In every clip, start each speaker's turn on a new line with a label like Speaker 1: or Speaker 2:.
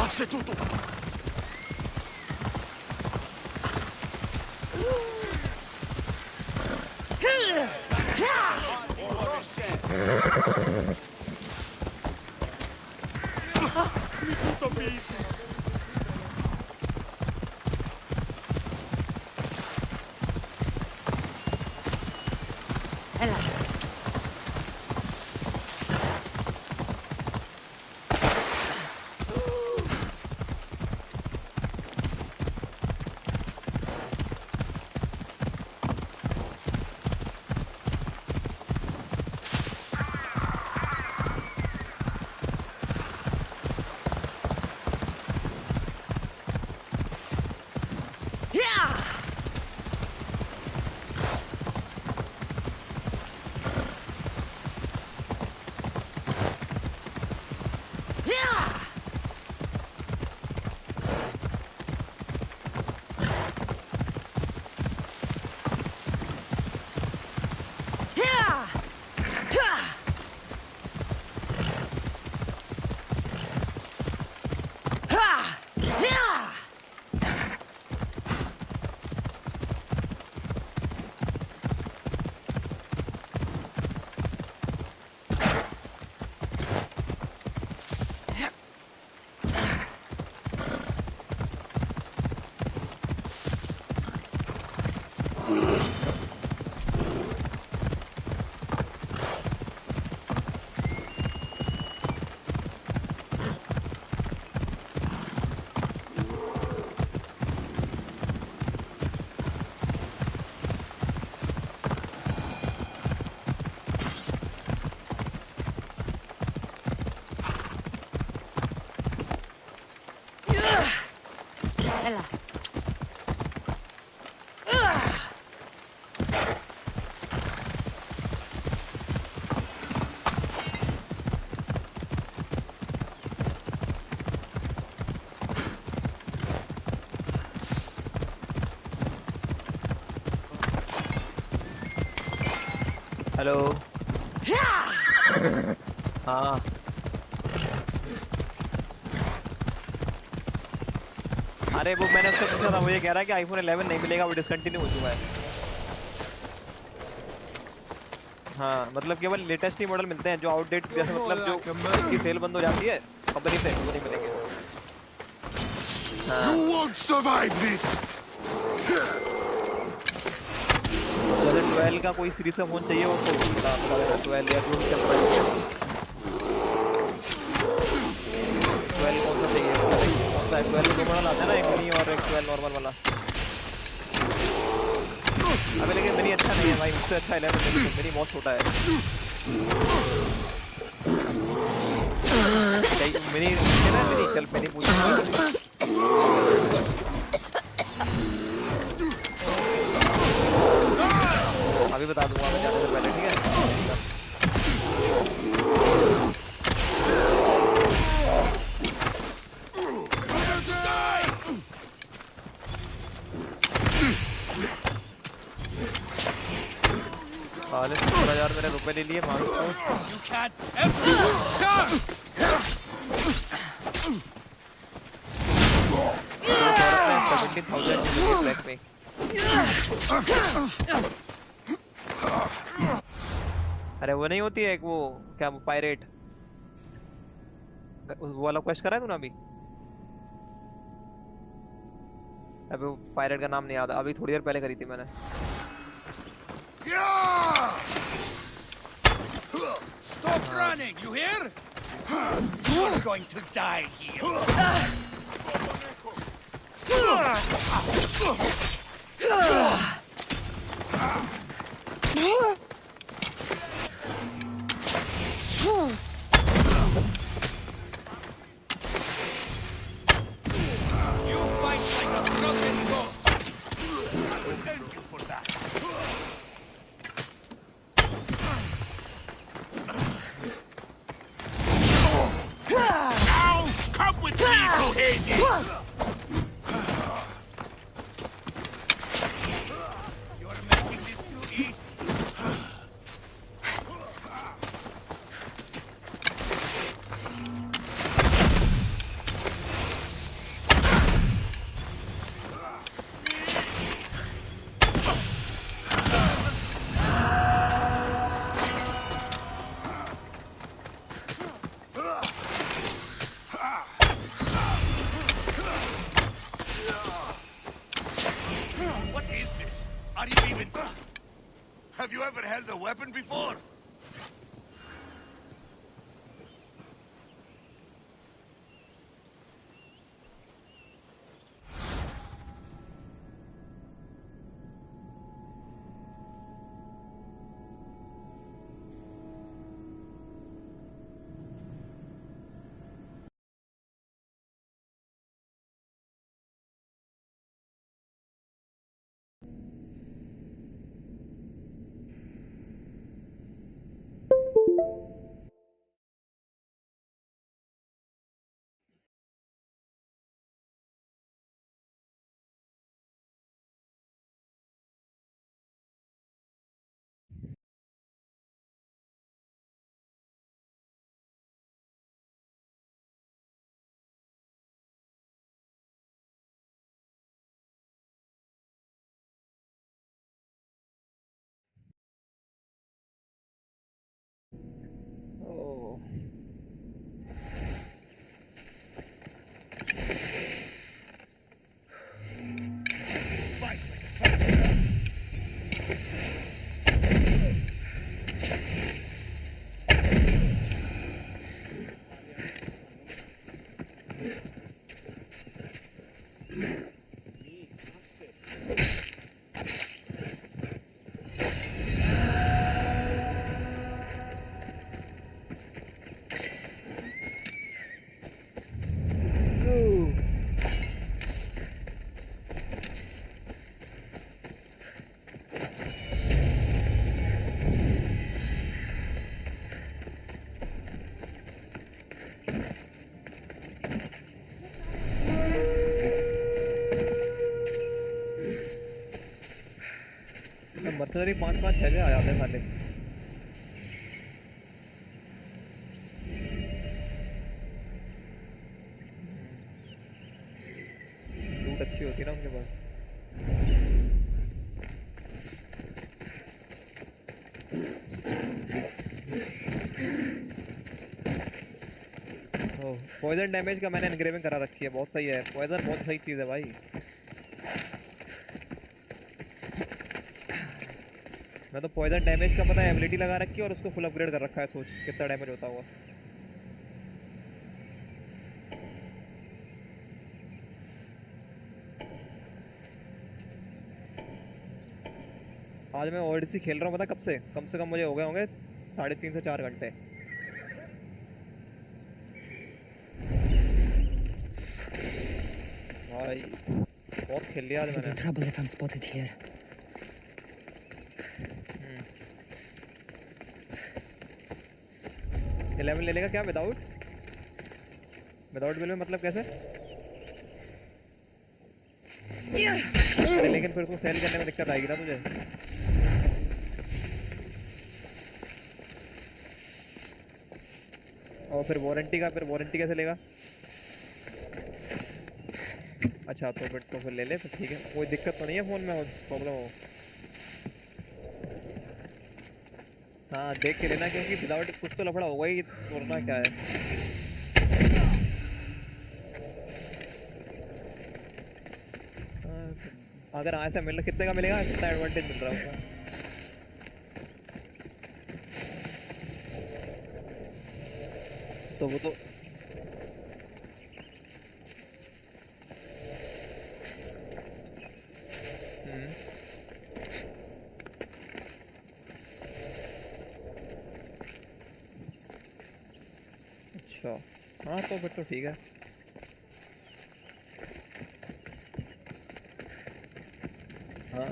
Speaker 1: Lascia tutto! Mi butto a pisi!
Speaker 2: È là. Hello. हाँ अरे वो मैंने उससे पूछा था, वो ये कह रहा है कि आईफोन 11 नहीं मिलेगा, वो डिसकंटिन्यू हो चुका है। हाँ मतलब केवल लेटेस्ट ही मॉडल मिलते हैं, जो आउटडेट
Speaker 1: You're
Speaker 2: जैसे
Speaker 1: more
Speaker 2: मतलब जो
Speaker 1: like a
Speaker 2: की
Speaker 1: man.
Speaker 2: सेल बंद हो जाती है कंपनी से, वो नहीं मिलेंगे।
Speaker 1: You
Speaker 2: हाँ
Speaker 1: won't survive this.
Speaker 2: जैसे 12 का कोई सीरीज का फोन चाहिए हो तो बता देना, 12 या जो भी चल रहा है। 12 कौन सा चाहिए, मतलब एक कौन सा है? 12 में दो मॉडल आता है ना, एक मिनी और एक 12 नॉर्मल वाला। अबे लेकिन मिनी अच्छा नहीं है भाई, मुझसे अच्छा 11 मिनी, मिनी बहुत छोटा है। मिनी है ना, मिनी चल मिनी पूछ। अभी बता दूंगा मैं जाने से पहले, ठीक है? साले 70,000 मेरे रुपए ले लिए मांग को।
Speaker 1: You can't ever turn.
Speaker 2: उस औरत ने 17,000 की मुझे ब्लैक में। अरे वो नहीं होती है एक, वो क्या वो पायरेट, वो वाला क्वेश्चन करा है तूने अभी? अबे वो पायरेट का नाम नहीं याद, अभी थोड़ी देर पहले करी थी मैंने।
Speaker 1: Stop running, you hear? You're going to die here. You fight like a broken ghost. I will thank you for that. Now, come with me to Hades! You're making this too easy. What is this? Are you even... Have you ever held a weapon before?
Speaker 2: Oh mercenary 5-5 6 आ जाते हैं साले। Poison damage का मैंने engraving करा रखी है, बहुत सही है। पॉइजन बहुत सही चीज़ है भाई। मैं तो पॉइजन डैमेज का पता है एबिलिटी लगा रखी है और उसको फुल अपग्रेड कर रखा है। सोच कितना डैमेज होता होगा। आज मैं ओडिसी खेल रहा हूँ, पता कब से कम मुझे हो गए होंगे 3.5 से 4 घंटे। भाई बहुत खेल लिया आज मैंने।
Speaker 3: trouble if I'm spotted here.
Speaker 2: 11 ले लेगा क्या विदाउट बिल में, मतलब कैसे? अरे लेकिन फिर उसको सेल करने में दिक्कत आएगी ना तुझे। और फिर वारंटी कैसे लेगा? अच्छा तो फिर ले ले, फिर ठीक है, कोई दिक्कत तो नहीं है फ़ोन में प्रॉब्लम हो। हाँ देख के लेना, क्योंकि विदाउट कुछ तो लफड़ा होगा ही, तोड़ना क्या है। अगर ऐसा मिल कितने का मिलेगा, कितना एडवांटेज मिल रहा है उसका? तो वो तो अच्छा, हाँ तो फिर तो ठीक है। हाँ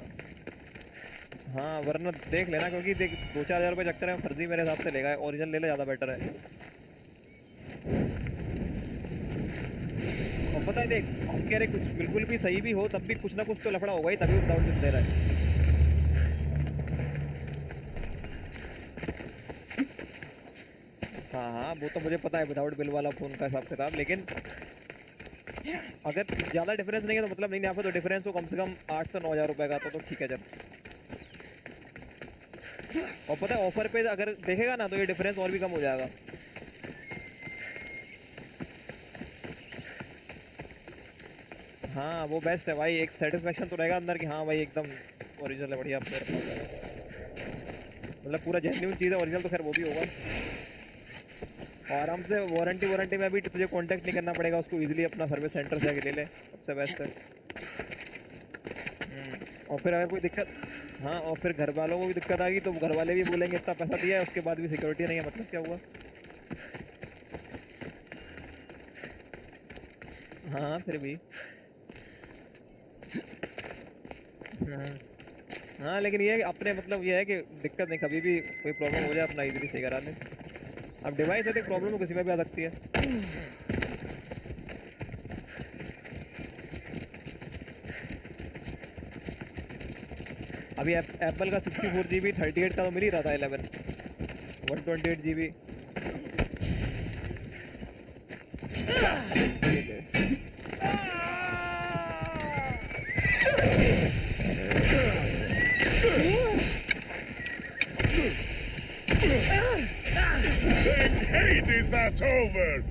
Speaker 2: हाँ, वरना देख लेना, क्योंकि देख 2-4 हज़ार रुपये चक्कर है फर्जी मेरे हिसाब से लेगा। ओरिजिनल ले ले, ज़्यादा बेटर है। और पता है देख, हम कह रहे कुछ बिल्कुल भी सही भी हो, तब भी कुछ ना कुछ तो लफड़ा होगा ही, तभी विदाउट बिल दे रहा है। हाँ हाँ, वो तो मुझे पता है विदाउट बिल वाला फ़ोन का हिसाब किताब, लेकिन अगर ज़्यादा डिफरेंस नहीं है तो मतलब नहीं, यहाँ पे तो डिफरेंस हो कम से कम 8 से 9 हज़ार रुपये का, तो ठीक है जब। और पता है ऑफर पे अगर देखेगा ना तो ये डिफरेंस और भी कम हो जाएगा। हाँ वो बेस्ट है भाई, एक सेटिस्फेक्शन तो रहेगा अंदर कि हाँ भाई एकदम ओरिजिनल है, बढ़िया मतलब पूरा जेन्युइन चीज़ है। ओरिजिनल तो खैर वो भी होगा। और आराम से वारंटी में भी तुझे कांटेक्ट नहीं करना पड़ेगा, उसको इजीली अपना सर्विस सेंटर से आके ले ले, सबसे बेस्ट है। और फिर अगर कोई दिक्कत, हाँ और फिर घर वालों को भी दिक्कत आ गई तो घर वाले भी बोलेंगे इतना पैसा दिया है उसके बाद भी सिक्योरिटी नहीं है, मतलब क्या हुआ? हाँ फिर भी हाँ हाँ, लेकिन ये है कि अपने मतलब ये है कि दिक्कत नहीं, कभी भी कोई प्रॉब्लम हो जाए अपना इजीली सही करा ले। अब डिवाइस है तो प्रॉब्लम तो किसी में भी आ सकती है। अभी एप्पल का 64 GB 38 का तो मिल ही रहा था, 128 GB।
Speaker 1: Hades, that's over!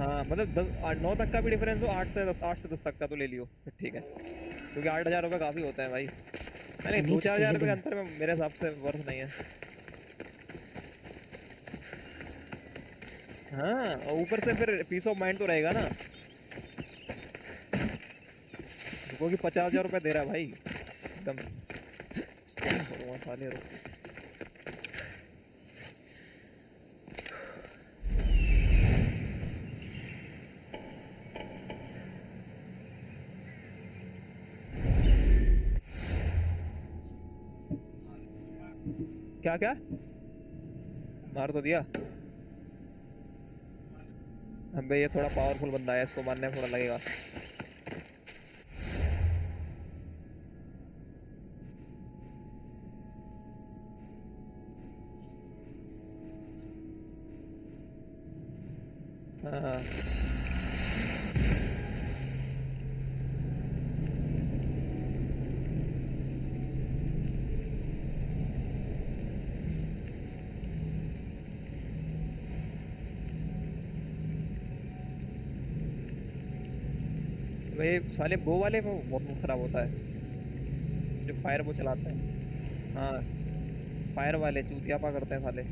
Speaker 2: हाँ मतलब 9 तक का भी डिफरेंस हो, 8 से 10 तक का तो ले लियो फिर ठीक है, क्योंकि 8 हज़ार रुपये काफ़ी होता है भाई। नहीं 2-4 हज़ार रुपये के अंतर में मेरे हिसाब से वर्थ नहीं है। हाँ और ऊपर से फिर पीस ऑफ माइंड तो रहेगा ना, क्योंकि 50 हज़ार रुपये दे रहा है भाई एकदम। क्या क्या मार तो दिया। अबे ये थोड़ा पावरफुल बंदा है, इसको मारने में थोड़ा लगेगा। हाँ भाई साले वो वाले वो बहुत खराब होता है, जो फायर वो चलाते हैं। हाँ फायर वाले चूतियापा करते हैं साले।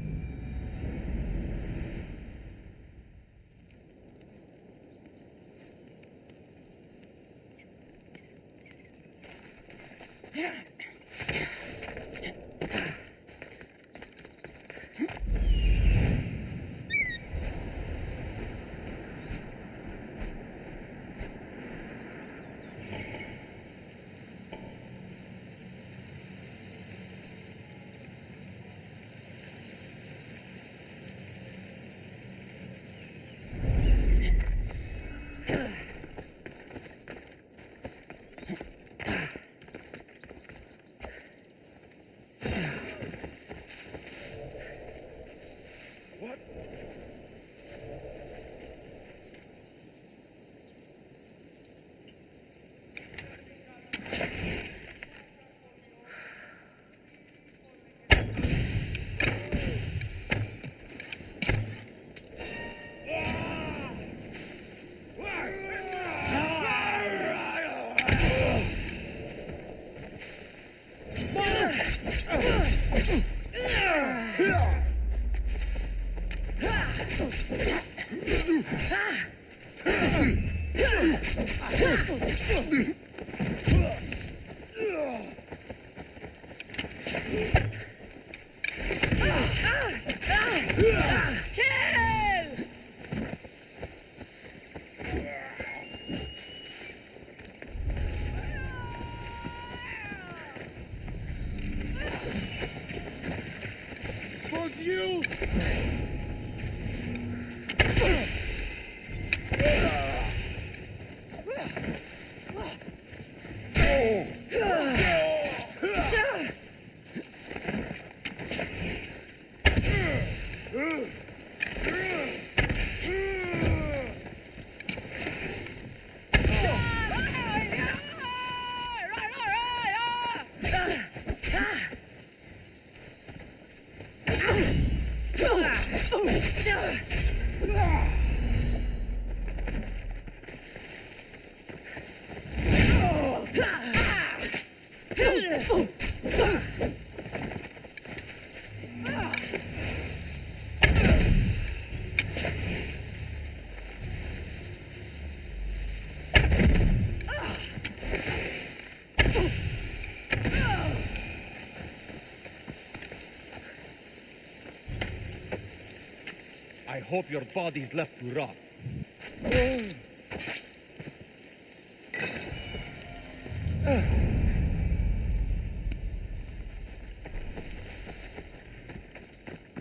Speaker 3: I hope your body's left to rot.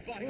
Speaker 3: Fine.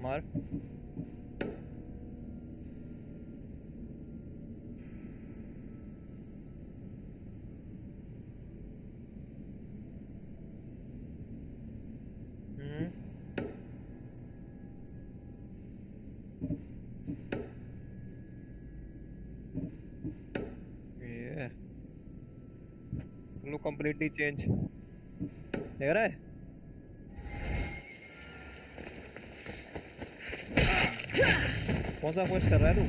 Speaker 2: मार। ये लुक कंप्लीटली चेंज देख रहा है। कौन सा क्वेस्ट कर रहा है तू?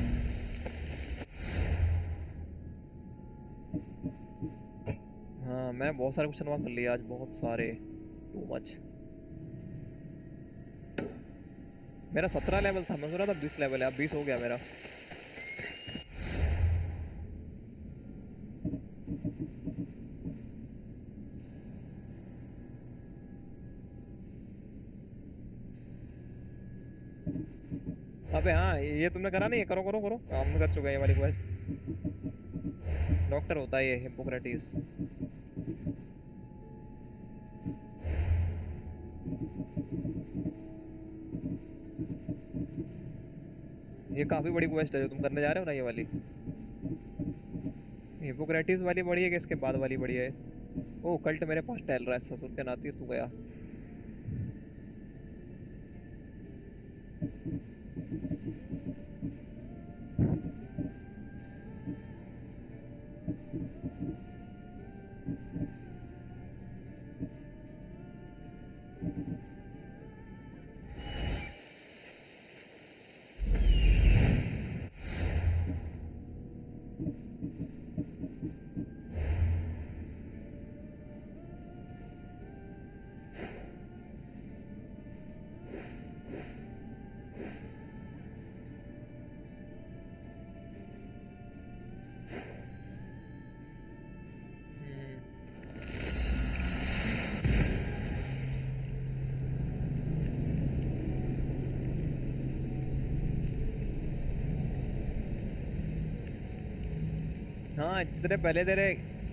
Speaker 2: हाँ मैं बहुत सारे क्वेश्चन वहाँ कर लिए आज, बहुत सारे, टू मच। मेरा 17 लेवल था, मैं सोच रहा था 20 लेवल है, अब 20 हो गया मेरा। अबे हाँ, ये तुमने करा नहीं है? करो करो करो, हमने कर चुके हैं ये वाली क्वेस्ट। डॉक्टर होता है ये हिप्पोक्रेटिस। ये काफी बड़ी क्वेस्ट है जो तुम करने जा रहे हो ना, ये वाली। हिप्पोक्रेटिस वाली बड़ी है कि इसके बाद वाली बड़ी है? ओ कल्ट मेरे पास टहल रहा है, ससुर के नाती तू गया। हाँ जितने पहले तेरे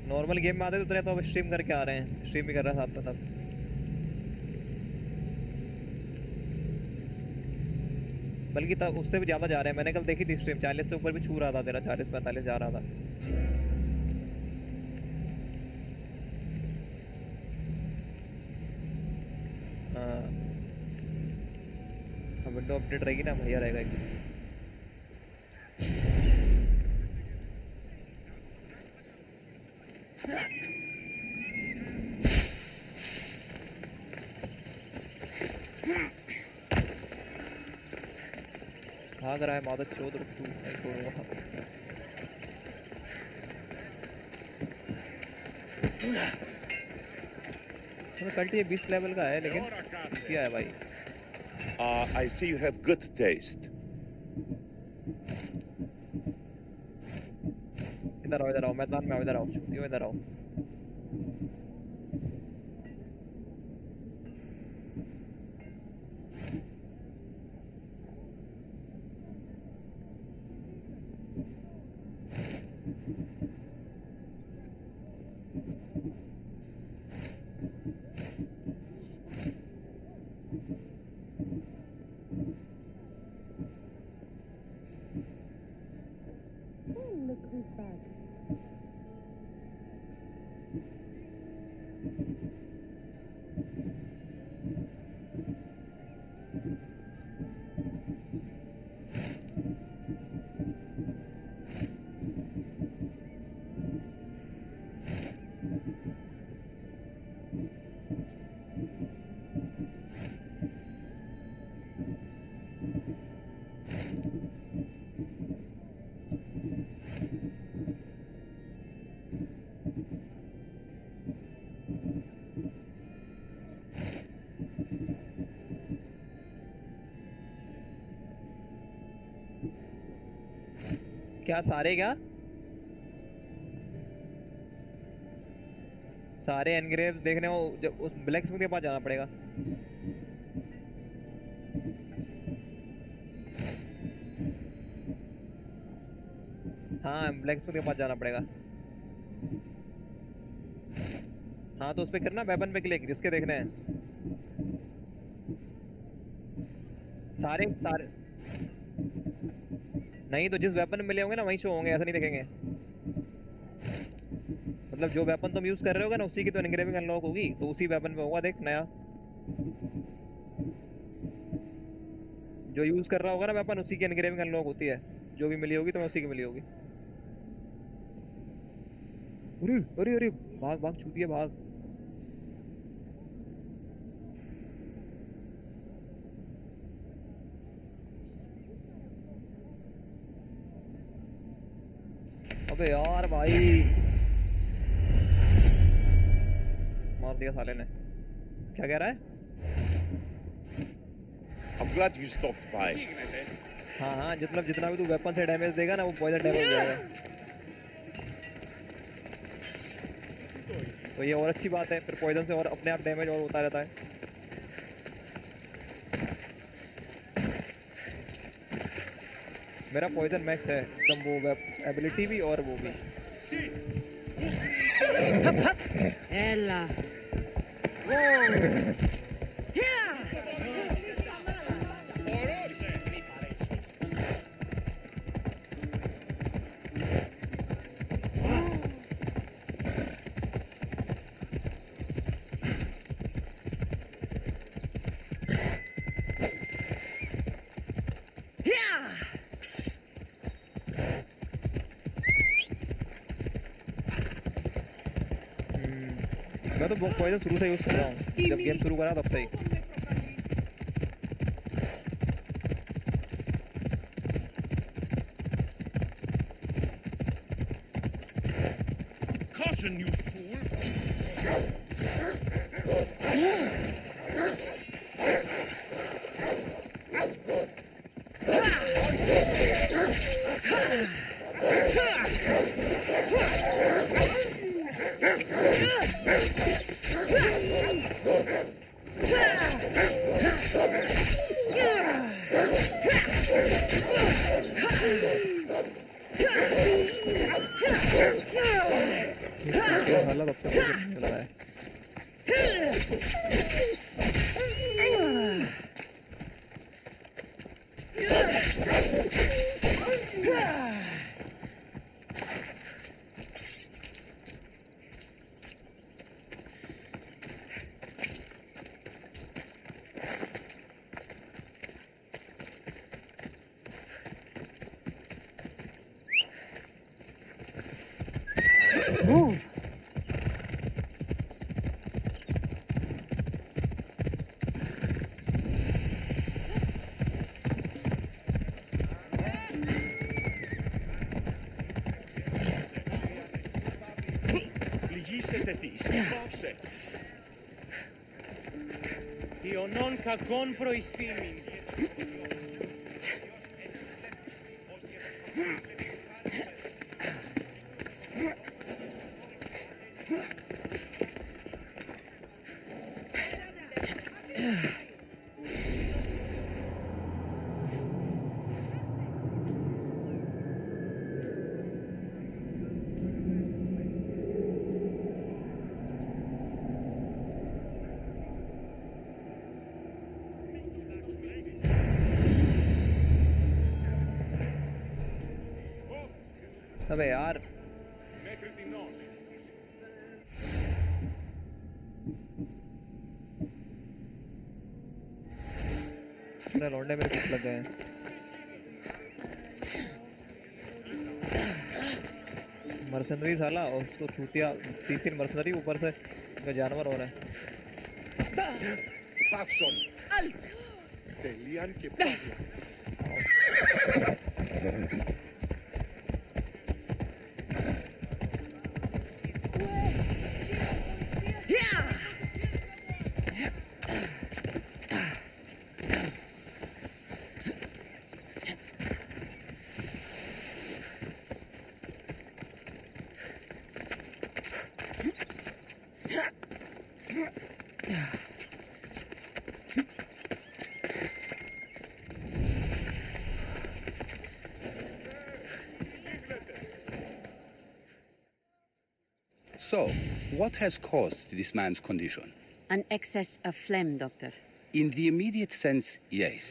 Speaker 2: नॉर्मल गेम में आते थे उतने तो अब स्ट्रीम करके आ रहे हैं, स्ट्रीम भी कर रहा है साथ में सब। बल्कि तब उससे भी ज्यादा जा रहे हैं, मैंने कल देखी थी स्ट्रीम, 40 से ऊपर भी छू रहा था तेरा, 40-45 जा रहा था। हाँ विंडो अपडेट रहेगी ना, बढ़िया रहेगा एकदम। भाग रहा है मादक चोद, रुक तू, नहीं छोड़ूंगा। तो कल्ट ये 20 लेवल का है लेकिन क्या है भाई?
Speaker 4: I see you have good taste.
Speaker 2: इधर आओ मैदान में आओ, इधर आओ छुट्टियों, इधर आओ।
Speaker 5: Look who's back.
Speaker 2: क्या सारे, क्या सारे एनग्रेव देखने को उस ब्लैक स्मिथ के पास जाना पड़ेगा? हाँ ब्लैक स्मिथ के पास जाना पड़ेगा। हाँ तो उस पे करना, वेपन पे क्लिक, जिसके देखने हैं सारे सारे। नहीं तो जिस वेपन में मिले होंगे ना वहीं शो होंगे, ऐसा नहीं देखेंगे। मतलब जो वेपन तुम यूज कर रहे होगे ना उसी की तो एनग्रेविंग अनलॉक होगी, तो उसी वेपन पे होगा, देख नया जो यूज कर रहा होगा ना वेपन, उसी की एनग्रेविंग अनलॉक होती है। जो भी मिली होगी तो उसी की मिली होगी। अरे अरे अरे भाग भाग छूटिए भाग। अबे यार भाई मार दिया साले ने। क्या कह रहा है?
Speaker 4: I'm glad you stopped by.
Speaker 2: हाँ हाँ जितना भी तू वेपन से डैमेज देगा ना वो पॉइजन डैमेज जाएगा। तो ये और अच्छी बात है, फिर पॉइजन से और अपने आप डैमेज और होता रहता है। मेरा पॉइजन मैक्स है एकदम, वो एबिलिटी भी और वो भी।
Speaker 6: Ella. Whoa.
Speaker 2: मैं तो पॉइजन शुरू से यूज कर रहा हूँ, जब गेम शुरू करा तब से ही।
Speaker 3: Caution, you fool!
Speaker 2: हालत अब तक मुझे नहीं लग रहा है।
Speaker 6: Move.
Speaker 3: Πληγήσετε της. Δώσε.
Speaker 7: Ιωνών κακών προϊστήμην.
Speaker 2: अबे यार मेरे लौंडे मेरे पीछे लग गए हैं। मर्सनरी साला, और उसको छूटिया 3 मर्सनरी ऊपर से जानवर हो रहा है।
Speaker 3: Πάψον. Τελείαν και πάγια.
Speaker 8: So, what has caused this man's condition?
Speaker 6: An excess of phlegm, Doctor.
Speaker 8: In the immediate sense, yes.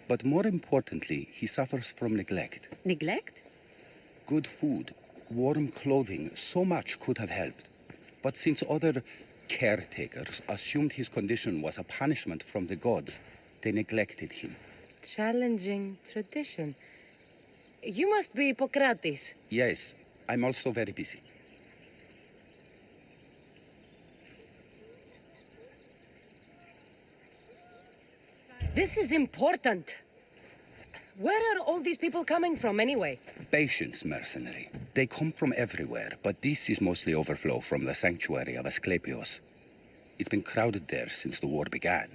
Speaker 8: But more importantly, he suffers from neglect.
Speaker 6: Neglect?
Speaker 8: Good food, warm clothing, so much could have helped. But since other caretakers assumed his condition was a punishment from the gods, they neglected him.
Speaker 9: Challenging tradition. You must be Hippocrates.
Speaker 8: Yes, I'm also very busy.
Speaker 9: This is important. Where are all these people coming from anyway?
Speaker 8: Patience, mercenary. They come from everywhere, but this is mostly overflow from the sanctuary of Asclepios. It's been crowded there since the war began.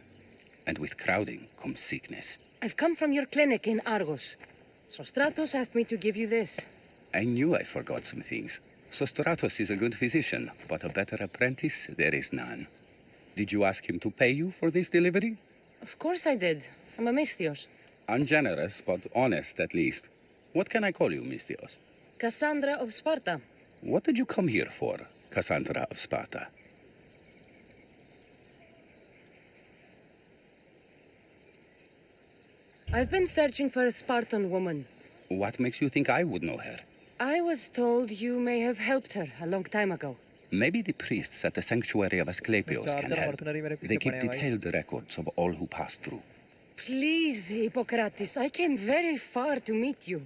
Speaker 8: And with crowding comes sickness.
Speaker 9: I've come from your clinic in Argos. Sostratos asked me to give you this.
Speaker 8: I knew I forgot some things. Sostratos is a good physician, but a better apprentice there is none. Did you ask him to pay you for this delivery?
Speaker 9: Of course I did. I'm a Misthios.
Speaker 8: Ungenerous, but honest at least. What can I call you, Misthios?
Speaker 9: Cassandra of Sparta.
Speaker 8: What did you come here for, Cassandra of Sparta?
Speaker 9: I've been searching for a Spartan woman.
Speaker 8: What makes you think I would know her?
Speaker 9: I was told you may have helped her a long time ago.
Speaker 8: Maybe the priests at the sanctuary of Asclepios can
Speaker 2: charger
Speaker 8: help.
Speaker 2: Mercenary मेरे
Speaker 8: They
Speaker 2: पीछे
Speaker 8: keep
Speaker 2: पड़े हैं भाई
Speaker 8: detailed records of all who passed through.
Speaker 9: Please, Hippocrates, I came very far to meet you.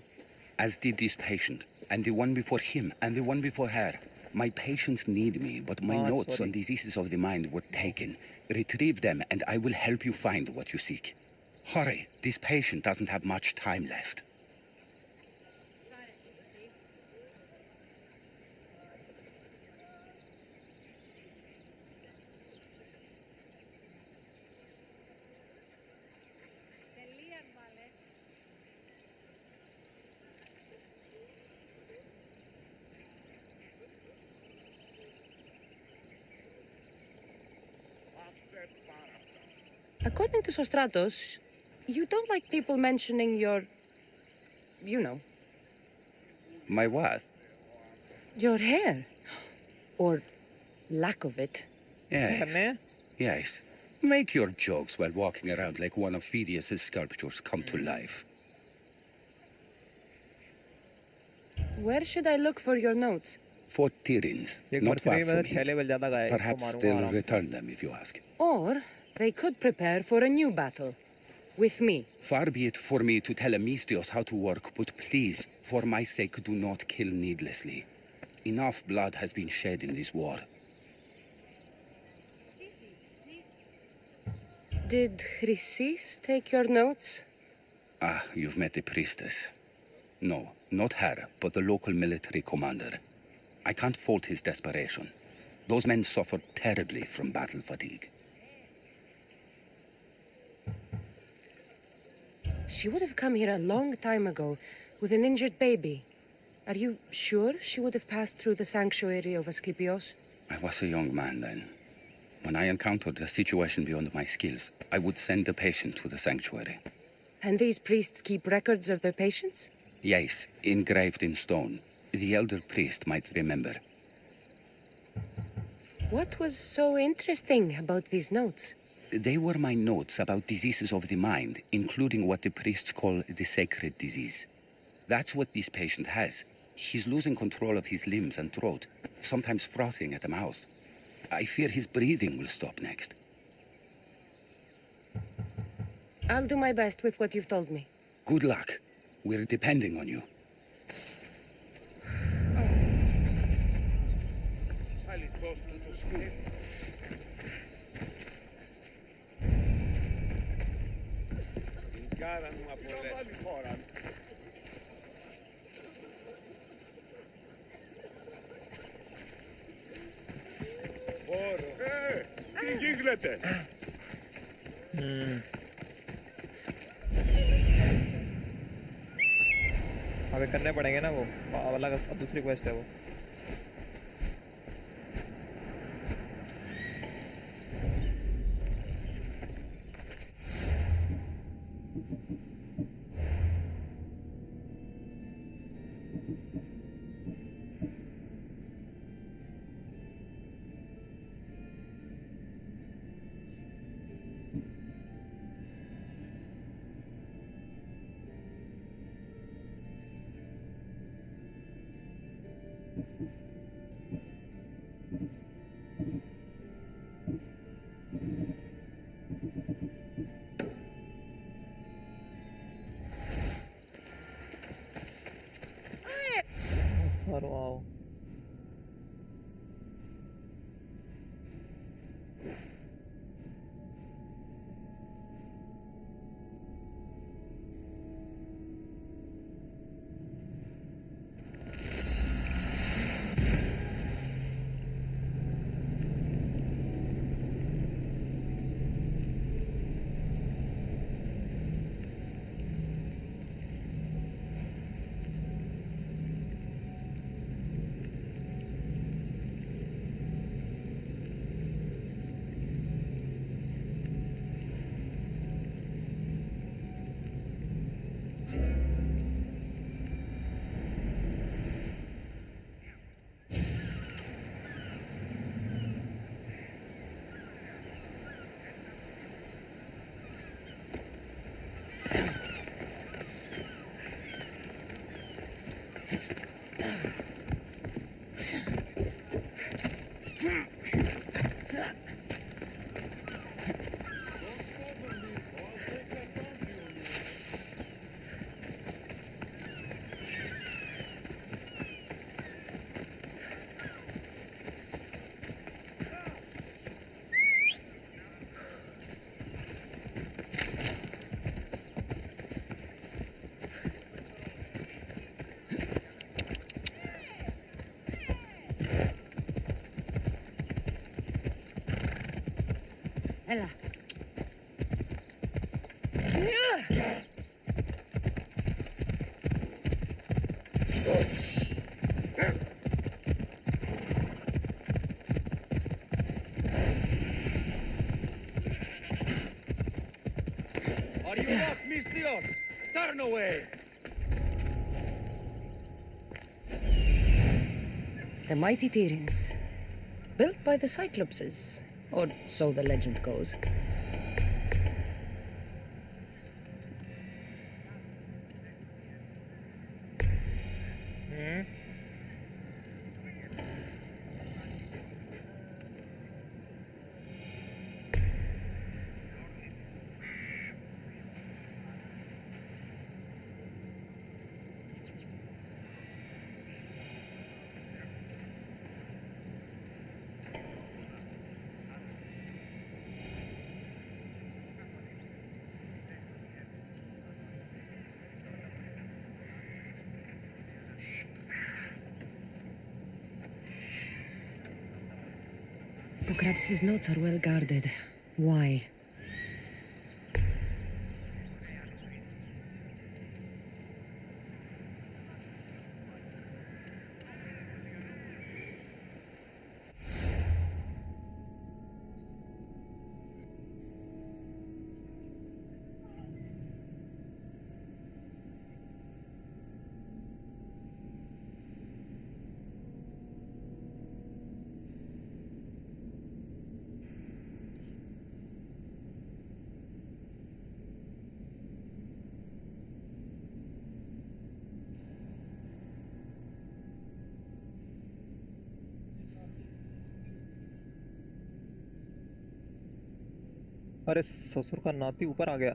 Speaker 8: As did this patient, and the one before him, and the one before her. My patients need me, but my notes on diseases of the mind were taken. Retrieve them, and I will help you find what you seek. Hurry, this patient doesn't have much time left.
Speaker 9: According to Sostratos, you don't like people mentioning your... you know,
Speaker 8: My what?
Speaker 9: your hair. Or lack of it.
Speaker 8: Yes.
Speaker 2: करने हैं
Speaker 8: Yes. Make your jokes while walking around like one of Phidias' sculptures come to life.
Speaker 9: Where should I look for your notes?
Speaker 8: For Tyrins,
Speaker 2: एक
Speaker 8: not far
Speaker 2: mercenary में
Speaker 8: from
Speaker 2: 6
Speaker 8: here.
Speaker 2: Level ज्यादा गए इसको
Speaker 8: Perhaps
Speaker 2: मारूंगा
Speaker 8: they'll
Speaker 2: आराम से
Speaker 8: return them if you ask.
Speaker 9: Or they could prepare for a new battle. With me.
Speaker 8: Far be it for me to tell a Misthios how to work, but please, for my sake, do not kill needlessly. Enough blood has been shed in this war.
Speaker 9: Did Chrysis take your notes?
Speaker 8: Ah, you've met the priestess. No, not her, but the local military commander. I can't fault his desperation. Those men suffered terribly from battle fatigue.
Speaker 9: She would have come here a long time ago with an injured baby. Are you sure she would have passed through the sanctuary of Asclepios?
Speaker 8: I was a young man then. When I encountered a situation beyond my skills, I would send the patient to the sanctuary.
Speaker 9: And these priests keep records of their patients?
Speaker 8: Yes, engraved in stone. The elder priest might remember.
Speaker 9: What was so interesting about these notes?
Speaker 8: They were my notes about diseases of the mind, including what the priests call the sacred disease. That's what this patient has. He's losing control of his limbs and throat, sometimes frothing at the mouth. I fear his breathing will stop next.
Speaker 9: I'll do my best with what you've told me.
Speaker 8: Good luck. We're depending on you.
Speaker 3: Τι γίνεται?
Speaker 2: अबे करने पड़ेंगे ना वो वाला दूसरी quest है वो
Speaker 6: Ella.
Speaker 3: Are you lost, mis Dios? Turn away!
Speaker 9: The mighty Tyrins. Built by the Cyclopses. Or so the legend goes. Socrates' notes are well guarded. Why?
Speaker 2: अरे ससुर का नाती ऊपर आ गया।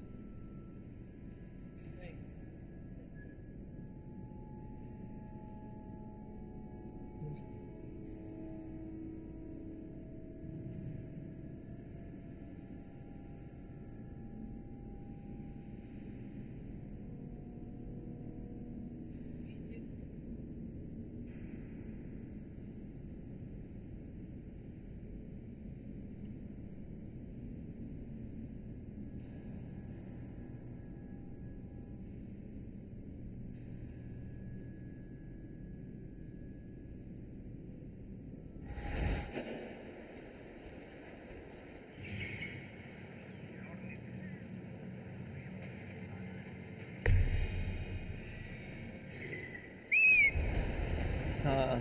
Speaker 2: हाँ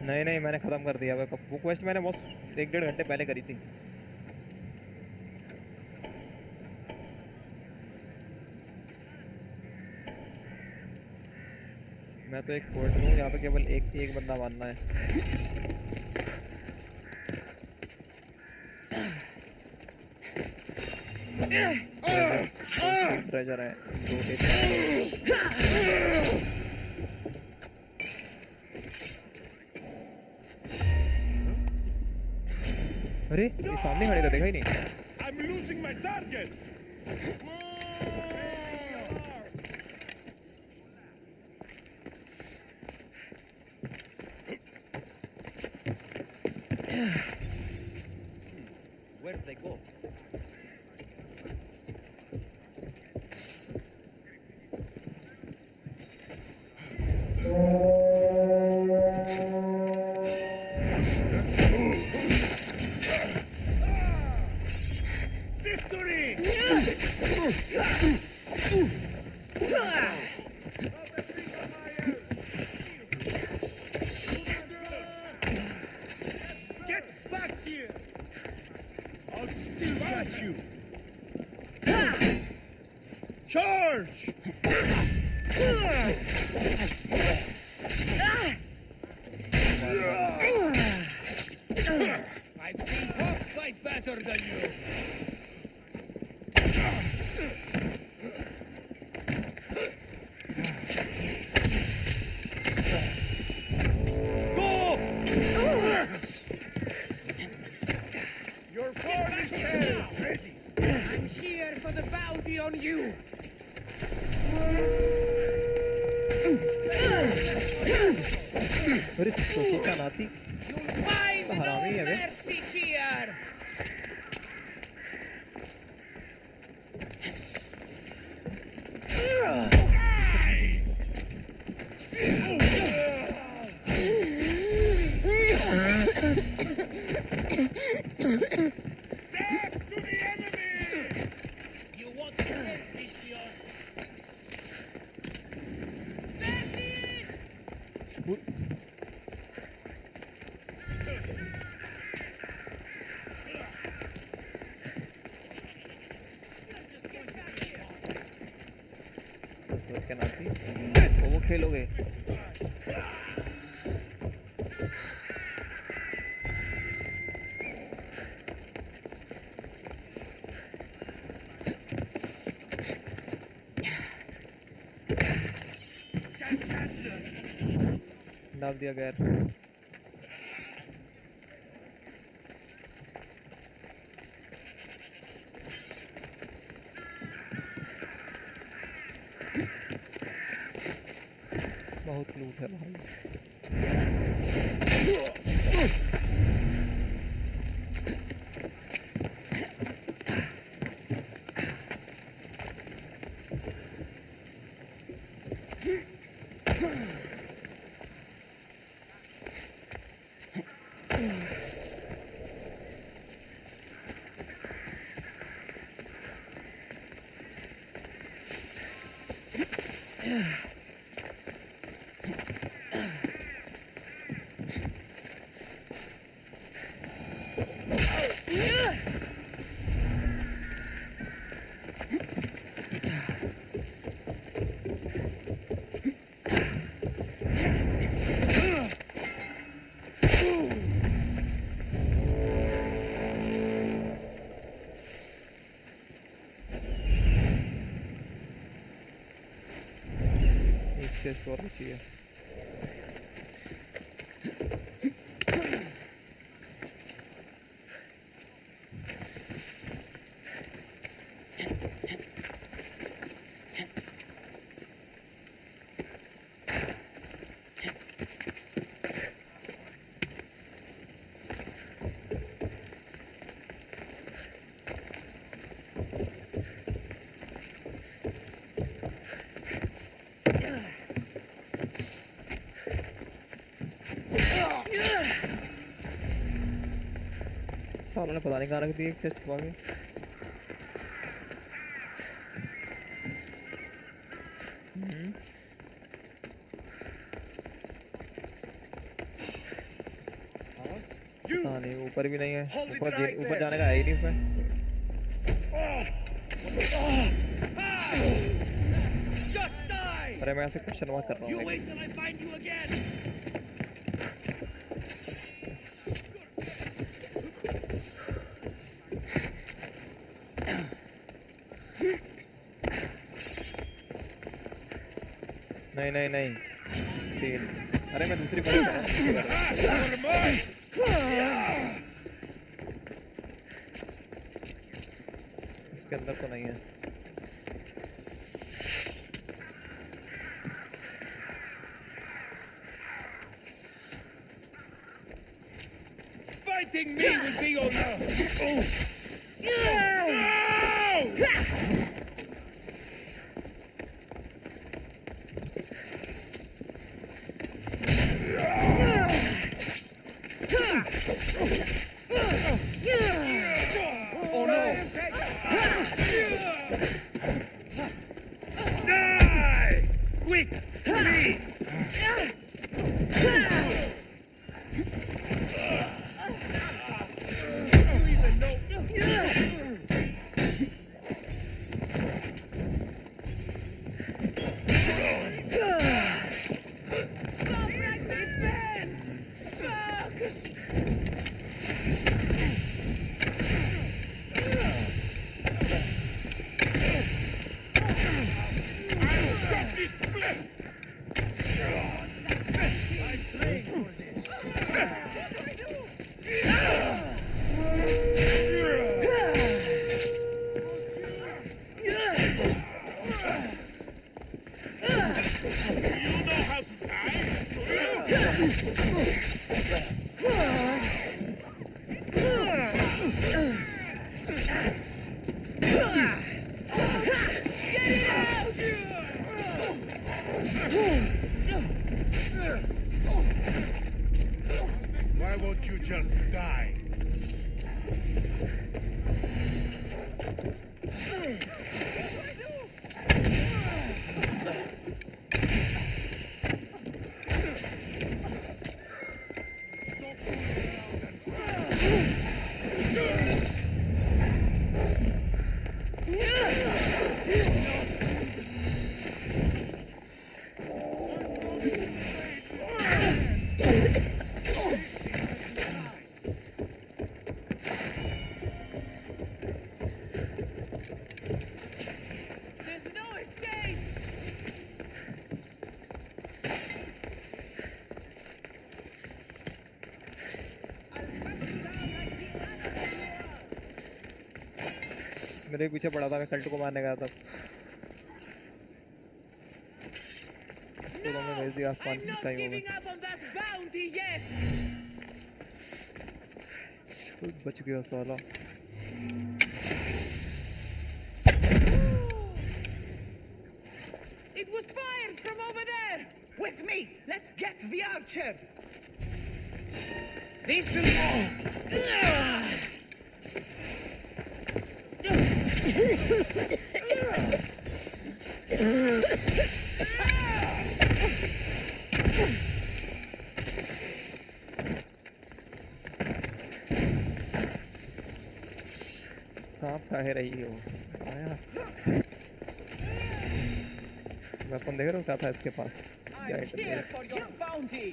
Speaker 2: नहीं नहीं मैंने खत्म कर दिया। वो क्वेस्ट मैंने बहुत 1-1.5 घंटे पहले करी थी। मैं तो एक फोर्ट हूँ, यहाँ पे केवल एक बंदा मारना है। ट्रेजर है 2 अरे ये सामने खड़े थे, देखा ही नहीं।
Speaker 3: I'm losing my target!
Speaker 2: Where did they go?
Speaker 3: Get back here! I'll still catch you! Charge! I've seen cops fight better than you! Go! Your fort is held! Ready! I'm here for the bounty on you!
Speaker 2: अरे सोचो क्या नाती तो हरामी है बे
Speaker 7: You want to get Christian?
Speaker 2: क्या नाती वो खेलोगे डाल दिया गैर बहुत लूट है भाई चेस्ट और बची है सालों ने पता नहीं कहाँ रख दी एक चेस्ट छुपा के पता नहीं ऊपर भी नहीं है ऊपर जाने का है ही नहीं उसमें अरे मैं ऐसे क्वेश्चन मार्क कर रहा हूँ नहीं नहीं तीन अरे मैं दूसरी बार इसके अंदर तो नहीं है
Speaker 3: Fighting me will be your love. Why won't you just die?
Speaker 7: There's no escape!
Speaker 2: मेरे पीछे पड़ा था, मैं कल्ट को मारने गया था। तो तुमने भेज दिया आसमान
Speaker 7: I'm
Speaker 2: की
Speaker 7: not
Speaker 2: ऊंचाइयों में।
Speaker 7: giving up on that bounty yet!
Speaker 2: खुद बच गया साला।
Speaker 7: It was fired from over there! With me! Let's get the archer! This is...
Speaker 2: सांप काहे रही हो? आया। वेपन देख रहे हो क्या था इसके पास?
Speaker 7: I'm here for your bounty!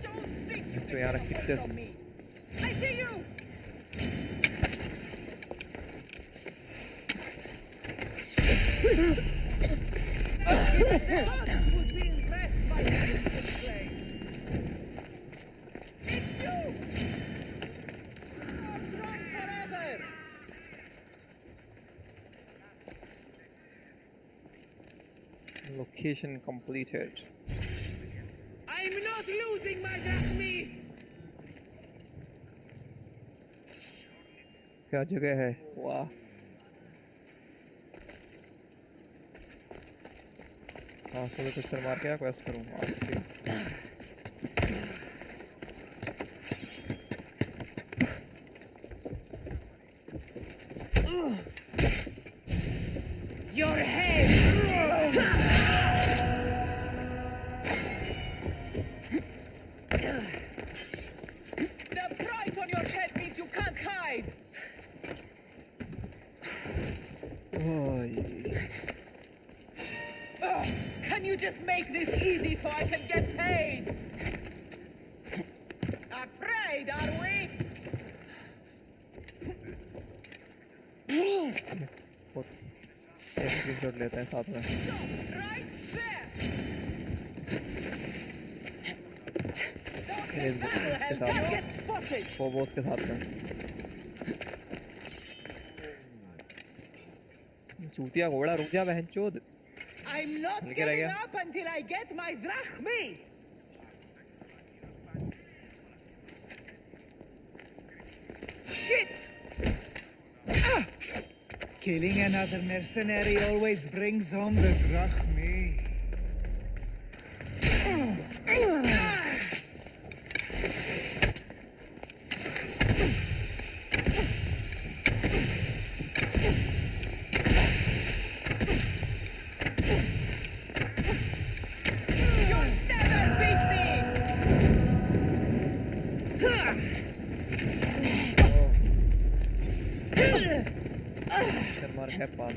Speaker 7: Don't think you
Speaker 2: तो
Speaker 7: can
Speaker 2: यार
Speaker 7: get
Speaker 2: कितने
Speaker 7: away from me! I see you! The gods would be impressed by this display. It's you! Not run forever!
Speaker 2: Location completed.
Speaker 7: I'm not losing my drachmi!
Speaker 2: क्या जगह है? वाह। हाँ, तो कुछ सर मार के या क्वेस्ट करूँ?
Speaker 7: Your head! The price on your head means you can't hide! Can you just make this easy so I can get paid? Afraid, are we?
Speaker 2: Screenshot लेते हैं साथ में।
Speaker 7: Right there!
Speaker 2: इसके साथ में।
Speaker 7: Get spotted!
Speaker 2: फोबोस के साथ में। चूतिया घोड़ा रुक जा बहनचोद।
Speaker 7: I'm not
Speaker 2: हल्के रह
Speaker 7: giving
Speaker 2: गया।
Speaker 7: up until I get my drachmi! Shit!
Speaker 10: Killing another mercenary always brings home the drachmi.
Speaker 7: You'll never beat me!
Speaker 2: मार है पास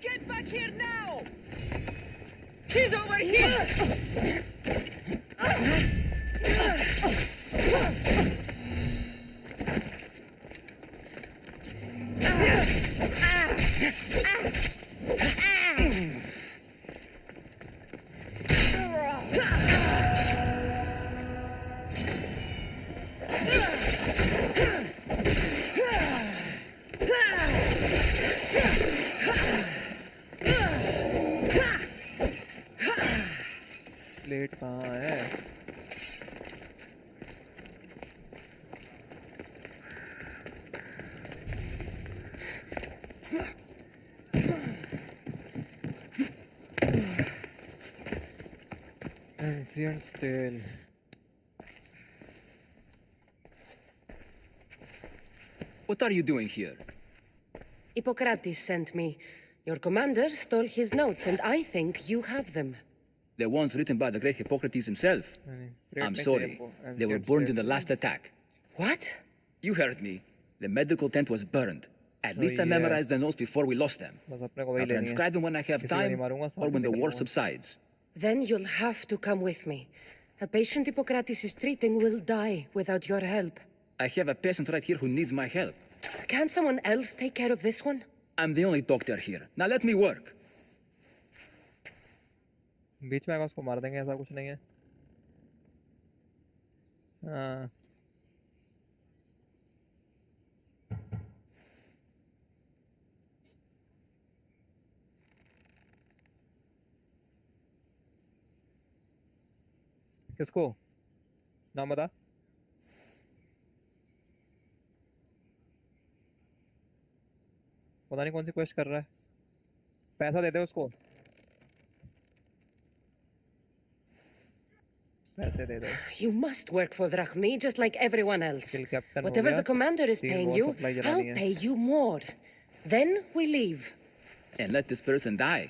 Speaker 7: Get back here now! She's over here!
Speaker 2: Plate कहाँ है? Ancient tale.
Speaker 11: What are you doing here?
Speaker 9: Hippocrates sent me. Your commander stole his notes, and I think you have them.
Speaker 11: The ones written by the great Hippocrates himself. I'm sorry. They were burned in the last attack.
Speaker 9: What?
Speaker 11: You heard me. The medical tent was burned. At least I memorized the notes before we lost them. I'll transcribe them when I have time, or when the war subsides.
Speaker 9: Then you'll have to come with me. A patient Hippocrates is treating will die without your help.
Speaker 11: I have a patient right here who needs my help.
Speaker 9: Can't someone else take care of this one?
Speaker 11: I'm the only doctor here. Now let me work.
Speaker 2: बीच में आकर उसको मार देंगे, ऐसा कुछ नहीं है। हाँ। किसको? नाम बता। पता नहीं कौन सी क्वेस्ट कर रहा है। पैसा दे दे उसको। पैसे दे दे।
Speaker 9: You must work for Drachmi just like everyone else. Whatever the commander is paying you, I'll pay you more. Then we leave.
Speaker 11: And let this person die.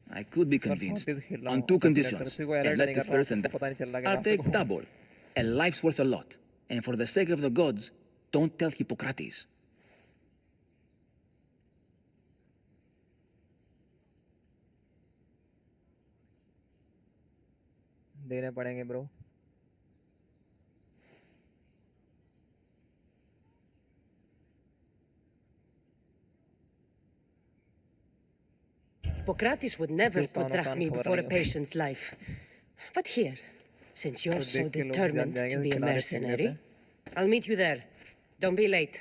Speaker 11: I could be convinced. On two conditions. And let this person die. I'll take double. A life's worth a lot. And for the sake of the gods, don't tell Hippocrates.
Speaker 2: देने पड़ेंगे bro.
Speaker 9: Hippocrates would never put Drachmi before a patient's life. But here, since you're so determined to be a mercenary, I'll meet you there. Don't be late.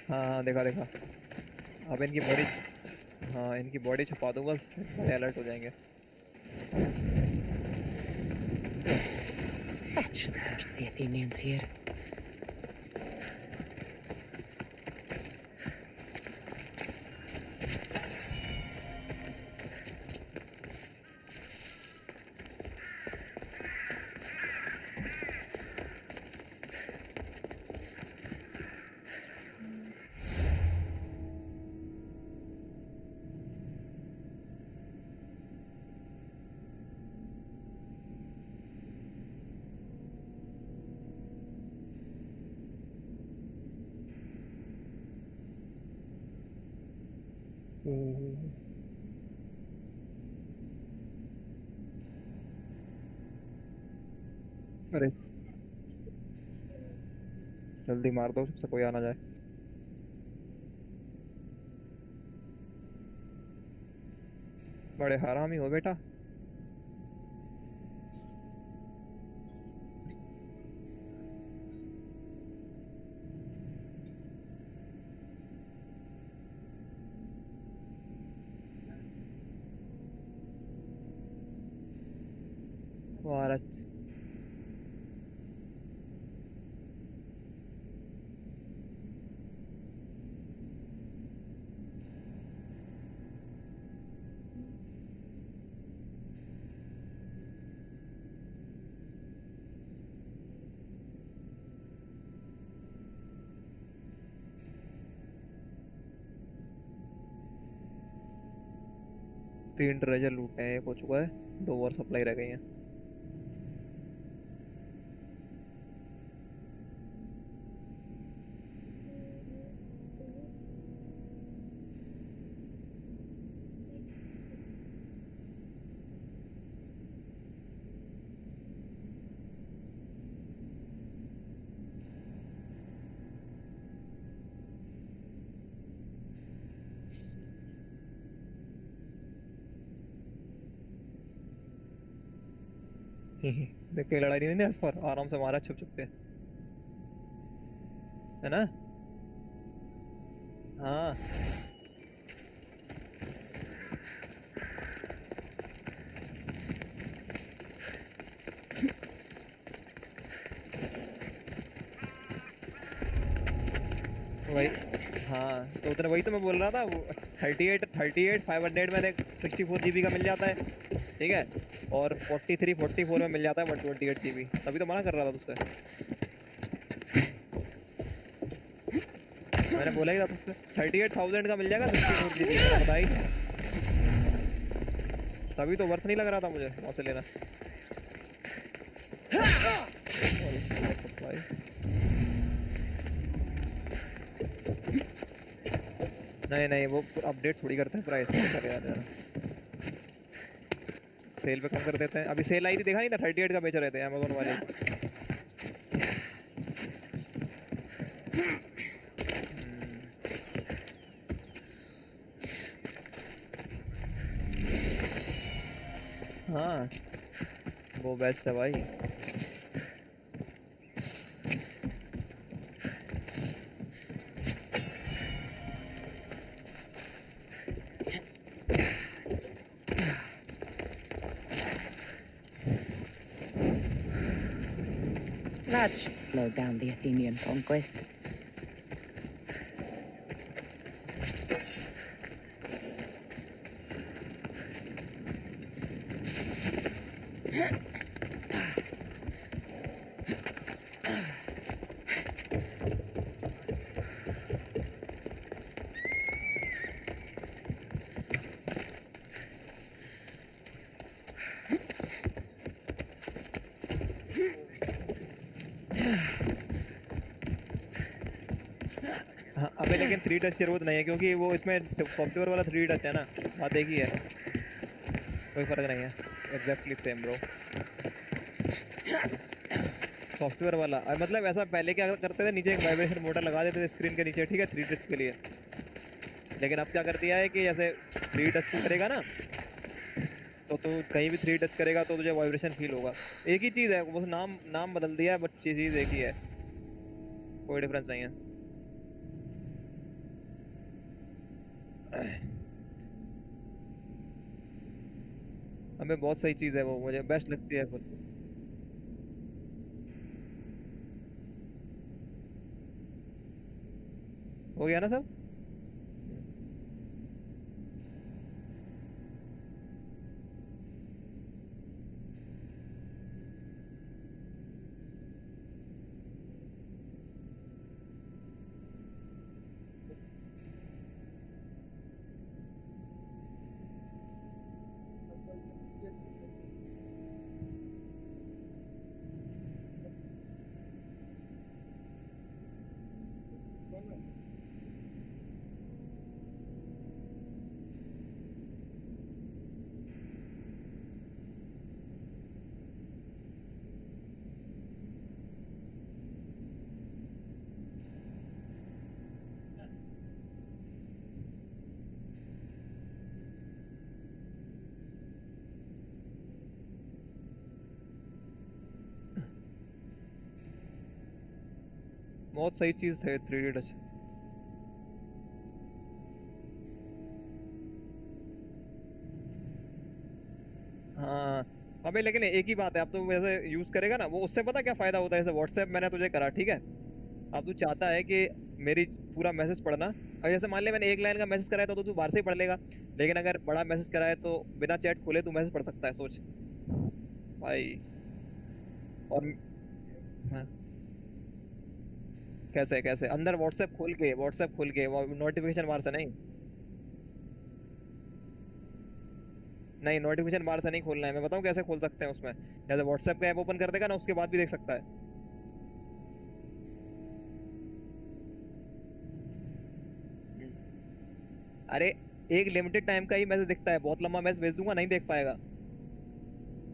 Speaker 2: हाँ देखा देखा। अब इनकी body, हाँ इनकी body छुपा दूँ बस, अलर्ट हो जाएंगे।
Speaker 9: That should hurt the Athenians here.
Speaker 2: अरे जल्दी मार दो, सबसे कोई आना जाए। बड़े हरामी हो बेटा। भारत तीन ट्रेजर लूटे हैं, एक हो चुका है, 2 और सप्लाई रह गई हैं। देख के लड़ाई नहीं इस पर आराम से मारा छुप छुप के, है ना? हाँ वही, हाँ तो उतना वही तो मैं बोल रहा था, वो 38 500 में देख 64 GB का मिल जाता है, ठीक है, और 44 में मिल जाता है 128 GB, तभी तो मना कर रहा था तुझसे, मैंने बोला ही था तुझसे 38,000 का मिल जाएगा 64 GB का, बताई, तभी तो वर्थ नहीं लग रहा था मुझे वहाँ से लेना। नहीं नहीं वो अपडेट थोड़ी करते हैं प्राइस यार, सेल पे कम कर देते हैं, अभी सेल आई थी देखा नहीं था, 38 का बेच रहे थे अमेज़न वाले। हाँ वो बेस्ट है भाई।
Speaker 6: That should slow down the Athenian conquest. हाँ अबे लेकिन 3 टच की जरूरत नहीं है क्योंकि वो इसमें सॉफ्टवेयर वाला 3 टच है ना, बात एक ही है, कोई फर्क नहीं है, एग्जैक्टली सेम ब्रो। सॉफ्टवेयर वाला मतलब ऐसा पहले क्या करते थे, नीचे एक वाइब्रेशन मोटर लगा देते थे स्क्रीन के नीचे, ठीक है, 3 टच के लिए, लेकिन अब क्या कर दिया है कि जैसे 3 टच करेगा ना तो तू कहीं भी 3 टच करेगा तो तुझे वाइब्रेशन फील होगा, एक ही चीज़ है, बस नाम बदल दिया है, बट चीज़ एक ही है, कोई डिफरेंस नहीं है। हमें बहुत सही चीज़ है वो, मुझे बेस्ट लगती है खुद। हो गया ना सब? बहुत सही चीज़ थे 3D टच। हाँ अबे लेकिन एक ही बात है, अब तो वैसे यूज़ करेगा ना वो, उससे पता क्या फ़ायदा होता है, जैसे व्हाट्सएप मैंने तुझे करा, ठीक है, अब तू चाहता है कि मेरी पूरा मैसेज पढ़ना, और जैसे मान ले मैंने एक लाइन का मैसेज कराया तो तू बाहर से ही पढ़ लेगा, लेकिन अगर बड़ा मैसेज कराए तो बिना चैट खोले तू मैसेज पढ़ सकता है, सोच भाई। और हाँ, कैसे कैसे अंदर व्हाट्सएप खोल के नोटिफिकेशन बार से नहीं, नहीं नोटिफिकेशन बार से नहीं खोलना है, मैं बताऊँ कैसे खोल सकते हैं उसमें, जैसे व्हाट्सएप का ऐप ओपन कर देगा ना उसके बाद भी देख सकता है। अरे एक लिमिटेड टाइम का ही मैसेज दिखता है, बहुत लंबा मैसेज भेज दूंगा नहीं देख पाएगा।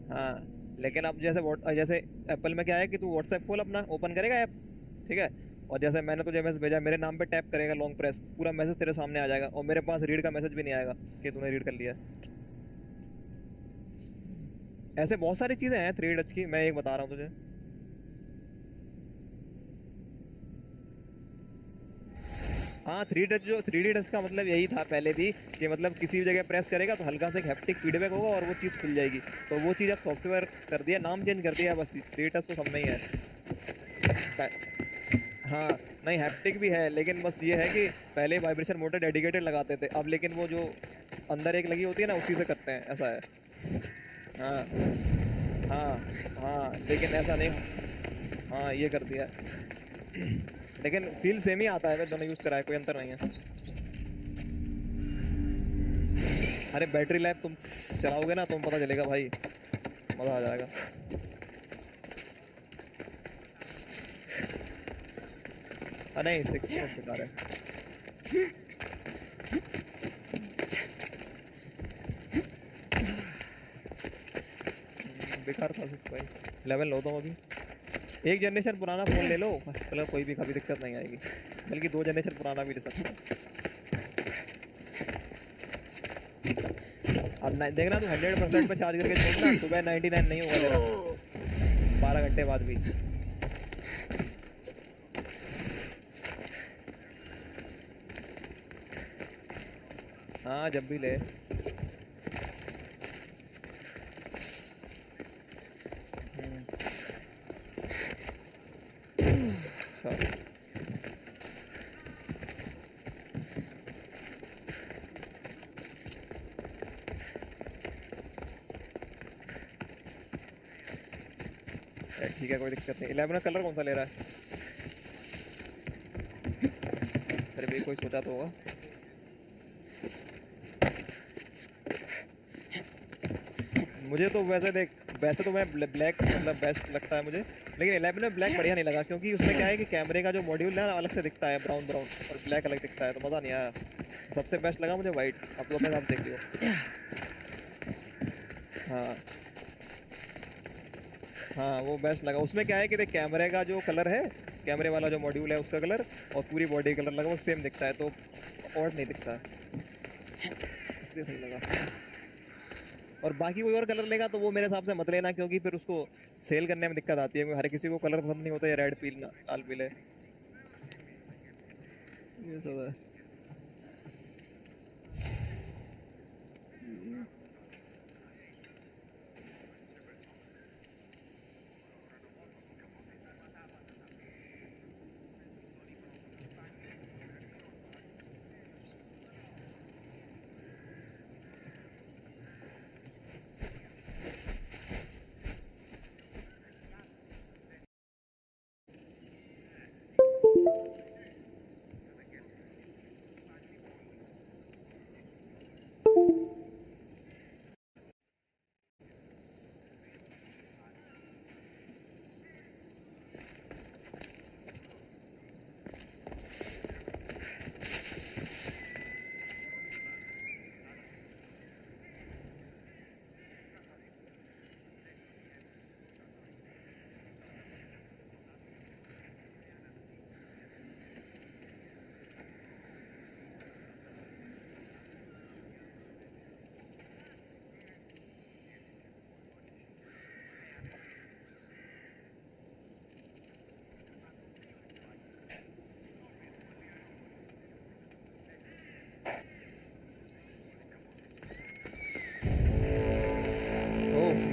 Speaker 6: हाँ लेकिन अब जैसे एप्पल में क्या है कि तू व्हाट्सएप खोल अपना, ओपन करेगा ऐप, ठीक है, और जैसे मैंने तुझे मैसेज भेजा, मेरे नाम पे टैप करेगा लॉन्ग प्रेस, पूरा मैसेज तेरे सामने आ जाएगा, और मेरे पास रीड का मैसेज भी नहीं आएगा कि तूने रीड कर लिया। ऐसे बहुत सारी चीजें हैं 3 टच की, मैं एक बता रहा हूँ तुझे। हाँ 3D टच का मतलब यही था पहले भी कि मतलब किसी भी जगह प्रेस करेगा तो हल्का सा एक हैप्टिक फीडबैक होगा और वो चीज़ खुल जाएगी। तो वो चीज़ अब सॉफ्टवेयर कर दिया, नाम चेंज कर दिया बस। 3D टच तो सब में ही है। हाँ नहीं हैप्टिक भी है, लेकिन बस ये है कि पहले वाइब्रेशन मोटर डेडिकेटेड लगाते थे, अब लेकिन वो जो अंदर एक लगी होती है ना उसी से करते हैं, ऐसा है। हाँ हाँ हाँ लेकिन ऐसा नहीं। हाँ ये कर दिया लेकिन फील सेम ही आता है, मैं दोनों यूज करा है, कोई अंतर नहीं है। अरे बैटरी लाइफ तुम चलाओगे ना तुम पता चलेगा भाई, मजा आ जाएगा। नहीं 6 मिनट बता रहे। बेकार था 6 भाई, लेवल लो तुम अभी। एक जनरेशन पुराना फोन ले लो, मतलब कोई भी कभी दिक्कत नहीं आएगी, बल्कि 2 जनरेशन पुराना भी ले सकते हो। अब देखना तू 100% पे चार्ज करके छोड़ना, सुबह 99 नहीं होगा तेरा 12 घंटे बाद भी। हाँ जब भी ले। ठीक है कोई दिक्कत नहीं। 11 का कलर कौन सा ले रहा है? अरे भाई कोई सोचा तो होगा। मुझे तो वैसे देख, वैसे तो मैं ब्लैक मतलब बेस्ट लगता है मुझे, लेकिन 11 में ब्लैक बढ़िया नहीं लगा क्योंकि उसमें क्या है कि कैमरे का जो मॉड्यूल है ना अलग से दिखता है, ब्राउन ब्राउन, और ब्लैक अलग दिखता है, तो मज़ा नहीं आया। सबसे बेस्ट लगा मुझे वाइट। अब तो अपने साथ देख लियो। हाँ हाँ वो बेस्ट लगा। उसमें क्या है कि देख कैमरे का जो कलर है, कैमरे वाला जो मॉड्यूल है उसका कलर और पूरी बॉडी कलर लगा वो सेम दिखता है, तो और नहीं दिखता है, इसलिए सही लगा। और बाकी कोई और कलर लेगा तो वो मेरे हिसाब से मत लेना, क्योंकि फिर उसको सेल करने में दिक्कत आती है, हर किसी को कलर पसंद नहीं होता है, रेड पीला लाल पीले, ये सब है।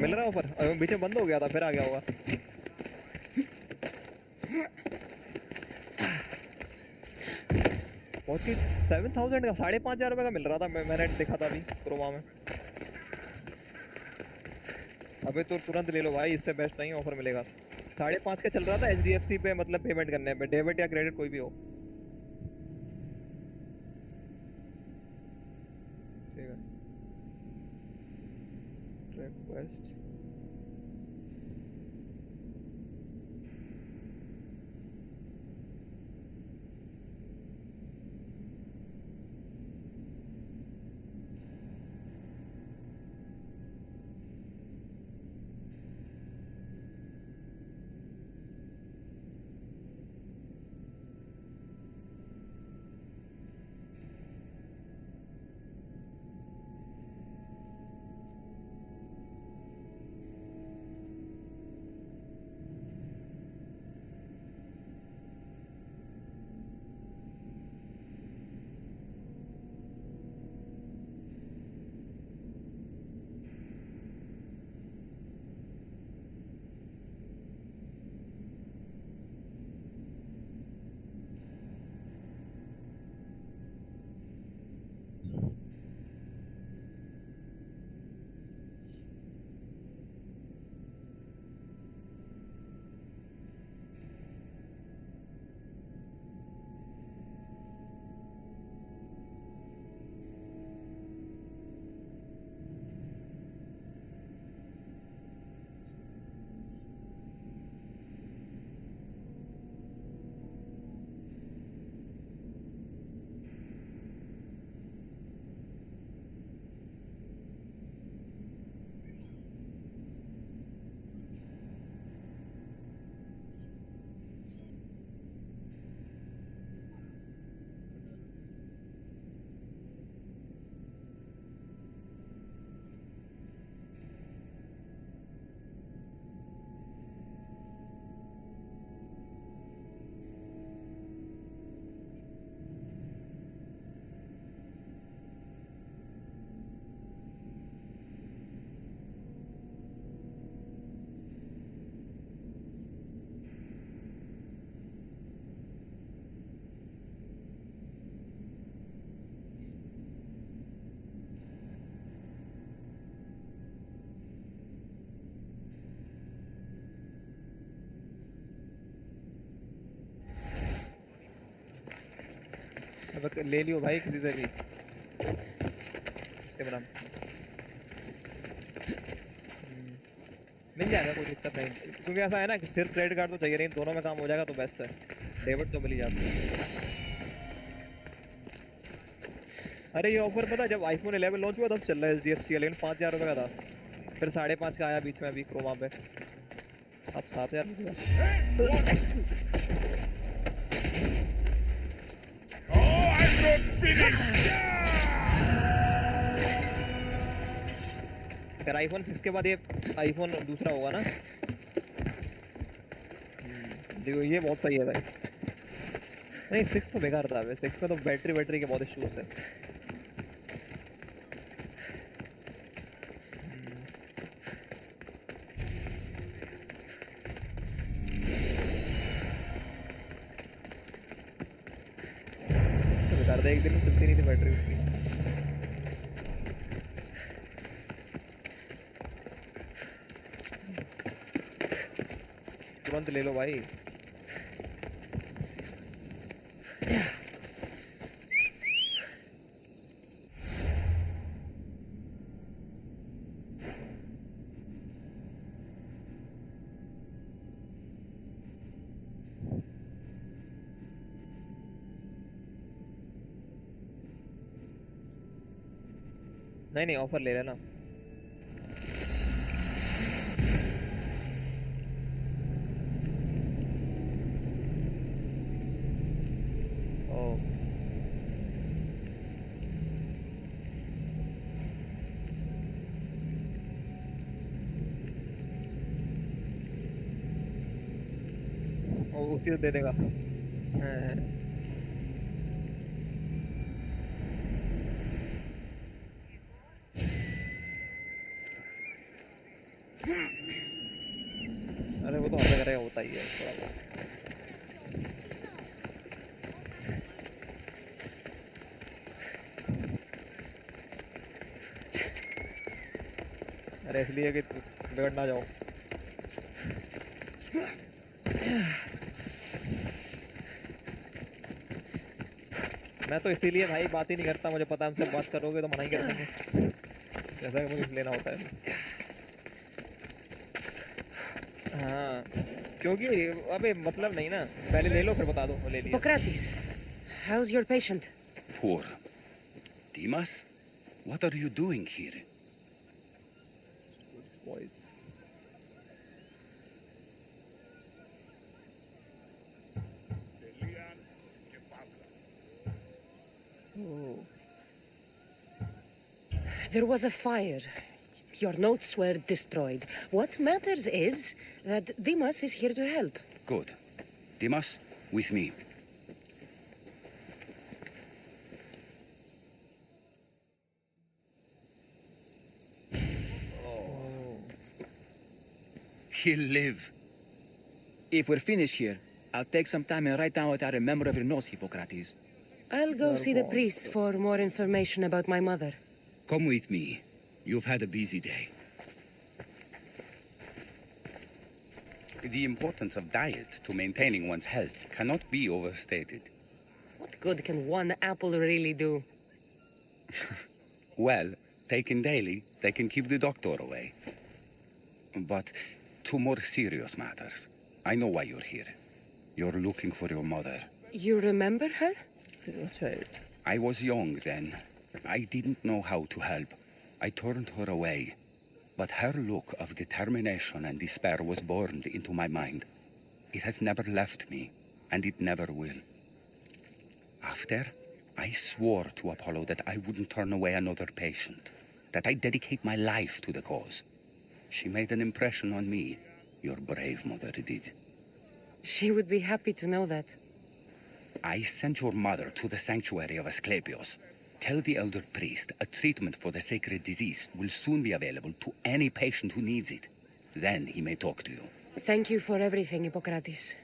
Speaker 6: मिल रहा ऑफर, बीच में बंद हो गया था फिर आ गया होगा। फोर्टी 7000 का 5500 रुपये का मिल रहा था, मैंने देखा था अभी क्रोमा में। अबे तो तुरंत ले लो भाई, इससे बेस्ट नहीं ऑफर मिलेगा। 5.5 का चल रहा था HDFC पे, मतलब पेमेंट करने पे, डेबिट या क्रेडिट कोई भी हो। ठीक है रिक्वेस्ट अब ले लियो भाई किसी से भी इसके बना मिल जाएगा, कोई दिक्कत नहीं, क्योंकि ऐसा है ना कि सिर्फ क्रेडिट कार्ड तो चाहिए नहीं, दोनों में काम हो जाएगा तो बेस्ट है, डेबिट तो मिल ही जाता है। अरे ये ऑफर पता जब आईफोन 11 लॉन्च हुआ तब चल रहा है HDFC का, लेकिन 5,000 रुपये का था, फिर 5,500 का आया बीच में अभी क्रोमा पे, अब 7,000 रुपये। अगर आईफोन 6 के बाद ये आईफोन दूसरा होगा ना, देखो ये बहुत सही है भाई। नहीं 6 तो बेकार था, 6 में तो बैटरी के बहुत इश्यूज है। तो बेकार था, एक दिन में चलती नहीं थी बैटरी उसकी। तुरंत ले लो भाई। नहीं ऑफर ले लेना। उसी को दे देगा। अरे वो तो हर जगह होता ही है थोड़ा बहुत। अरे इसलिए कि बिगड़ ना जाओ। मैं तो इसीलिए भाई बात ही नहीं करता, मुझे पता है हमसे बात करोगे तो मना ही कर देंगे, जैसा कि मुझे लेना होता है। हाँ क्योंकि अबे मतलब नहीं ना, पहले ले लो फिर बता दो। ले लिया।
Speaker 9: Hippocrates, how's your patient?
Speaker 8: Poor. Dimas, what are you doing here?
Speaker 6: Boys. Oh.
Speaker 9: There was a fire. Your notes were destroyed. What matters is that Dimas is here to help.
Speaker 8: Good. Dimas, with me. He'll live.
Speaker 11: If we're finished here, I'll take some time and write down what I remember of your notes, Hippocrates.
Speaker 9: I'll go see the priest for more information about my mother.
Speaker 8: Come with me. You've had a busy day. The importance of diet to maintaining one's health cannot be overstated.
Speaker 9: What good can one apple really do?
Speaker 8: Well, taken daily, they can keep the doctor away. But to more serious matters. I know why you're here. You're looking for your mother.
Speaker 9: You remember her?
Speaker 8: I was young then. I didn't know how to help. I turned her away. But her look of determination and despair was burned into my mind. It has never left me, and it never will. After, I swore to Apollo that I wouldn't turn away another patient, that I'd dedicate my life to the cause. She made an impression on me. Your brave mother did.
Speaker 9: She would be happy to know that.
Speaker 8: I sent your mother to the sanctuary of Asclepios. Tell the elder priest a treatment for the sacred disease will soon be available to any patient who needs it. Then he may talk to you.
Speaker 9: Thank you for everything, Hippocrates.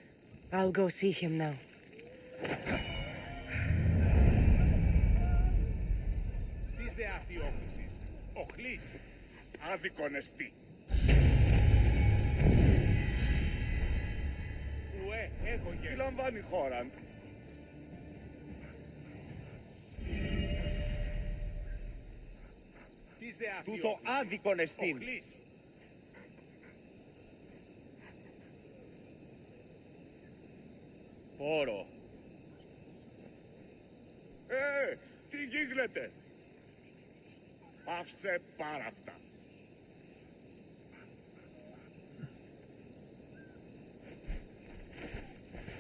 Speaker 9: I'll go see him now.
Speaker 3: These they are the offices. Ochlis.
Speaker 1: Άδικον εστί.
Speaker 3: Ουέ, έχω
Speaker 1: Τι λαμβάνει η χώρα.
Speaker 3: Τούτο άδικον εστίν. Πόρο.
Speaker 1: Τι γίνεται. Πάυσε πάρα αυτά.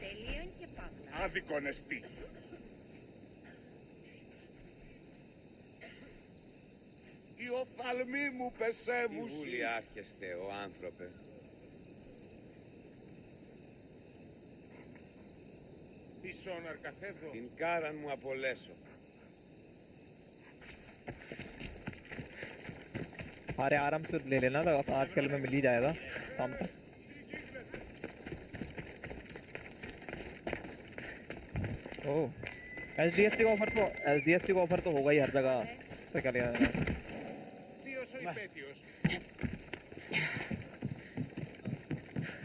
Speaker 5: Τελείων και παύλα.
Speaker 1: Άδικον εστί. Οι οφθαλμοί μου πεσεύουν.
Speaker 12: Τι βουλιάρχεστε, ο άνθρωπε.
Speaker 1: Πισόν αρκαθεύω.
Speaker 12: Την κάραν μου απολέσω.
Speaker 2: अरे आराम से ले लेना तो आजकल में मिल ही जाएगा शाम तक। ओह एचडीएफसी का ऑफर तो होगा ही हर जगह से क्या लिया जाएगा।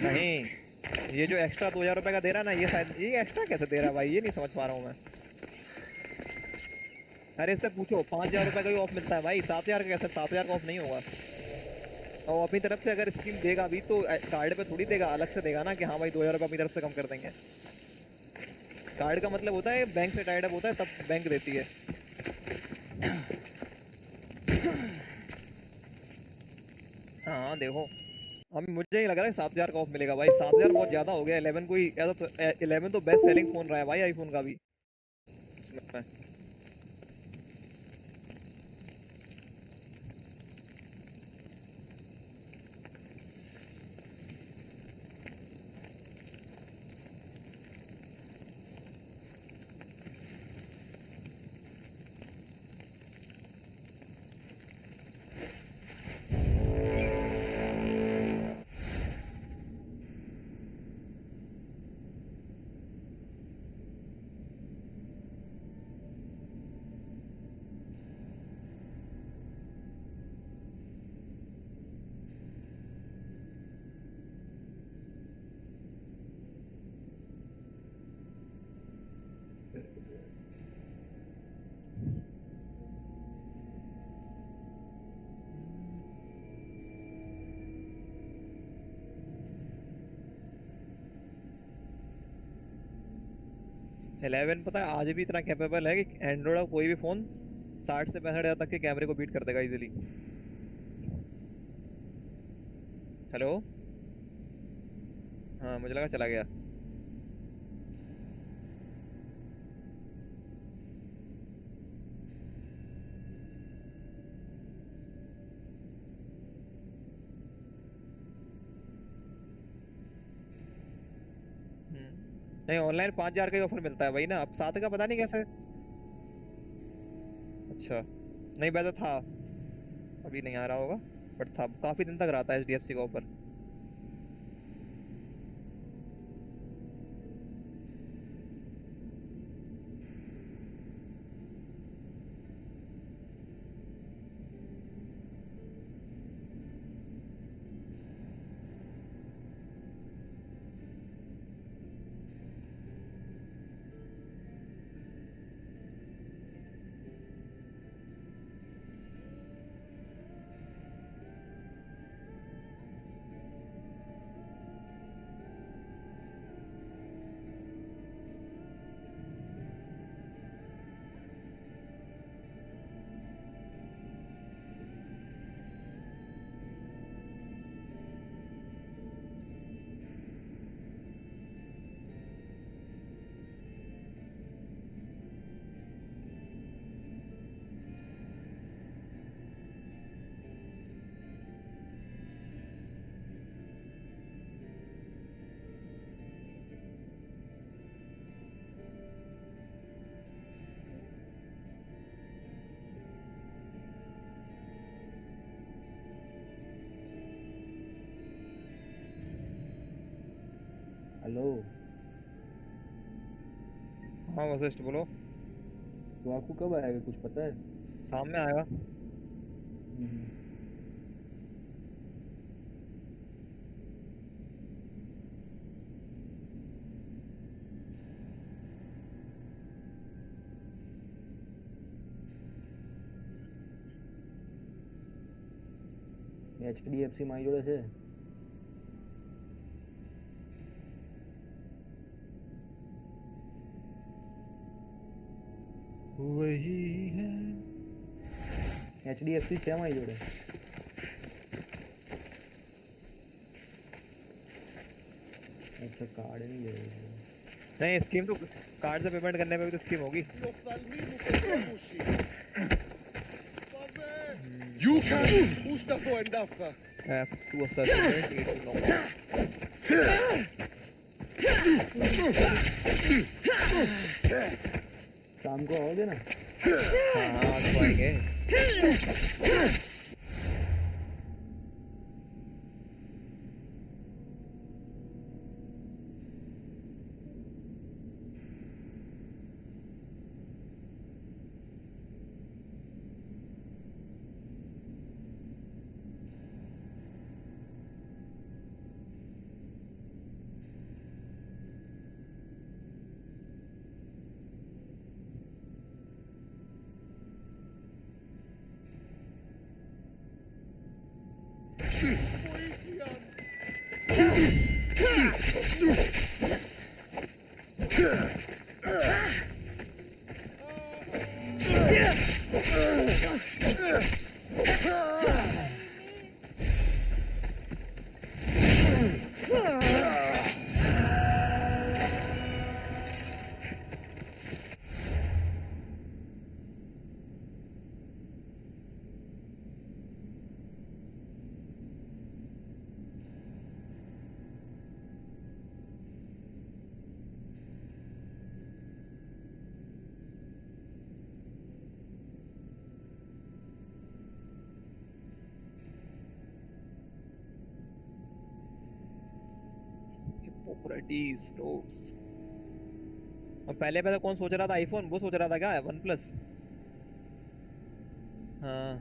Speaker 2: नहीं ये जो एक्स्ट्रा 2000 रुपए का दे रहा है ना ये शायद ये एक्स्ट्रा कैसे दे रहा है भाई ये नहीं समझ पा रहा हूँ मैं। अरे इससे पूछो 5000 रुपए का भी ऑफ मिलता है भाई 7000 का कैसे 7000 का ऑफ नहीं होगा। और अपनी तरफ से अगर स्कीम देगा भी तो कार्ड पे थोड़ी देगा अलग से देगा ना कि हाँ भाई 2000 रुपये अपनी तरफ से कम कर देंगे। कार्ड का मतलब होता है बैंक से टाइड अप होता है तब बैंक देती है। हाँ देखो अब मुझे नहीं लग रहा है 7000 का ऑफ मिलेगा भाई 7000 बहुत ज्यादा हो गया 11 कोई ऐसा तो 11 तो बेस्ट सेलिंग फोन रहा है भाई आईफोन का भी। 11 पता है आज भी इतना कैपेबल है कि एंड्रॉइड का कोई भी फोन 60 से 65 हज़ार तक के कैमरे को बीट कर देगा इजीली। हेलो हाँ मुझे लगा चला गया। नहीं ऑनलाइन 5000 का ही ऑफर मिलता है वही ना अब 7 का पता नहीं कैसे। अच्छा नहीं वैसे था अभी नहीं आ रहा होगा बट था काफी दिन तक रहा था एचडीएफसी का ऑफर।
Speaker 13: हेलो
Speaker 2: हाँ वशिष्ठ बोलो।
Speaker 13: तो आपको कब आएगा कुछ पता है?
Speaker 2: शाम में आएगा।
Speaker 13: HDFC મારી જોડે છે.
Speaker 2: वही है
Speaker 13: HDFC છે મારી જોડે. अच्छा कार्ड नहीं ले रहे.
Speaker 2: नहीं स्कीम तो कार्ड से पेमेंट करने में भी तो स्कीम होगी.
Speaker 3: You can push the phone daffa.
Speaker 2: To a certain rate, it will not.
Speaker 13: शाम को आओगे ना?
Speaker 2: हाँ आज तो आएंगे. Hippocrates notes. और पहले पहले कौन सोच रहा था आईफोन? वो सोच रहा था क्या वन प्लस? हाँ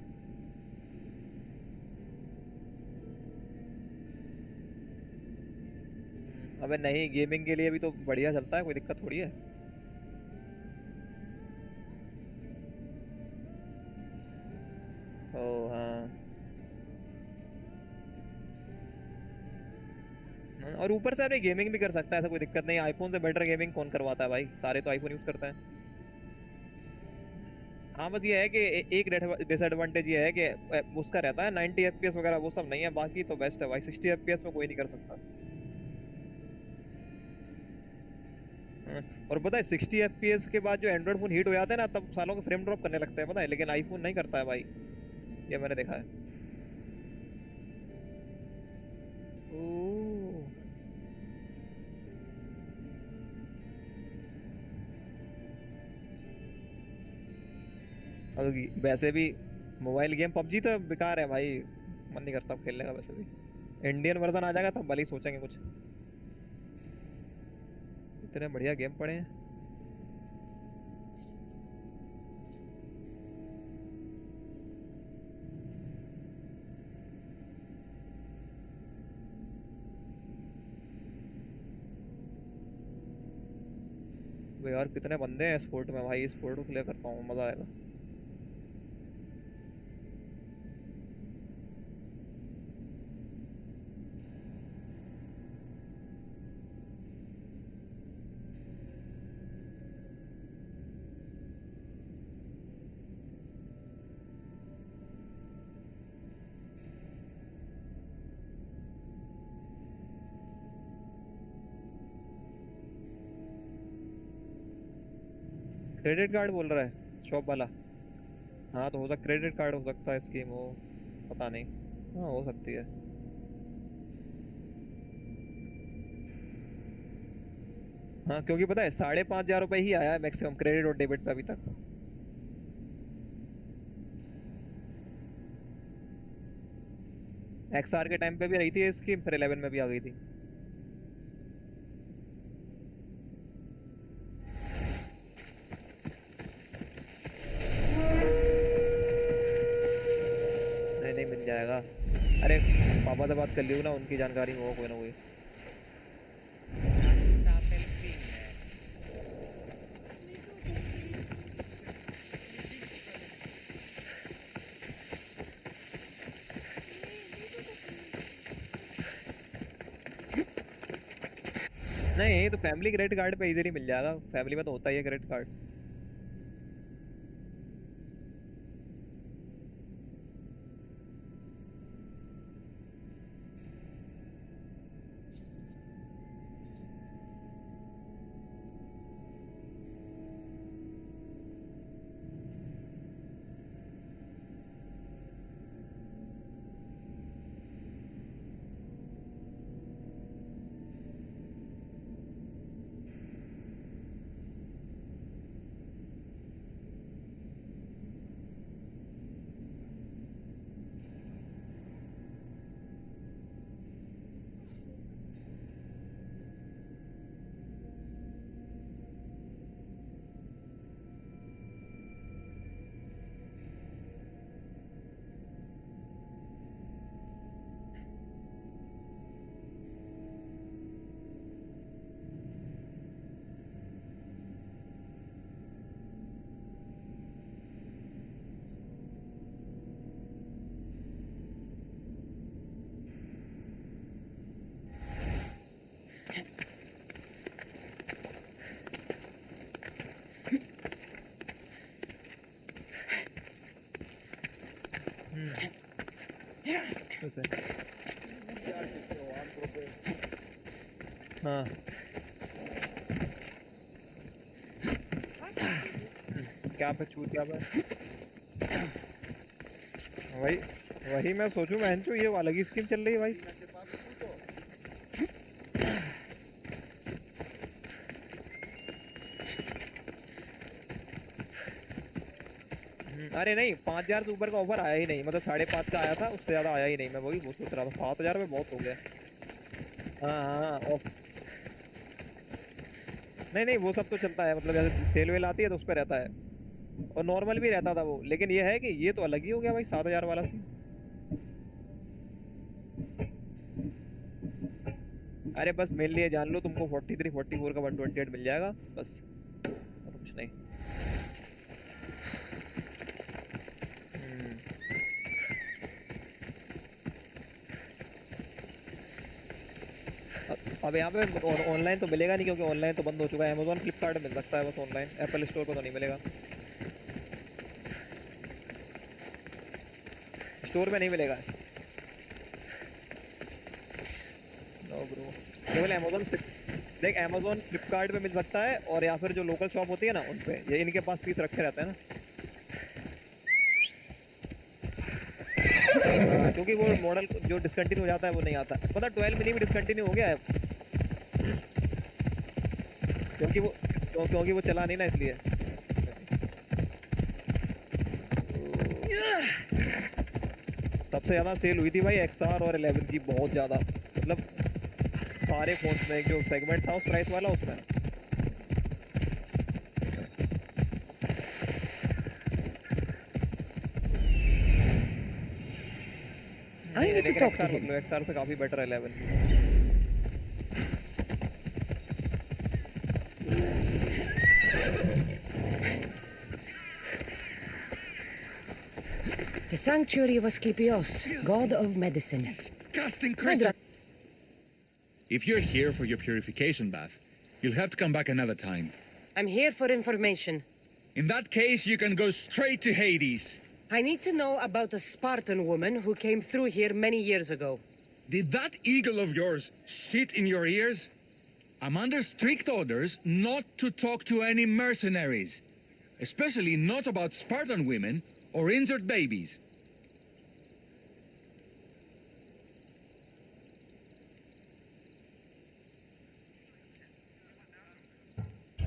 Speaker 2: अबे नहीं गेमिंग के लिए भी तो बढ़िया चलता है, कोई दिक्कत थोड़ी है. ओ हाँ और ऊपर से अरे गेमिंग भी कर सकता है, ऐसा कोई दिक्कत नहीं. आईफोन से बेटर गेमिंग कौन करवाता है भाई? सारे तो आईफोन यूज करते हैं. हाँ बस ये है कि एक डिसएडवांटेज ये है कि उसका रहता है 90 एफपीएस वगैरह, वो सब नहीं है. बाकी तो बेस्ट है भाई. 60 एफपीएस में कोई नहीं कर सकता. और पता है 60 एफपीएस के बाद जो एंड्रॉइड फोन हीट हो जाते हैं ना, तब सालों के फ्रेम ड्रॉप करने लगते हैं, पता है. लेकिन आईफोन नहीं करता है भाई, ये मैंने देखा है. ओह वैसे भी मोबाइल गेम पबजी तो बेकार है भाई, मन नहीं करता खेलने का. वैसे भी इंडियन वर्जन आ जाएगा तब भले ही सोचेंगे कुछ. इतने बढ़िया गेम पड़े हैं. वे यार कितने बंदे हैं स्पोर्ट में भाई. स्पोर्ट को क्लियर करता हूँ, मजा आएगा. क्रेडिट कार्ड बोल रहा है शॉप वाला. हाँ तो हो सकता क्रेडिट कार्ड हो सकता है स्कीम हो, पता नहीं. हाँ हो सकती है. हाँ क्योंकि पता है 5,500 रुपये ही आया है मैक्सिमम क्रेडिट और डेबिट पे अभी तक. XR के टाइम पे भी रही थी ये स्कीम, फिर 11 में भी आ गई थी. नहीं मिल जाएगा. अरे पापा से बात कर ली ना, उनकी जानकारी में हो कोई ना कोई. नहीं तो फैमिली क्रेडिट कार्ड पे इजीली मिल जाएगा, फैमिली में तो होता ही है क्रेडिट कार्ड। वैसे हाँ क्या पे छूट क्या पे वही वही मैं सोचूं बहनचोद ये अलग ही स्कीम चल रही है भाई। अरे नहीं 5,000 से ऊपर का ऑफर आया ही नहीं, मतलब 5,500 का आया था, उससे ज्यादा आया ही नहीं। मैं वही वो सोच रहा था 7,000 में बहुत हो गया। हाँ हाँ ऑफ नहीं नहीं वो सब तो चलता है, मतलब जैसे सेल वेल आती है तो उस पर रहता है, और नॉर्मल भी रहता था वो। लेकिन ये है कि ये तो अलग ही हो गया भाई 7,000 वाला सीन। अरे बस मेरे लिए जान लो तुमको 43 44 का 128 मिल जाएगा बस, और कुछ नहीं। अब यहाँ पे ऑनलाइन तो मिलेगा नहीं क्योंकि ऑनलाइन तो बंद हो चुका है। अमेज़ॉन फ्लिपकार्ट मिल सकता है बस ऑनलाइन, एप्पल स्टोर पर तो नहीं मिलेगा, स्टोर में नहीं मिलेगा। नो ब्रो केवल अमेज़ॉन देख अमेज़ॉन फ्लिपकार्ट पे मिल सकता है, और या फिर जो लोकल शॉप होती है ना उन पे, ये इनके पास पीस रखे रहते हैं ना। क्योंकि वो मॉडल जो डिसकंटिन्यू हो जाता है वो नहीं आता। पता 12 मिनी भी डिसकंटिन्यू हो गया है क्योंकि वो चला नहीं ना इसलिए। सबसे ज़्यादा सेल हुई थी भाई XR और 11 की, बहुत ज़्यादा, मतलब सारे फोन्स में एक जो सेगमेंट था उस प्राइस वाला उसमें। XR से काफी बेटर है 11।
Speaker 9: The sanctuary of Asclepios, god of medicine.
Speaker 3: Disgusting creature! If you're here for your purification bath, you'll have to come back another time.
Speaker 9: I'm here for information.
Speaker 3: In that case, you can go straight to Hades.
Speaker 9: I need to know about a Spartan woman who came through here many years ago.
Speaker 3: Did that eagle of yours shit in your ears? I'm under strict orders not to talk to any mercenaries, especially not about Spartan women or injured babies.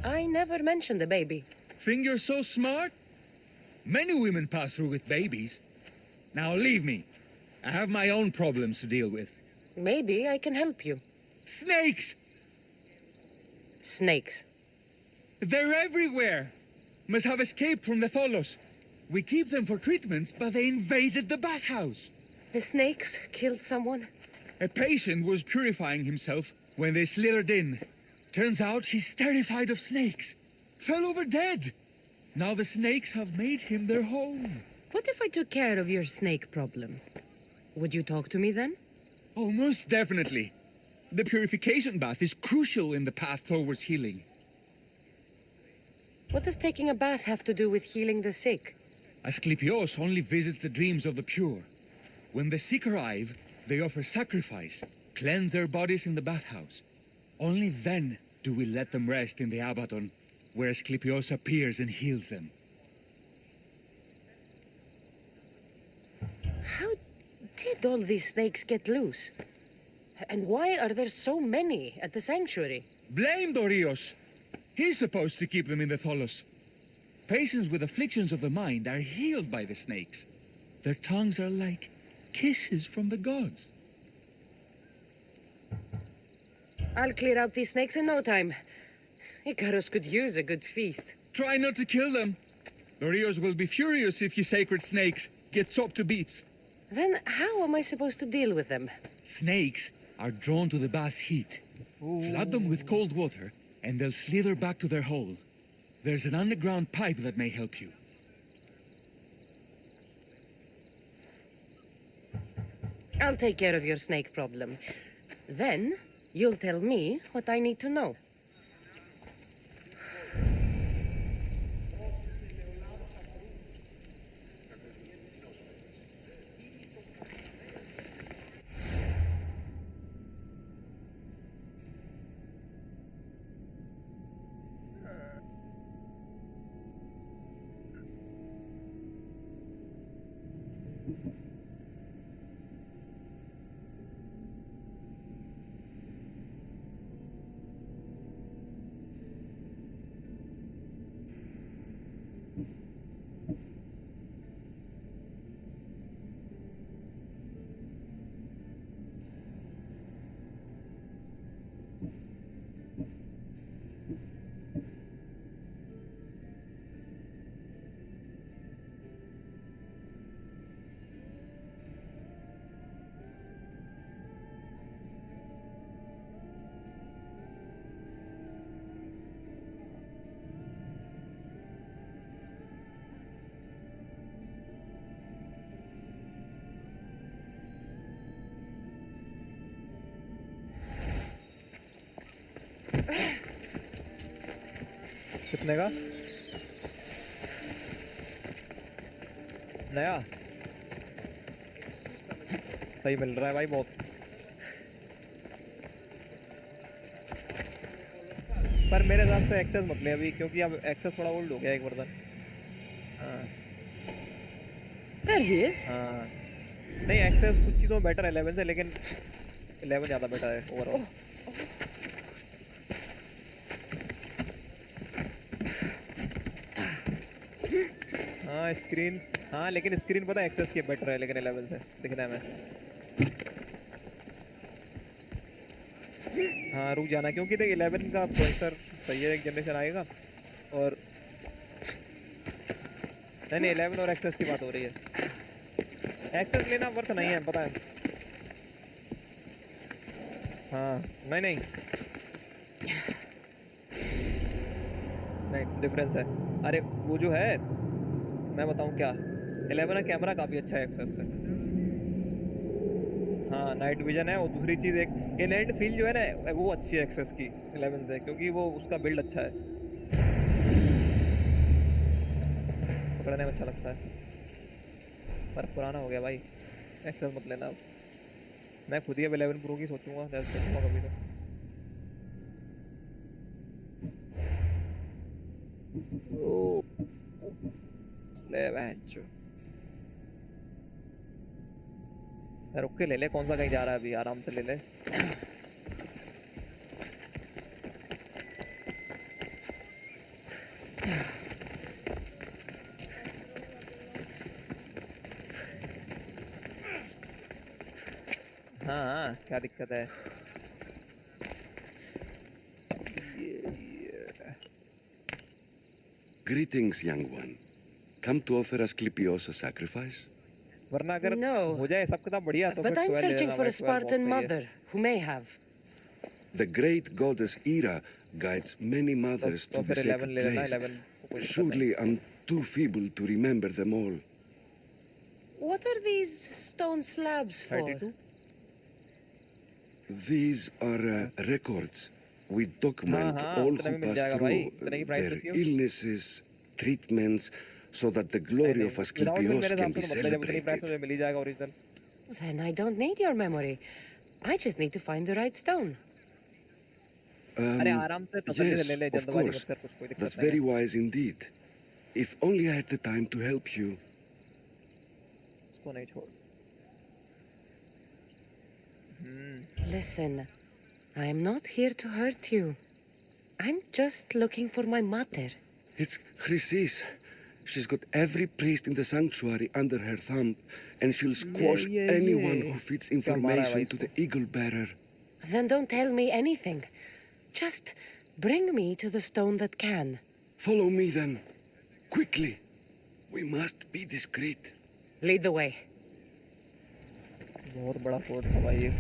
Speaker 9: I never mentioned the baby.
Speaker 3: Think you're so smart? Many women pass through with babies. Now leave me. I have my own problems to deal with.
Speaker 9: Maybe I can help you.
Speaker 3: Snakes!
Speaker 9: Snakes.
Speaker 3: They're everywhere. Must have escaped from the Tholos. We keep them for treatments, but they invaded the bathhouse.
Speaker 9: The snakes killed someone?
Speaker 3: A patient was purifying himself when they slithered in. Turns out he's terrified of snakes. Fell over dead. Now the snakes have made him their home.
Speaker 9: What if I took care of your snake problem? Would you talk to me then?
Speaker 3: Oh, most definitely. The purification bath is crucial in the path towards healing.
Speaker 9: What does taking a bath have to do with healing the sick?
Speaker 3: Asclepios only visits the dreams of the pure. When the sick arrive, they offer sacrifice, cleanse their bodies in the bathhouse. Only then do we let them rest in the Abaddon, where Asclepios appears and heals them.
Speaker 9: How did all these snakes get loose? And why are there so many at the sanctuary?
Speaker 3: Blame Dorios! He's supposed to keep them in the Tholos. Patients with afflictions of the mind are healed by the snakes. Their tongues are like kisses from the gods.
Speaker 9: I'll clear out these snakes in no time. Icarus could use a good feast.
Speaker 3: Try not to kill them. Dorios will be furious if you sacred snakes get chopped to bits.
Speaker 9: Then how am I supposed to deal with them?
Speaker 3: Snakes are drawn to the bath's heat. Flood them with cold water, and they'll slither back to their hole. There's an underground pipe that may help you.
Speaker 9: I'll take care of your snake problem. Then, you'll tell me what I need to know.
Speaker 6: कितने का नया सही मिल रहा है भाई बहुत पर मेरे हिसाब से एक्सेस मत ले अभी क्योंकि अब एक्सेस थोड़ा ओल्ड हो गया एक वर्जन हाँ नहीं एक्सेस कुछ चीज़ों में बेटर है 11 से लेकिन 11 ज़्यादा बेटर है ओवरऑल हाँ स्क्रीन हाँ लेकिन स्क्रीन पता है एक्सेस की बेटर है लेकिन 11 से दिखने में हाँ रुक जाना क्योंकि देख 11 का प्रोसेसर सही है एक जनरेशन आएगा और नहीं 11 और एक्सेस की बात हो रही है एक्सेस लेना वर्थ नहीं है पता है हाँ नहीं डिफरेंस है अरे वो जो है मैं बताऊं क्या 11 का कैमरा काफ़ी अच्छा है एक्सेस से हाँ नाइट विजन है और दूसरी चीज़ एक इनहैंड फील जो है ना वो अच्छी है एक्सेस की 11 से क्योंकि वो उसका बिल्ड अच्छा है पकड़ने में अच्छा लगता है पर पुराना हो गया भाई एक्सेस मत लेना अब मैं खुद ही अब 11 प्रो की सोचूंगा कभी तो रुक के ले ले कौन सा कहीं जा रहा है अभी आराम से ले ले हाँ क्या दिक्कत है
Speaker 14: Greetings, young one. Come to offer Asclepios a sacrifice?
Speaker 9: No,
Speaker 6: but
Speaker 9: I'm searching for a Spartan mother who may have.
Speaker 14: The great goddess Ira guides many mothers to the sacred place. Surely I'm too feeble to remember them all.
Speaker 9: What are these stone slabs for?
Speaker 6: 32?
Speaker 14: These are records. We document
Speaker 6: हाँ,
Speaker 14: all
Speaker 6: इतना
Speaker 14: who
Speaker 6: भी मिल
Speaker 14: pass
Speaker 6: जाएगा भाई,
Speaker 14: through
Speaker 6: इतने की price
Speaker 14: their
Speaker 6: पूछी हो?
Speaker 14: illnesses, treatments, so that the glory of
Speaker 6: Without भी
Speaker 14: Asclepios
Speaker 6: मेरे
Speaker 14: can
Speaker 6: हिसाब
Speaker 14: be
Speaker 6: से तो मतलब जब इतनी price
Speaker 14: celebrated.
Speaker 6: मुझे मिल ही जाएगा original.
Speaker 9: Then I don't need your memory. I just need to find the right stone.
Speaker 6: अरे आराम से तसल्ली से ले ले,
Speaker 14: Yes, of
Speaker 6: जल्दबाजी मत
Speaker 14: course.
Speaker 6: कर, कुछ कोई
Speaker 14: That's
Speaker 6: दिक्कत नहीं
Speaker 14: very
Speaker 6: है.
Speaker 14: wise indeed. If only I had the time to help you.
Speaker 6: इसको नहीं छोड़.
Speaker 9: Listen, I'm not here to hurt you. I'm just looking for my mother.
Speaker 14: It's Chrysis. She's got every priest in the sanctuary under her thumb, and she'll squash anyone who feeds information to the eagle bearer.
Speaker 9: Then don't tell me anything. Just bring me to the stone that can.
Speaker 14: Follow me then. Quickly. We must be discreet.
Speaker 9: Lead the way.
Speaker 6: बहुत बड़ा fort था भाई ये.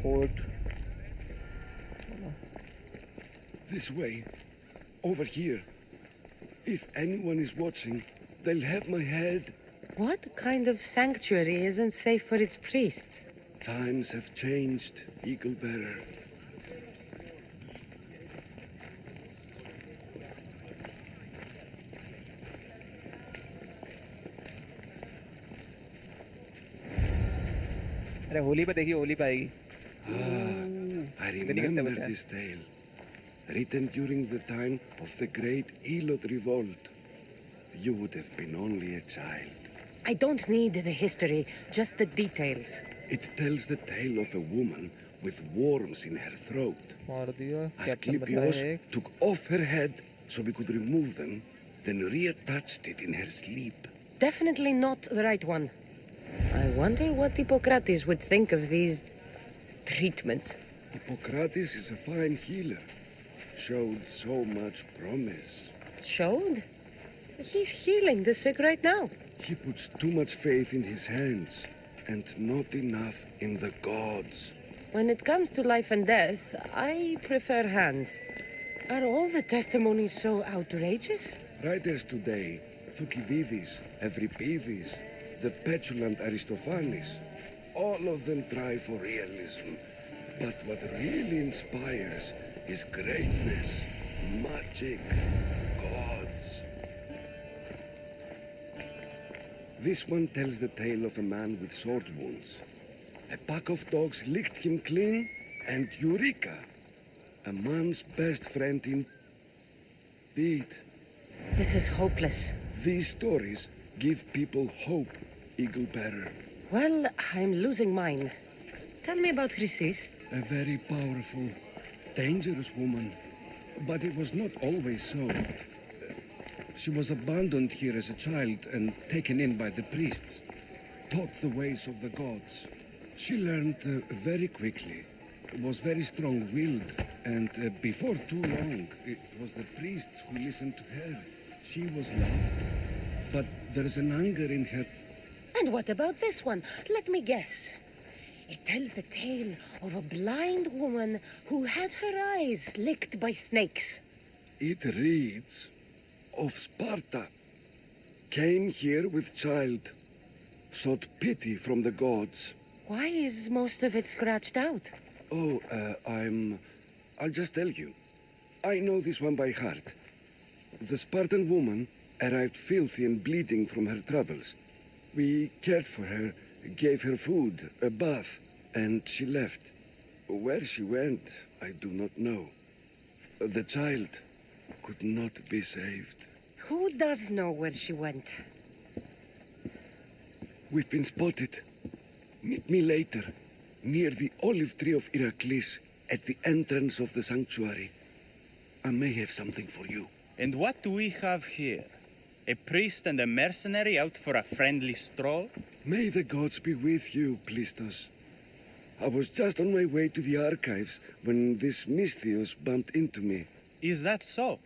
Speaker 6: Fort.
Speaker 14: This way. Over here. If anyone is watching, they'll have my head.
Speaker 9: What kind of sanctuary isn't safe for its priests?
Speaker 14: Times have changed, eagle bearer.
Speaker 6: अरे होली पे देखिए, होली पे आएगी.
Speaker 14: I remember this tale. Written during the time of the great Elot revolt. You would have been only a child.
Speaker 9: I don't need the history, just the details.
Speaker 14: It tells the tale of a woman with worms in her throat.
Speaker 6: मार दिया.
Speaker 14: Asclepios took off her head so we could remove them, then reattached it in her sleep.
Speaker 9: Definitely not the right one. I wonder what Hippocrates would think of these treatments.
Speaker 14: Hippocrates is a fine healer. Showed so much promise.
Speaker 9: Showed? He's healing the sick right now.
Speaker 14: He puts too much faith in his hands and not enough in the gods.
Speaker 9: When it comes to life and death, I prefer hands. Are all the testimonies so outrageous?
Speaker 14: Writers today, Thucydides, Euripides, the petulant Aristophanes, all of them try for realism. But what really inspires is greatness, magic, gods. This one tells the tale of a man with sword wounds. A pack of dogs licked him clean, and Eureka, a man's best friend indeed.
Speaker 9: This is hopeless.
Speaker 14: These stories give people hope, Eagle Bearer.
Speaker 9: Well, I'm losing mine. Tell me about Chrysis.
Speaker 14: A very powerful, dangerous woman. But it was not always so. She was abandoned here as a child and taken in by the priests. Taught the ways of the gods. She learned very quickly. Was very strong-willed. And before too long, it was the priests who listened to her. She was loved. But there's an anger in her.
Speaker 9: And what about this one? Let me guess. It tells the tale of a blind woman who had her eyes licked by snakes.
Speaker 14: It reads of Sparta. Came here with child. Sought pity from the gods.
Speaker 9: Why is most of it scratched out?
Speaker 14: Oh, I'll just tell you. I know this one by heart. The Spartan woman arrived filthy and bleeding from her travels. We cared for her, gave her food, a bath, and she left. Where she went, I do not know. The child could not be saved.
Speaker 9: Who does know where she went?
Speaker 14: We've been spotted. Meet me later, near the olive tree of Iraklis, at the entrance of the sanctuary. I may have something for you.
Speaker 15: And what do we have here? A priest and a mercenary out for a friendly stroll?
Speaker 14: May the gods be with you, Plistos. I was just on my way to the archives when this Misthios bumped into me.
Speaker 15: Is that so?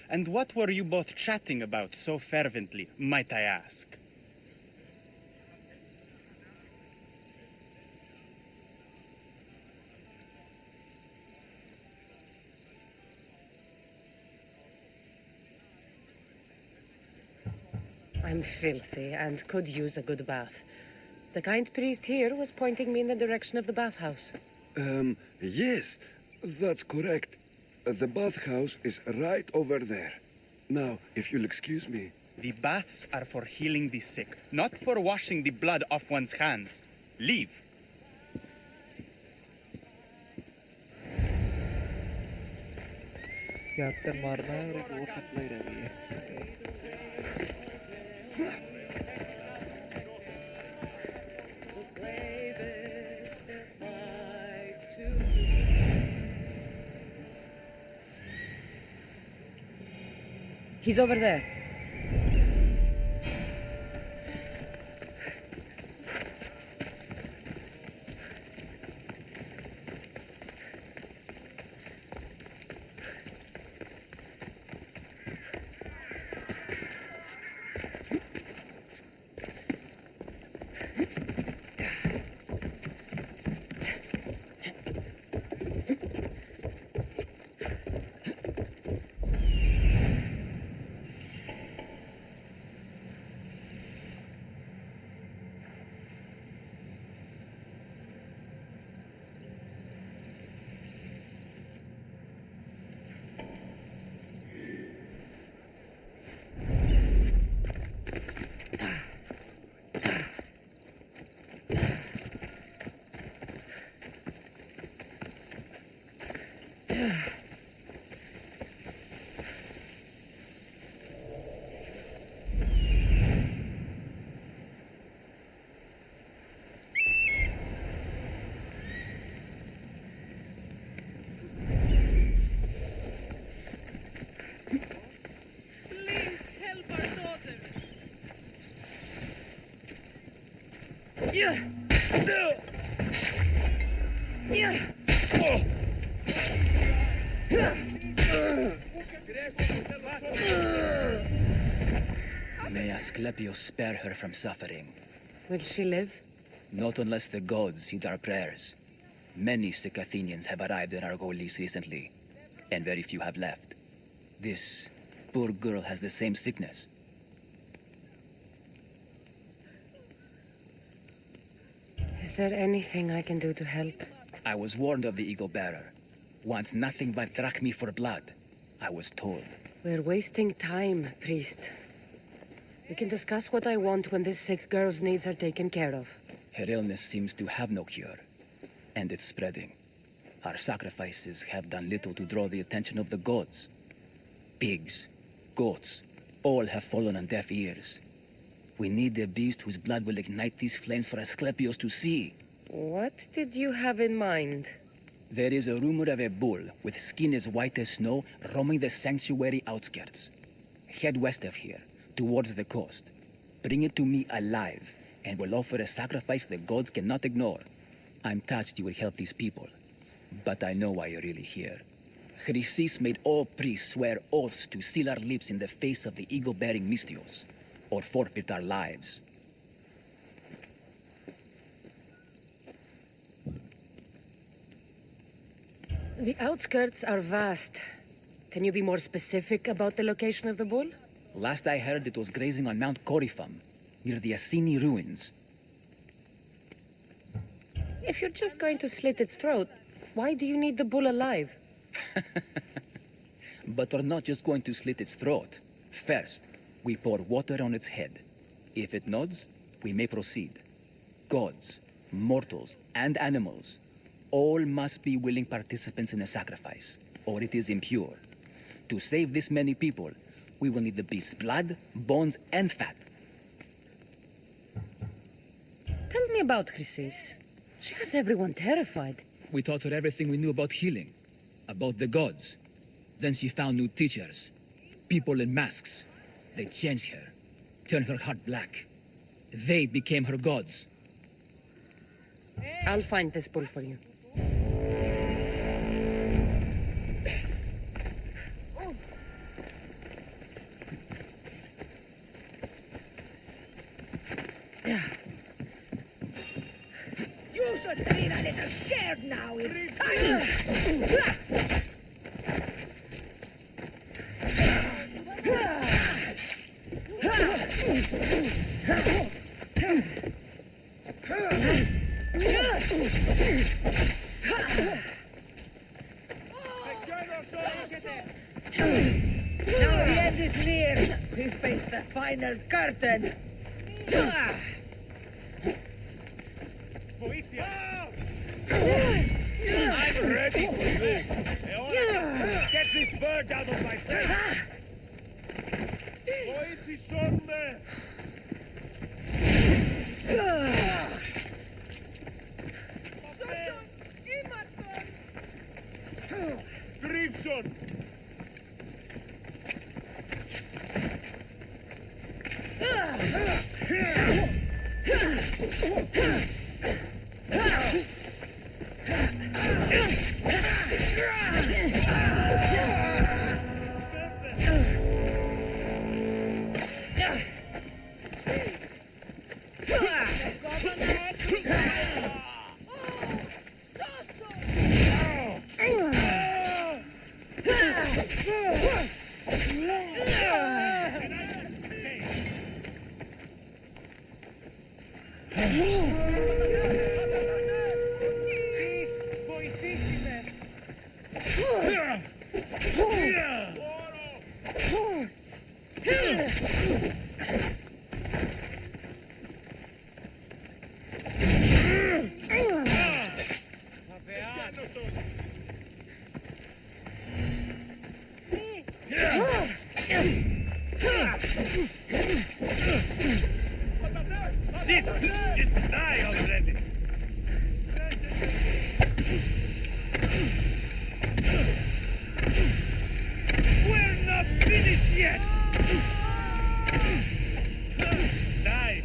Speaker 15: And what were you both chatting about so fervently, might I ask?
Speaker 9: I'm filthy and could use a good bath. The kind priest here was pointing me in the direction of the bathhouse.
Speaker 14: Yes, that's correct. The bathhouse is right over there. Now, if you'll excuse me.
Speaker 15: The baths are for healing the sick, not for washing the blood off one's hands. Leave.
Speaker 2: Captain मारना है और एक और supply रह गई है.
Speaker 9: He's over there.
Speaker 11: May Asclepius spare her from suffering.
Speaker 9: Will she live?
Speaker 11: Not unless the gods heed our prayers. Many sick Athenians have arrived in Argolis recently, and very few have left. This poor girl has the same sickness.
Speaker 9: Is there anything I can do to help?
Speaker 11: I was warned of the Eagle Bearer. Wants nothing but drachmi for blood. I was told.
Speaker 9: We're wasting time, priest. We can discuss what I want when this sick girl's needs are taken care of.
Speaker 11: Her illness seems to have no cure, and it's spreading. Our sacrifices have done little to draw the attention of the gods. Pigs, goats, all have fallen on deaf ears. We need a beast whose blood will ignite these flames for Asclepius to see.
Speaker 9: What did you have in mind?
Speaker 11: There is a rumor of a bull with skin as white as snow roaming the sanctuary outskirts. Head west of here, towards the coast. Bring it to me alive, and we'll offer a sacrifice the gods cannot ignore. I'm touched you will help these people, but I know why you're really here. Chrysis made all priests swear oaths to seal our lips in the face of the eagle-bearing Mystios, or forfeit our lives.
Speaker 9: The outskirts are vast. Can you be more specific about the location of the bull?
Speaker 11: Last I heard, it was grazing on Mount Corifum, near the Assini ruins.
Speaker 9: If you're just going to slit its throat, why do you need the bull alive?
Speaker 11: But we're not just going to slit its throat. First, we pour water on its head. If it nods, we may proceed. Gods, mortals, and animals, all must be willing participants in a sacrifice, or it is impure. To save this many people, we will need the beast's blood, bones, and fat.
Speaker 9: Tell me about Chrysis. She has everyone terrified.
Speaker 11: We taught her everything we knew about healing, about the gods. Then she found new teachers, people in masks. They changed her, turned her heart black. They became her gods.
Speaker 9: I'll find this bull for you.
Speaker 7: You should be a little scared now. It's time. the final curtain.
Speaker 1: I'm ready for you. Get this bird out of my face. Βοήθησον! Κρύψον! Shit! Just die already! We're not finished yet! Die!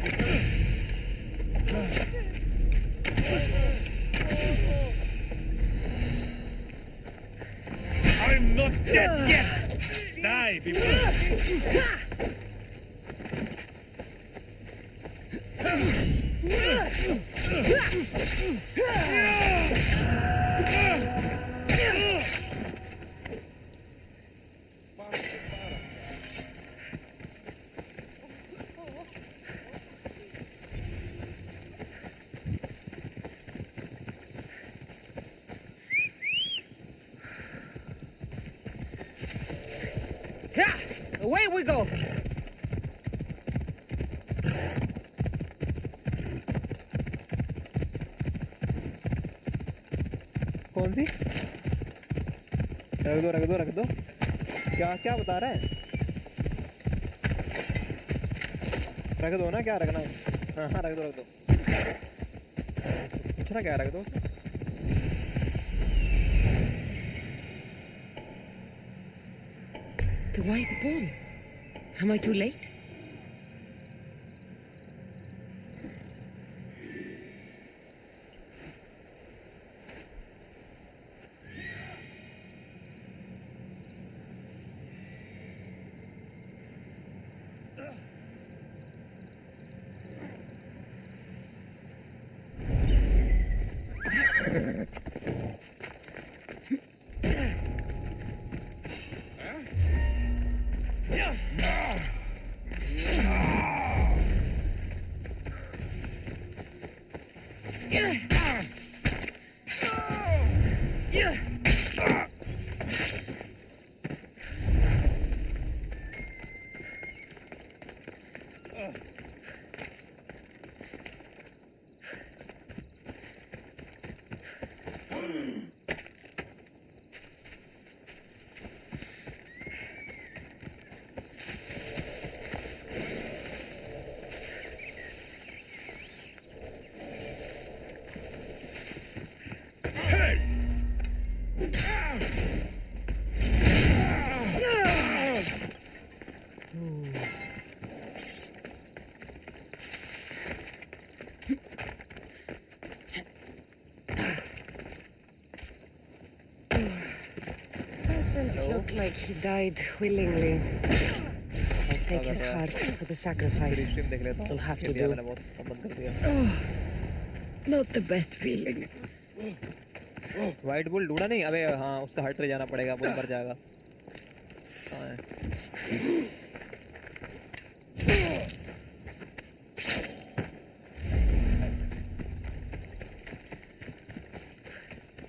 Speaker 1: I'm not dead yet! Die before...
Speaker 7: Away we go.
Speaker 6: कौन सी रख दो रख दो रख दो क्या क्या बता रहा है रख दो ना क्या रखना है हाँ हाँ रख दो पूछना क्या रख दो
Speaker 9: The white ball. Am I too late? Look like he died willingly. I'll take his heart for the sacrifice. It'll have to do. Oh, not the best feeling.
Speaker 6: White bull ढूंढा नहीं अबे हाँ उसका हट ले जाना पड़ेगा वो मर जाएगा हाँ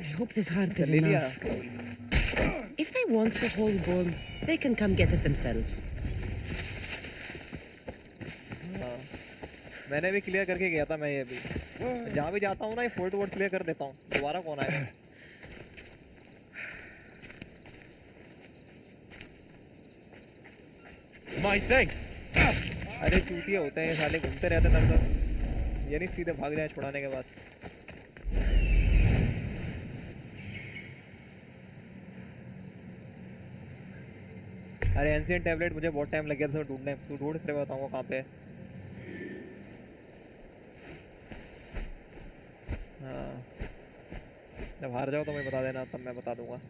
Speaker 9: I hope this heart is enough. If they want the whole bone, they can come get it themselves.
Speaker 6: हाँ मैंने भी क्लियर करके गया था मैं ये भी जहाँ भी जाता हूँ ना ये फोर्ट वोर्ट क्लियर कर देता हूँ दोबारा कौन आएगा
Speaker 15: My thanks.
Speaker 6: अरे चूतिया होते हैं ये साले घूमते रहते हैं तब ये नहीं सीधे भाग जाए छुड़ाने के बाद अरे एंशिएंट टैबलेट मुझे बहुत टाइम लग गया था ढूंढने तू ढूंढ फिर बताऊंगा कहाँ पे है हाँ जब हार जाओ तो मैं बता देना तब मैं बता दूंगा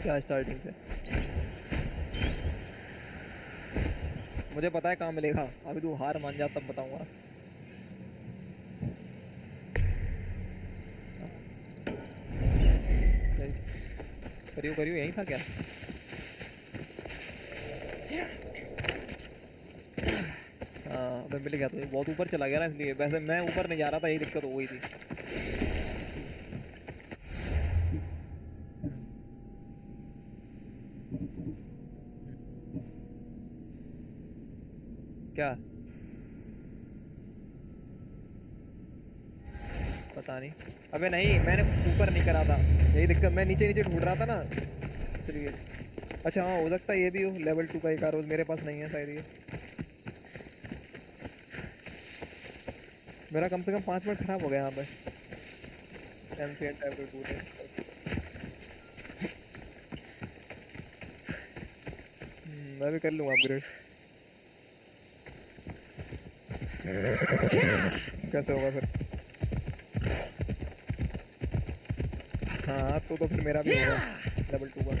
Speaker 6: क्या स्टार्टिंग से मुझे पता है कहाँ मिलेगा अभी तू हार मान जा तब बताऊंगा करियो करियो यही था क्या हाँ मैं मिल गया तो बहुत ऊपर चला गया ना इसलिए वैसे मैं ऊपर नहीं जा रहा था यही दिक्कत हो गई थी क्या पता नहीं अबे नहीं मैंने ऊपर नहीं करा था यही दिक्कत मैं नीचे नीचे ढूंढ रहा था ना इसलिए अच्छा हाँ हो सकता है ये भी हो लेवल 2 का एक रोज मेरे पास नहीं है शायद ये मेरा कम से कम 5 मिनट खराब हो गया यहाँ पे एंशिएंट टैबलेट 2 मैं भी कर लूँगा अपग्रेड कैसे होगा फिर हाँ तो फिर मेरा भी होगा लेवल 2 का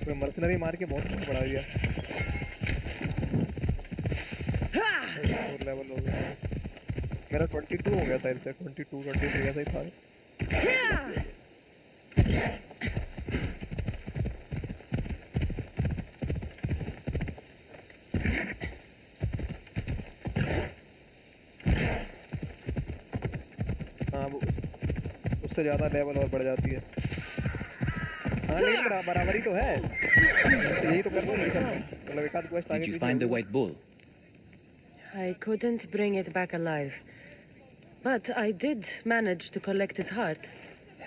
Speaker 6: पूरे मर्सनरी मार के बहुत बढ़ा दिया और लेवल हो गया मेरा 22 हो गया शायद से 22 23 ऐसा ही था उससे ज़्यादा लेवल और बढ़ जाती है हाँ लेकिन बराबरी तो है यही तो कर दूँगी मतलब एक आध क्वेस्ट आगे
Speaker 11: Did you find the white bull?
Speaker 9: I couldn't bring it back alive, but I did manage to collect its heart.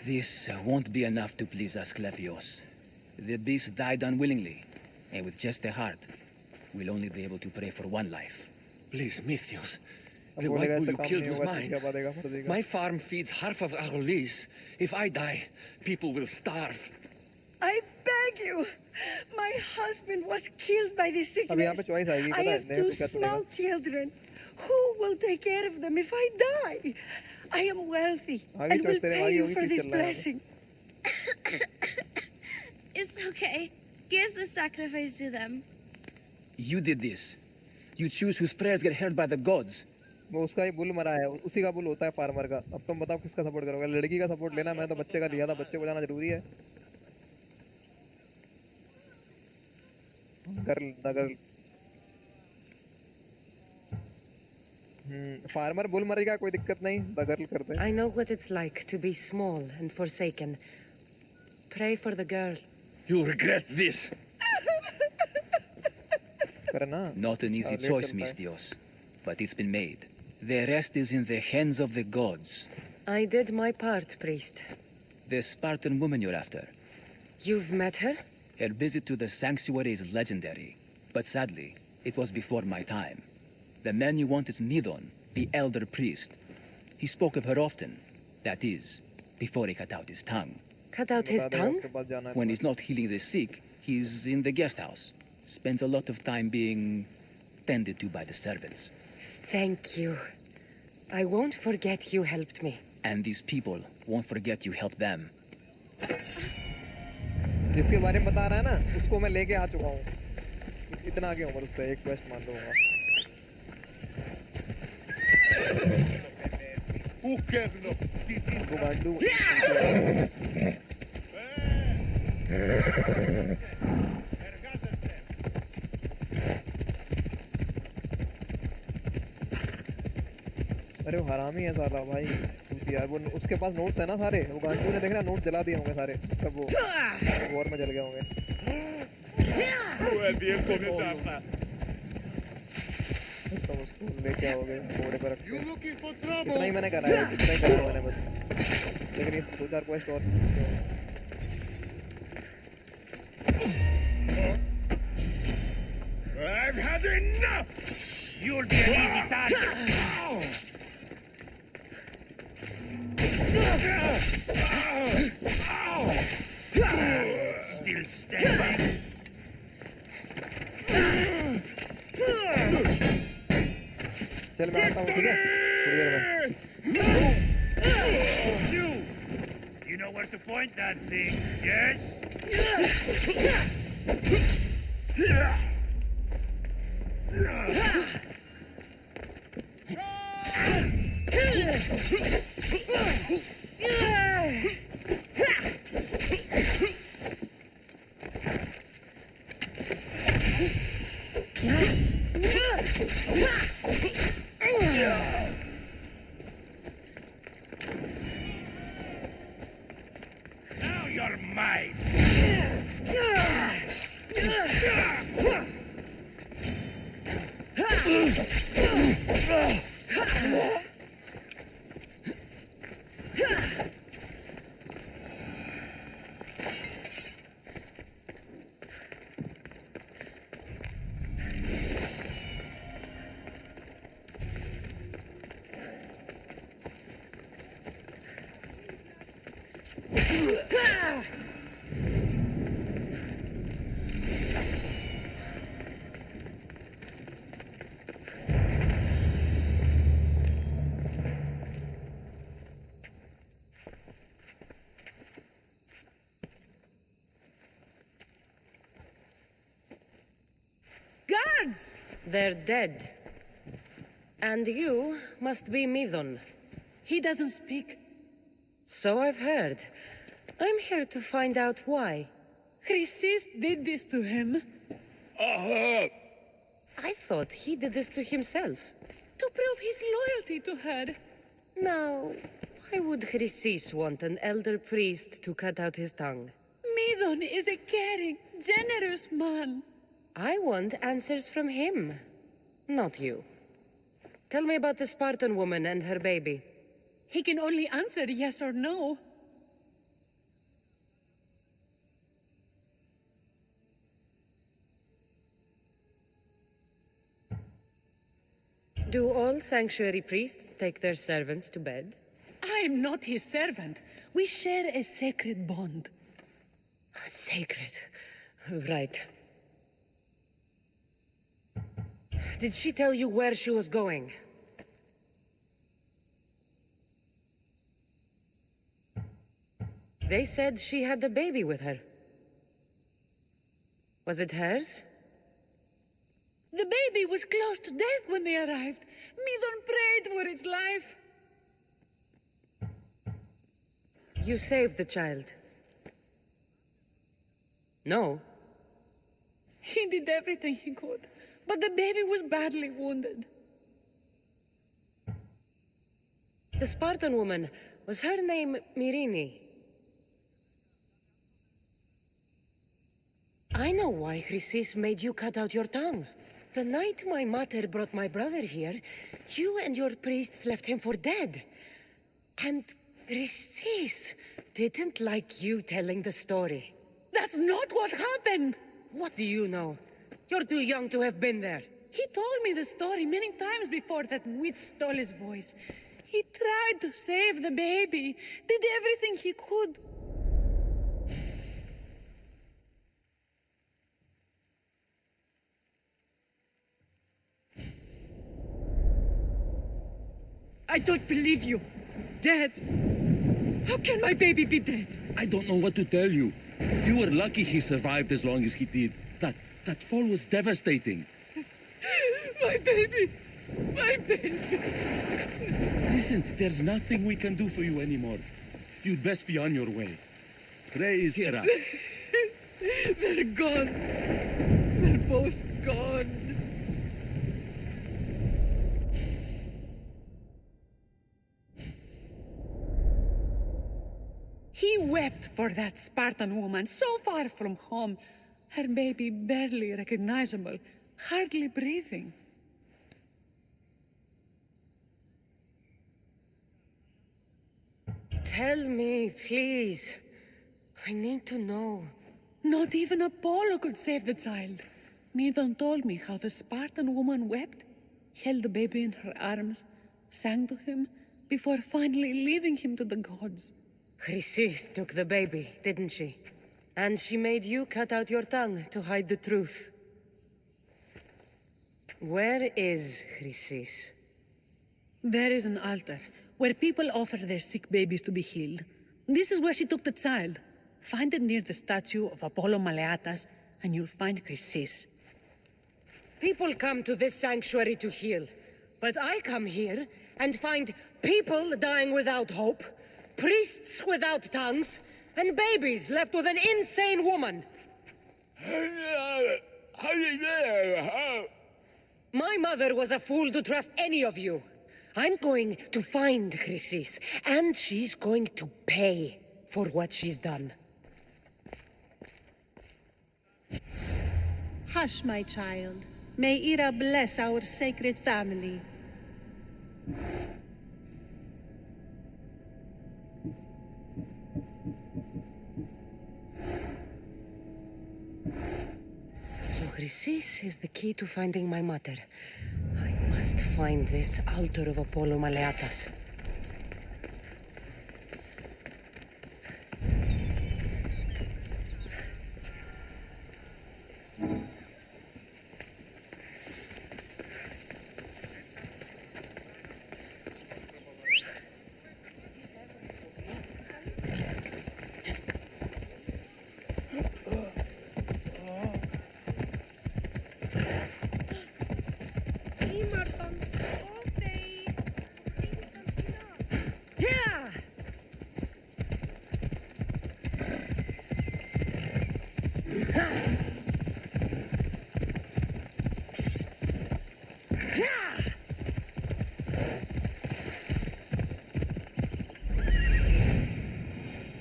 Speaker 11: This won't be enough to please Asclepios. The beast died unwillingly, and with just the heart, we'll only be able to pray for one life.
Speaker 14: Please, Mythios. The white bull you killed was mine. My farm feeds half of Arolis. If I die, people will starve.
Speaker 7: I beg you. My husband was killed by the sickness. I have 2 small children. Who will take care of them if I die? I am wealthy and will pay you for this blessing.
Speaker 16: It's okay. Give the sacrifice to them.
Speaker 11: You did this. You choose whose prayers get heard by the gods.
Speaker 6: वो उसका ही bull मरा है उसी का bull होता है farmer का अब तुम बताओ किसका सपोर्ट करोगे लड़की का सपोर्ट लेना मैंने तो बच्चे का लिया था बच्चे को जाना जरूरी है गर्ल फार्मर बुल मरेगा कोई दिक्कत नहीं द गर्ल करते हैं
Speaker 9: I know what it's like to be small and forsaken. Pray for the girl.
Speaker 14: You'll regret this.
Speaker 6: करना
Speaker 11: Not an easy choice, Mystios, but it's been made. The rest is in the hands of the gods.
Speaker 9: I did my part, priest.
Speaker 11: The Spartan woman you're after.
Speaker 9: You've met her?
Speaker 11: Her visit to the sanctuary is legendary, but sadly, it was before my time. The man you want is Midon, the elder priest. He spoke of her often. That is, before he cut out his tongue.
Speaker 9: Cut out his tongue?
Speaker 11: When he's not healing the sick, he's in the guest house. Spends a lot of time being tended to by the servants.
Speaker 9: Thank you. I won't forget you helped me.
Speaker 11: And these people won't forget you helped them.
Speaker 6: जिसके बारे में बता रहा है ना उसको मैं लेके आ चुका हूँ इतना आगे हूँ उससे एक क्वेस्ट मान लूँगा अरे वो हरामी है साला भाई यार। वो उसके पास नोट्स है ना सारे, वो गांडू ने देखना नोट जला दिए होंगे सारे, तब वो वॉर में जल गए होंगे। तो उसको लेके आओगे घोड़े पर रख के। इतना ही मैंने करा है, इतना ही करा है मैंने बस। लेकिन ये 2-4 क्वेस्ट और
Speaker 1: I've had enough! You'll be an easy target! Still standing?
Speaker 6: चल मैं आता हूँ, ठीक है? थोड़ी देर में।
Speaker 1: You know where to point that thing, yes? Now you're mine.
Speaker 9: Guards! They're dead. And you must be Midon.
Speaker 7: He doesn't speak.
Speaker 9: So I've heard. I'm here to find out why.
Speaker 7: Chrysis did this to him.
Speaker 9: I thought he did this to himself.
Speaker 7: To prove his loyalty to her.
Speaker 9: Now, why would Chrysis want an elder priest to cut out his tongue?
Speaker 7: Midon is a caring, generous man.
Speaker 9: I want answers from him, not you. Tell me about the Spartan woman and her baby.
Speaker 7: He can only answer yes or no.
Speaker 9: Do all sanctuary priests take their servants to bed?
Speaker 7: I am not his servant. We share a sacred bond.
Speaker 9: Sacred. Right. Did she tell you where she was going? They said she had a baby with her. Was it hers?
Speaker 7: The baby was close to death when they arrived. Midon prayed for its life.
Speaker 9: You saved the child. No.
Speaker 7: He did everything he could, but the baby was badly wounded.
Speaker 9: The Spartan woman, was her name Mirini? I know why Chrysis made you cut out your tongue. The night my mater brought my brother here, you and your priests left him for dead. And Chrysis didn't like you telling the story.
Speaker 7: That's not what happened!
Speaker 9: What do you know? You're too young to have been there.
Speaker 7: He told me the story many times before that witch stole his voice. He tried to save the baby, did everything he could. I don't believe you. Dead? How can my baby be dead?
Speaker 14: I don't know what to tell you. You were lucky he survived as long as he did. That fall was devastating.
Speaker 7: My baby!
Speaker 15: My baby!
Speaker 17: Listen, there's nothing we can do for you anymore. You'd best be on your way. Praise Hera.
Speaker 10: They're gone. They're both gone.
Speaker 18: He wept for that Spartan woman so far from home. Her baby barely recognizable, hardly breathing.
Speaker 9: Tell me, please. I need to know.
Speaker 18: Not even Apollo could save the child. Medon told me how the Spartan woman wept, held the baby in her arms, sang to him, before finally leaving him to the gods.
Speaker 9: Chrysis took the baby, didn't she? And she made you cut out your tongue to hide the truth. Where is Chrysis?
Speaker 18: There is an altar where people offer their sick babies to be healed. This is where she took the child. Find it near the statue of Apollo Maleatas, and you'll find Chrysis.
Speaker 9: People come to this sanctuary to heal, but I come here and find people dying without hope, priests without tongues, and babies left with an insane woman. My mother was a fool to trust any of you. I'm going to find Chrysis, and she's going to pay for what she's done.
Speaker 7: Hush, my child. May Ira bless our sacred family.
Speaker 9: So Chrysis is the key to finding my mother. I must find this altar of Apollo Maleatas.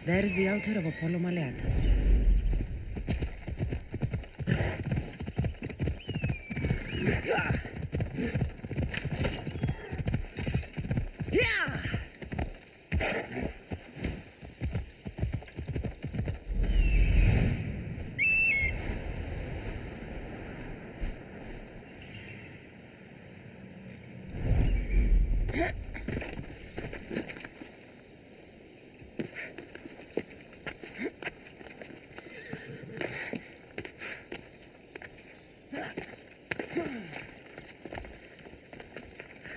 Speaker 9: There's the altar of Apollo Maleatas.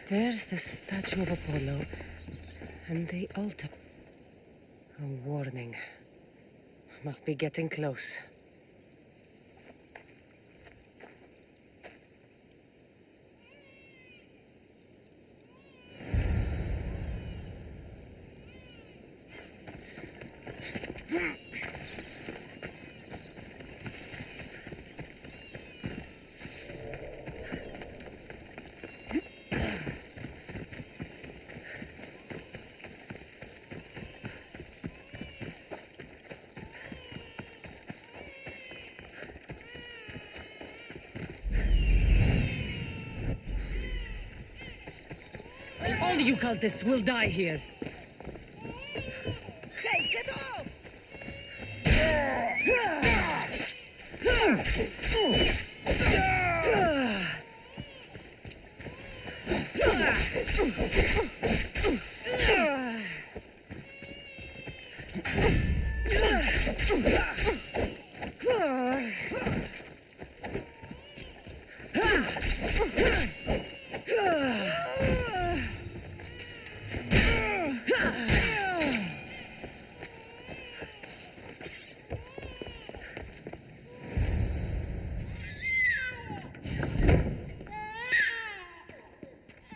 Speaker 9: There's the statue of Apollo, and the altar. A warning. Must be getting close. All you cultists will die here.
Speaker 10: Hey, get off!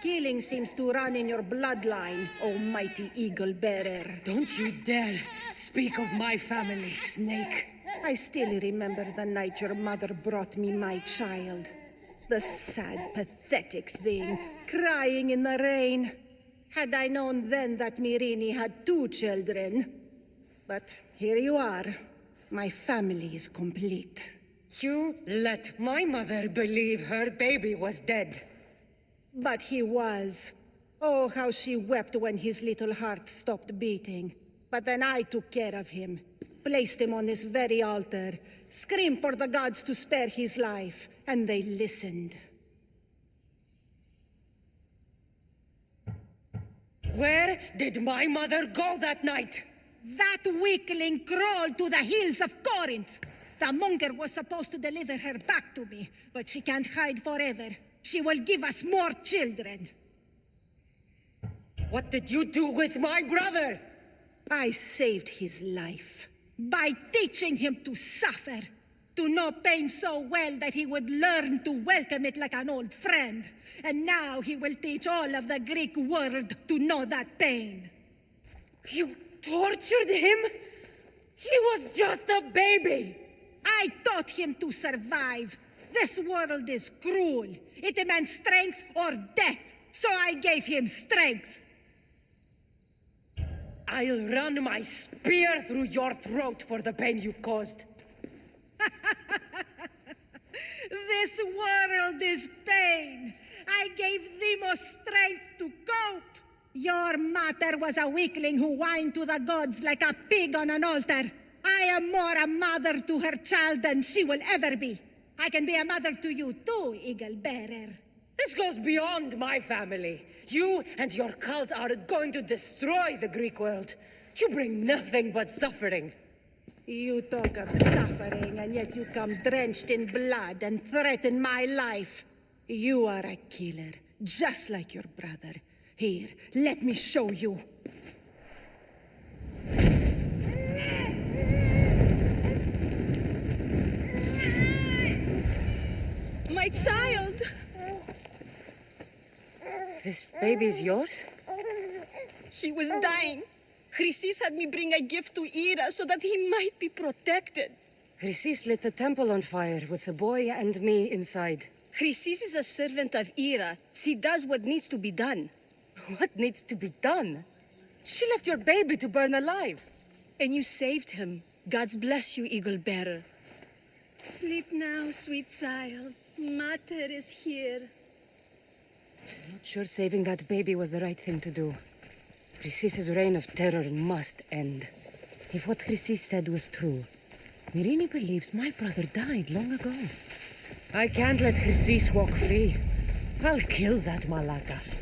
Speaker 7: Killing seems to run in your bloodline, oh mighty eagle bearer.
Speaker 9: Don't you dare speak of my family, Snake.
Speaker 7: I still remember the night your mother brought me my child. The sad, pathetic thing, crying in the rain. Had I known then that Mirini had 2 children. But here you are. My family is complete.
Speaker 9: You let my mother believe her baby was dead.
Speaker 7: But he was. Oh, how she wept when his little heart stopped beating. But then I took care of him, placed him on this very altar, screamed for the gods to spare his life, and they listened.
Speaker 9: Where did my mother go that night?
Speaker 7: That weakling crawled to the hills of Corinth. The monger was supposed to deliver her back to me, but she can't hide forever. She will give us more children.
Speaker 9: What did you do with my brother?
Speaker 7: I saved his life by teaching him to suffer, to know pain so well that he would learn to welcome it like an old friend. And now he will teach all of the Greek world to know that pain.
Speaker 9: You tortured him? He was just a baby.
Speaker 7: I taught him to survive. This world is cruel. It demands strength or death. So I gave him strength.
Speaker 9: I'll run my spear through your throat for the pain you've caused.
Speaker 7: This world is pain. I gave Demos strength to cope. Your mater was a weakling who whined to the gods like a pig on an altar. I am more a mother to her child than she will ever be. I can be a mother to you too, Eagle Bearer.
Speaker 9: This goes beyond my family. You and your cult are going to destroy the Greek world. You bring nothing but suffering.
Speaker 7: You talk of suffering, and yet you come drenched in blood and threaten my life. You are a killer, just like your brother. Here, let me show you. My child!
Speaker 9: This baby's yours?
Speaker 19: He was dying. Chrysis had me bring a gift to Ira so that he might be protected.
Speaker 9: Chrysis lit the temple on fire with the boy and me inside.
Speaker 19: Chrysis is a servant of Ira. She does what needs to be done.
Speaker 9: What needs to be done? She left your baby to burn alive.
Speaker 19: And you saved him. God's bless you, Eagle Bearer. Sleep now, sweet child. Mater is here.
Speaker 9: I'm not sure saving that baby was the right thing to do. Chrysis' reign of terror must end. If what Chrysis said was true, Mirini believes my brother died long ago. I can't let Chrysis walk free. I'll kill that Malaka.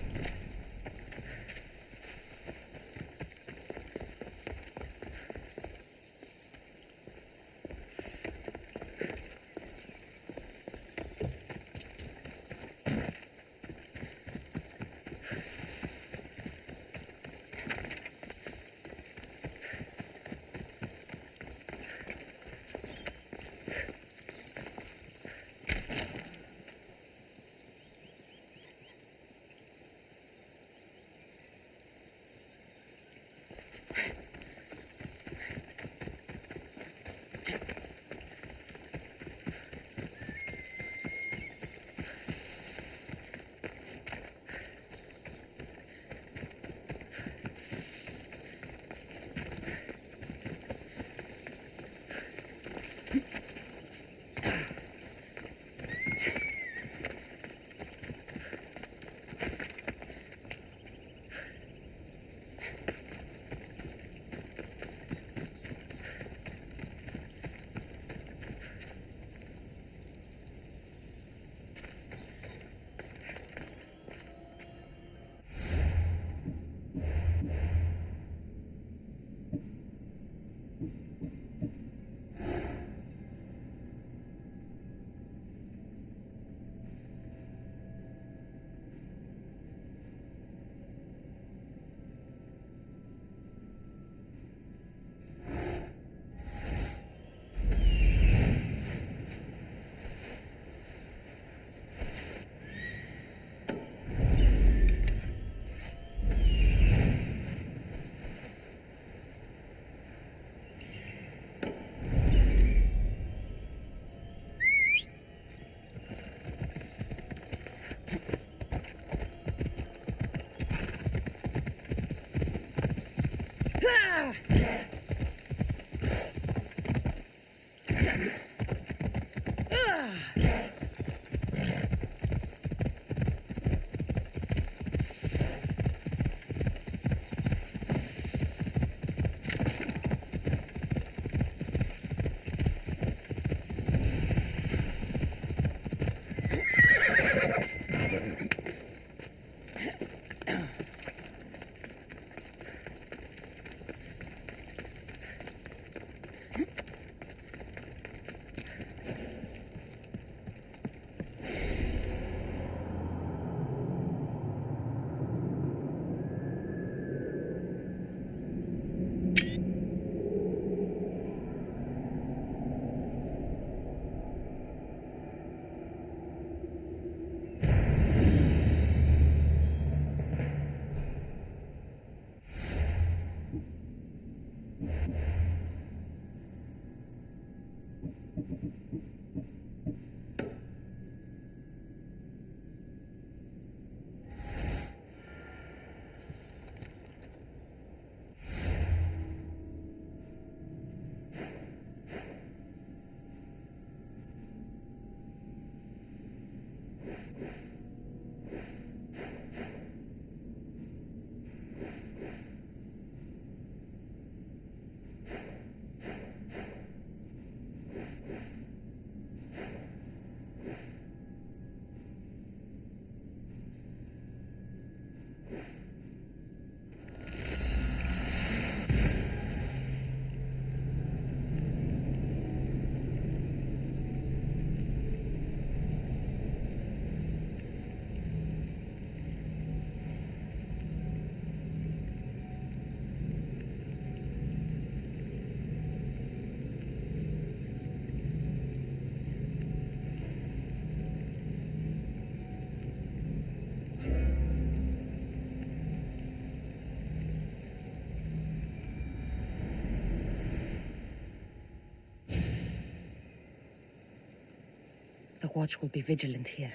Speaker 9: watch will be vigilant here.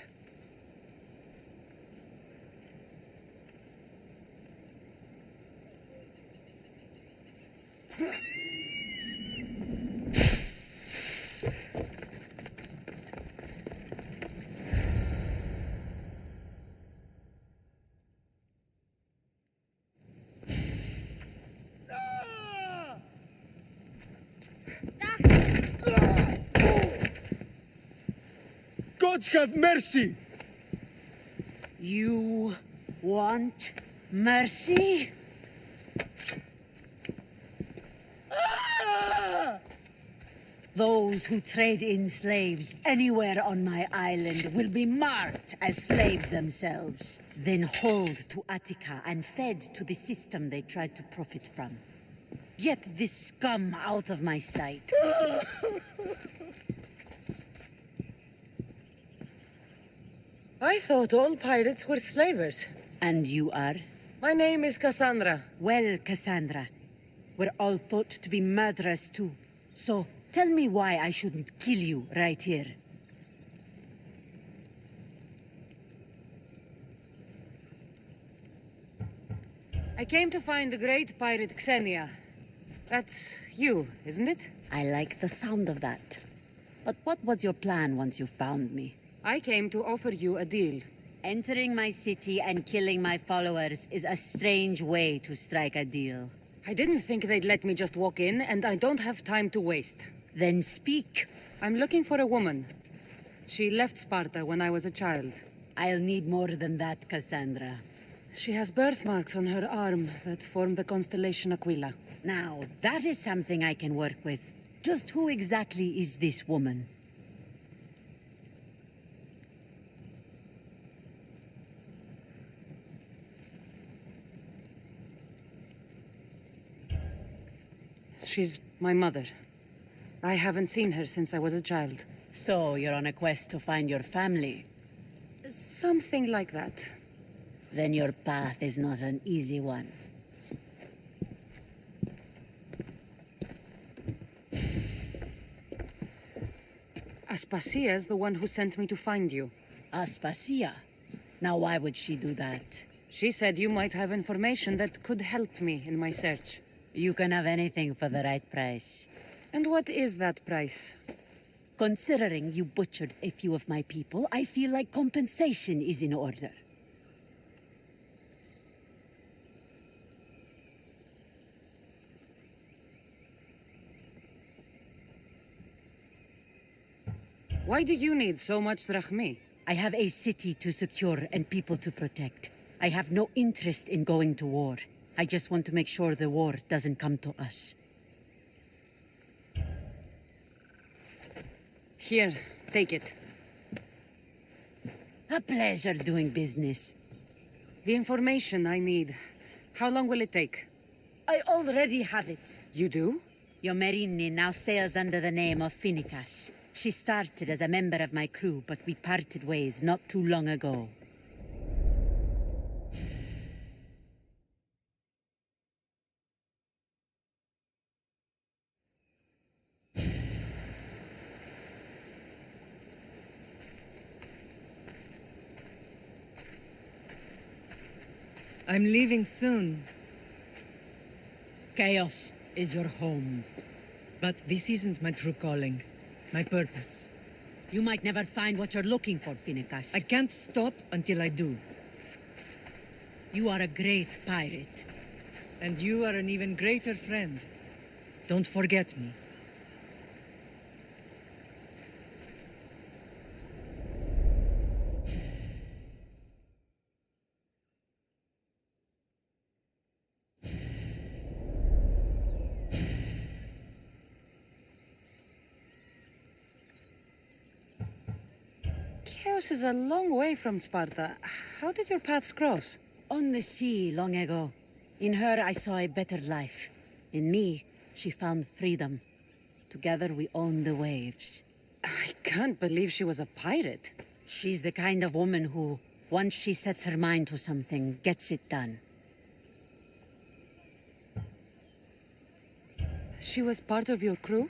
Speaker 17: Gods have mercy!
Speaker 7: You want mercy? Those who trade in slaves anywhere on my island will be marked as slaves themselves, then hauled to Attica and fed to the system they tried to profit from. Get this scum out of my sight.
Speaker 9: I thought all pirates were slavers.
Speaker 7: And you are?
Speaker 9: My name is Cassandra.
Speaker 7: Well, Cassandra, we're all thought to be murderers too. So, tell me why I shouldn't kill you right here.
Speaker 9: I came to find the great pirate Xenia. That's you, isn't it?
Speaker 7: I like the sound of that. But what was your plan once you found me?
Speaker 9: I came to offer you a deal.
Speaker 7: Entering my city and killing my followers is a strange way to strike a deal.
Speaker 9: I didn't think they'd let me just walk in, and I don't have time to waste.
Speaker 7: Then speak.
Speaker 9: I'm looking for a woman. She left Sparta when I was a child.
Speaker 7: I'll need more than that, Cassandra.
Speaker 9: She has birthmarks on her arm that form the constellation Aquila.
Speaker 7: Now, that is something I can work with. Just who exactly is this woman?
Speaker 9: She's my mother. I haven't seen her since I was a child.
Speaker 7: So, you're on a quest to find your family?
Speaker 9: Something like that.
Speaker 7: Then your path is not an easy one.
Speaker 9: Aspasia's the one who sent me to find you.
Speaker 7: Aspasia? Now why would she do that?
Speaker 9: She said you might have information that could help me in my search.
Speaker 7: You can have anything for the right price.
Speaker 9: And what is that price?
Speaker 7: Considering you butchered a few of my people, I feel like compensation is in order.
Speaker 9: Why do you need so much drachmi?
Speaker 7: I have a city to secure and people to protect. I have no interest in going to war. I just want to make sure the war doesn't come to us.
Speaker 9: Here, take it.
Speaker 7: A pleasure doing business.
Speaker 9: The information I need. How long will it take?
Speaker 7: I already have it.
Speaker 9: You do?
Speaker 7: Your Merini now sails under the name of Finicas. She started as a member of my crew, but we parted ways not too long ago.
Speaker 10: I'm leaving soon.
Speaker 7: Chaos is your home.
Speaker 10: But this isn't my true calling. My purpose.
Speaker 7: You might never find what you're looking for, Finicas.
Speaker 10: I can't stop until I do.
Speaker 7: You are a great pirate.
Speaker 10: And you are an even greater friend. Don't forget me.
Speaker 9: Chios is a long way from Sparta. How did your paths cross?
Speaker 7: On the sea long ago. In her, I saw a better life. In me, she found freedom. Together, we own the waves.
Speaker 9: I can't believe she was a pirate.
Speaker 7: She's the kind of woman who, once she sets her mind to something, gets it done.
Speaker 9: She was part of your crew?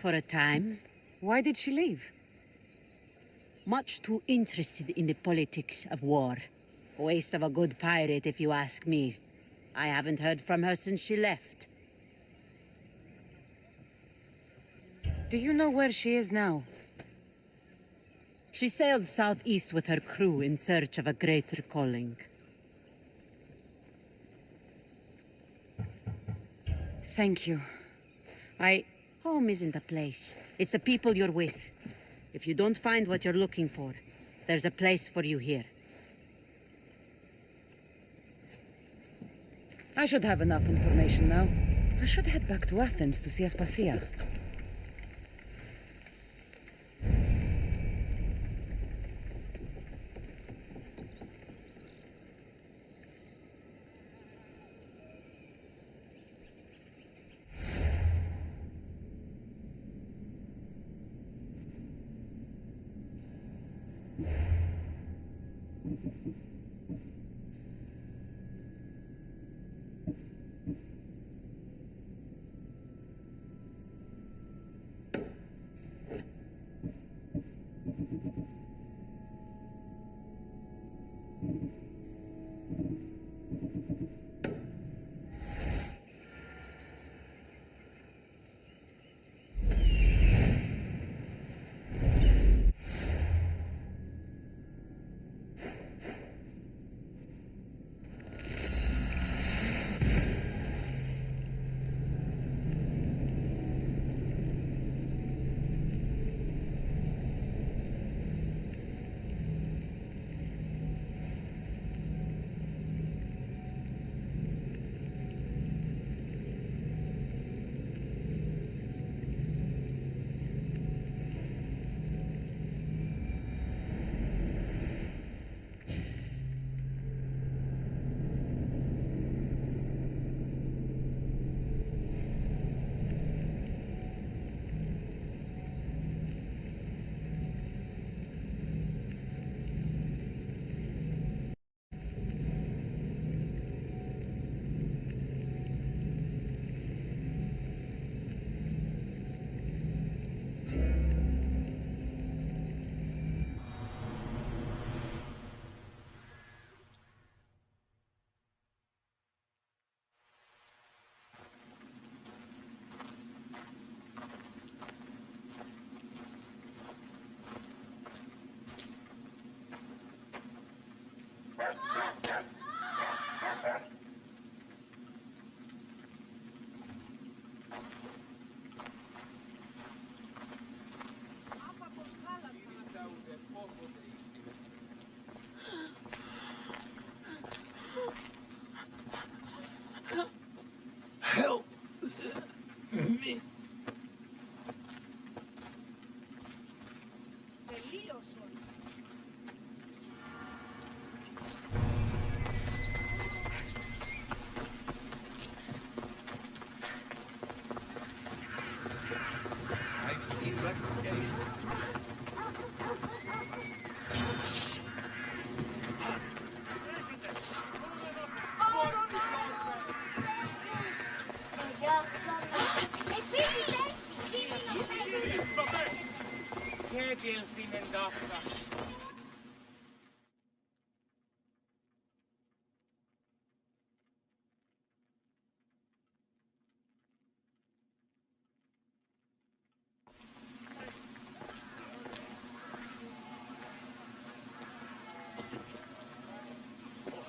Speaker 7: For a time.
Speaker 9: Why did she leave?
Speaker 20: Much too interested in the politics of war. Waste of a good pirate, if you ask me. I haven't heard from her since she left.
Speaker 9: Do you know where she is now?
Speaker 20: She sailed southeast with her crew in search of a greater calling.
Speaker 9: Thank you.
Speaker 20: Home isn't a place. It's the people you're with. If you don't find what you're looking for, there's a place for you here.
Speaker 9: I should have enough information now. I should head back to Athens to see Aspasia.
Speaker 1: Help me.
Speaker 15: I've seen that face.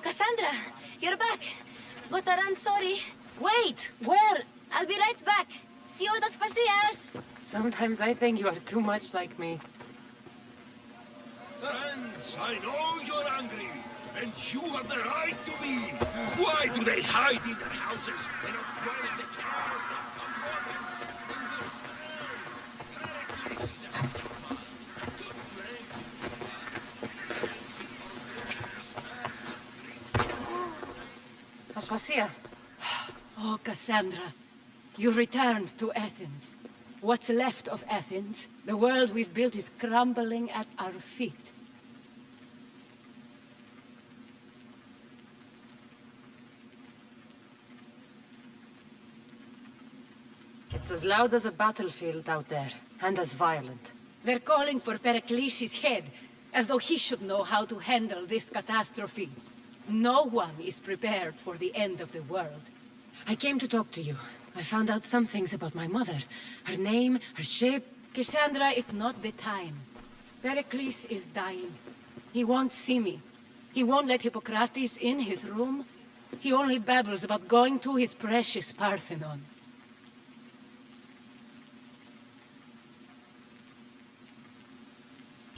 Speaker 16: Cassandra, you're back. Got to run, sorry. Wait, where? I'll be right back. See you at Aspasias.
Speaker 9: Sometimes I think you are too much like me.
Speaker 1: Friends, I know you're angry, and you have the right to be. Why do they hide in their houses and not quell the chaos that's unfolding?
Speaker 9: Aspasia.
Speaker 21: Oh, Cassandra, you returned to Athens. What's left of Athens, the world we've built is crumbling at our feet.
Speaker 9: It's as loud as a battlefield out there, and as violent.
Speaker 21: They're calling for Pericles' head. As though he should know how to handle this catastrophe. No one is prepared for the end of the world.
Speaker 9: I came to talk to you. I found out some things about my mother. Her name, her shape.
Speaker 21: Cassandra, it's not the time. Pericles is dying. He won't see me. He won't let Hippocrates in his room. He only babbles about going to his precious Parthenon.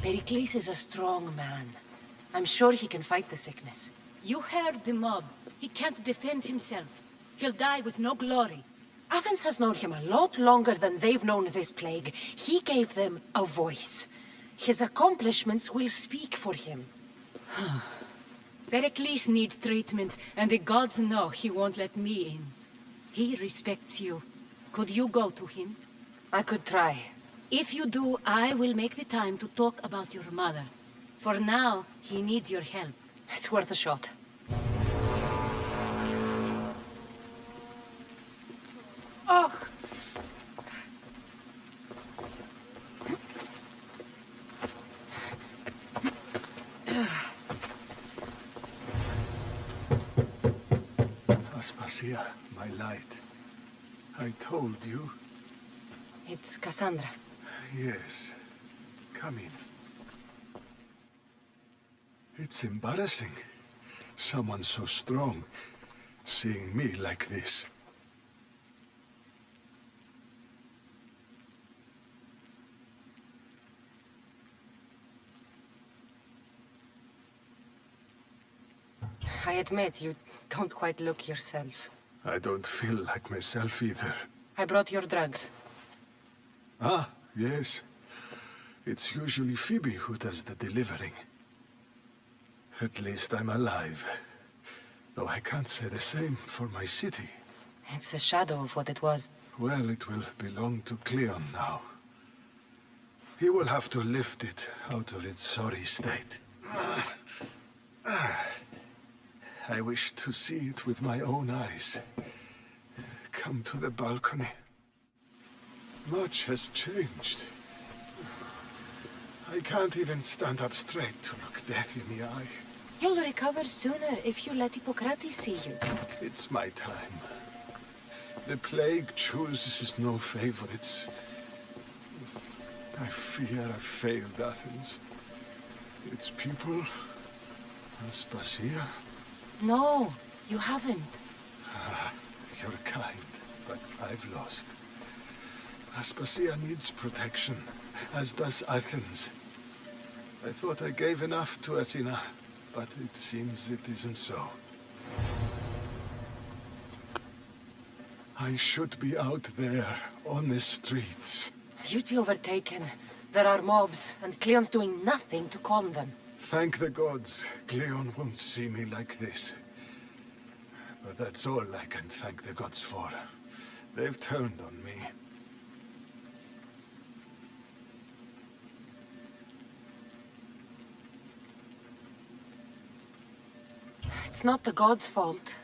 Speaker 9: Pericles is a strong man. I'm sure he can fight the sickness.
Speaker 21: You heard the mob. He can't defend himself. He'll die with no glory.
Speaker 9: Athens has known him a lot longer than they've known this plague. He gave them a voice. His accomplishments will speak for him.
Speaker 21: Pericles needs treatment, and the gods know he won't let me in. He respects you. Could you go to him?
Speaker 9: I could try.
Speaker 21: If you do, I will make the time to talk about your mother. For now, he needs your help.
Speaker 9: It's worth a shot.
Speaker 21: Oh!
Speaker 1: Aspasia, my light. I told you.
Speaker 9: It's Cassandra.
Speaker 1: Yes. Come in. It's embarrassing. Someone so strong, seeing me like this.
Speaker 9: I admit, you don't quite look yourself.
Speaker 1: I don't feel like myself either.
Speaker 9: I brought your drugs.
Speaker 1: Ah, yes. It's usually Phoebe who does the delivering. At least I'm alive. Though I can't say the same for my city.
Speaker 9: It's a shadow of what it was.
Speaker 1: Well, it will belong to Cleon now. He will have to lift it out of its sorry state. I wish to see it with my own eyes. Come to the balcony. Much has changed. I can't even stand up straight to look death in the eye.
Speaker 9: You'll recover sooner if you let Hippocrates see you.
Speaker 1: It's my time. The plague chooses no favorites. I fear I've failed Athens. Its people, Aspasia.
Speaker 9: No, you haven't.
Speaker 1: You're kind, but I've lost. Aspasia needs protection, as does Athens. I thought I gave enough to Athena, but it seems it isn't so. I should be out there, on the streets.
Speaker 9: You'd be overtaken. There are mobs, and Cleon's doing nothing to calm them.
Speaker 1: Thank the gods, Cleon won't see me like this. But that's all I can thank the gods for. They've turned on me.
Speaker 9: It's not the gods' fault.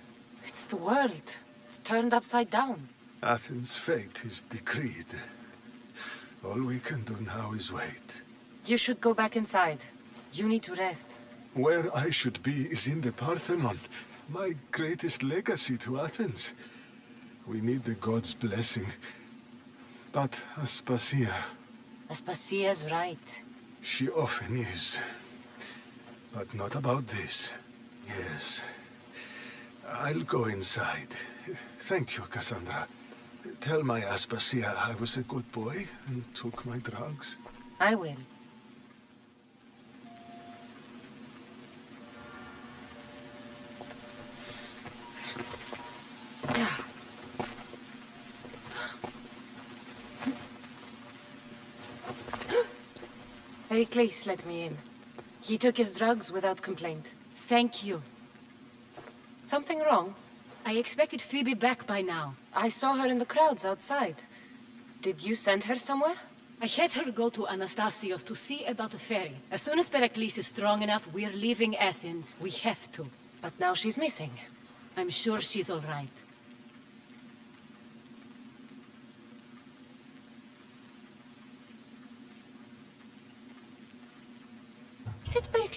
Speaker 9: It's the world. It's turned upside down.
Speaker 1: Athens' fate is decreed. All we can do now is wait.
Speaker 9: You should go back inside. You need to rest.
Speaker 1: Where I should be is in the Parthenon, my greatest legacy to Athens. We need the gods' blessing. But Aspasia...
Speaker 9: Aspasia's right.
Speaker 1: She often is. But not about this. Yes. I'll go inside. Thank you, Cassandra. Tell my Aspasia I was a good boy and took my drugs.
Speaker 9: I will. Pericles let me in. He took his drugs without complaint.
Speaker 21: Thank you.
Speaker 9: Something wrong?
Speaker 21: I expected Phoebe back by now.
Speaker 9: I saw her in the crowds outside. Did you send her somewhere?
Speaker 21: I had her go to Anastasios to see about a ferry. As soon as Pericles is strong enough, we're leaving Athens. We have to.
Speaker 9: But now she's missing.
Speaker 21: I'm sure she's all right.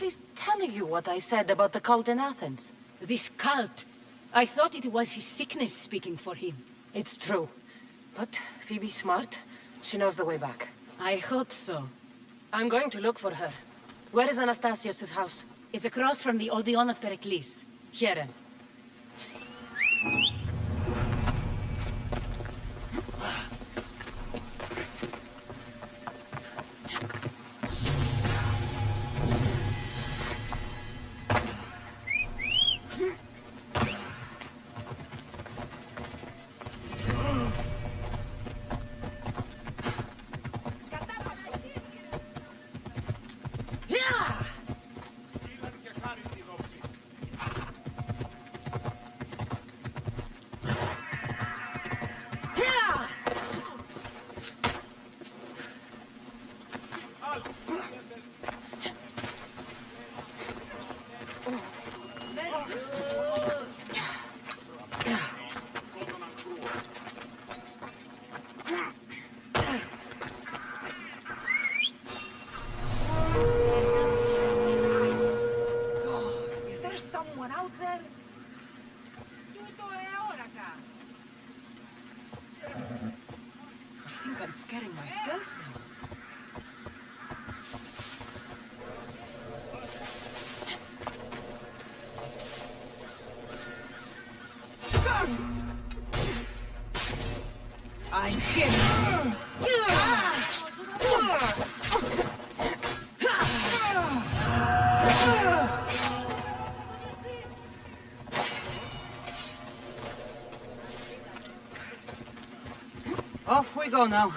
Speaker 9: she's telling you what I said about the cult in Athens.
Speaker 21: This cult. I thought it was his sickness speaking for him.
Speaker 9: It's true. But Phoebe's smart. She knows the way back.
Speaker 21: I hope so.
Speaker 9: I'm going to look for her. Where is Anastasios' house?
Speaker 21: It's across from the Odeon of Pericles.
Speaker 9: Here.
Speaker 7: I'm scaring myself now. I'm getting.
Speaker 9: Off we go now.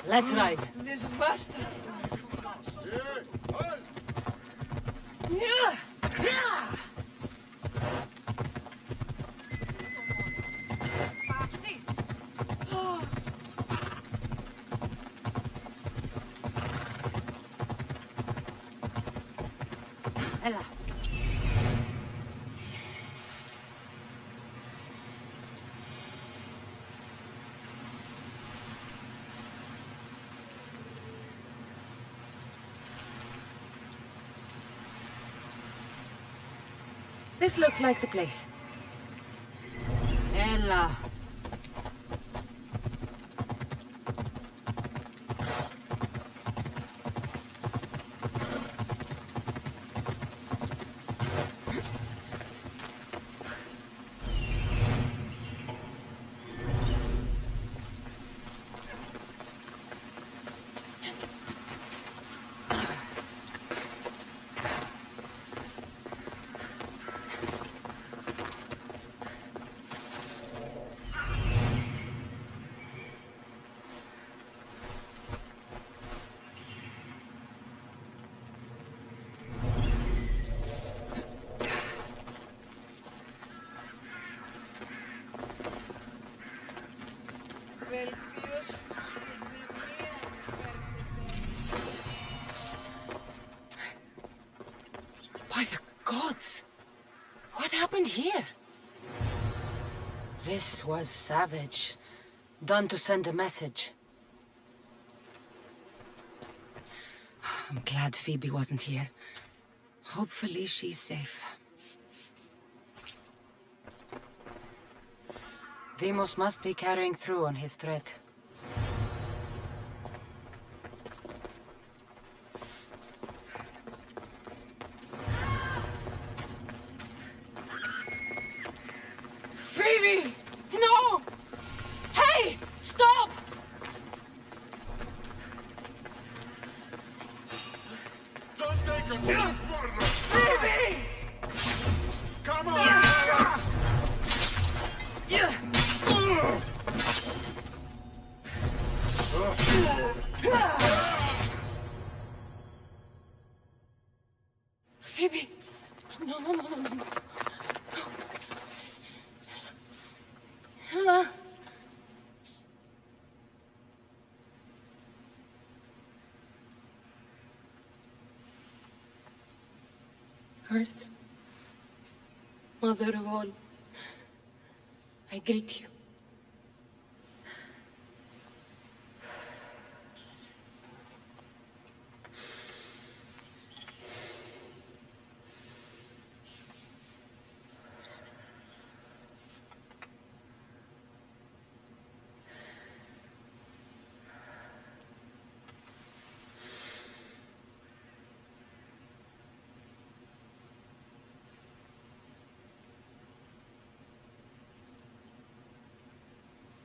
Speaker 9: Let's ride.
Speaker 7: This bastard.
Speaker 9: Ella. This looks like the place. Ella. By the gods! What happened here? This was savage. Done to send a message. I'm glad Phoebe wasn't here. Hopefully she's safe. Deimos must be carrying through on his threat. Phoebe! No! Hey! Stop!
Speaker 17: Don't take us any further! Phoebe! Come on!
Speaker 7: Yeah.
Speaker 9: Phoebe! No, no, no, no, no, no. Ella! Earth, Mother of all, I greet you.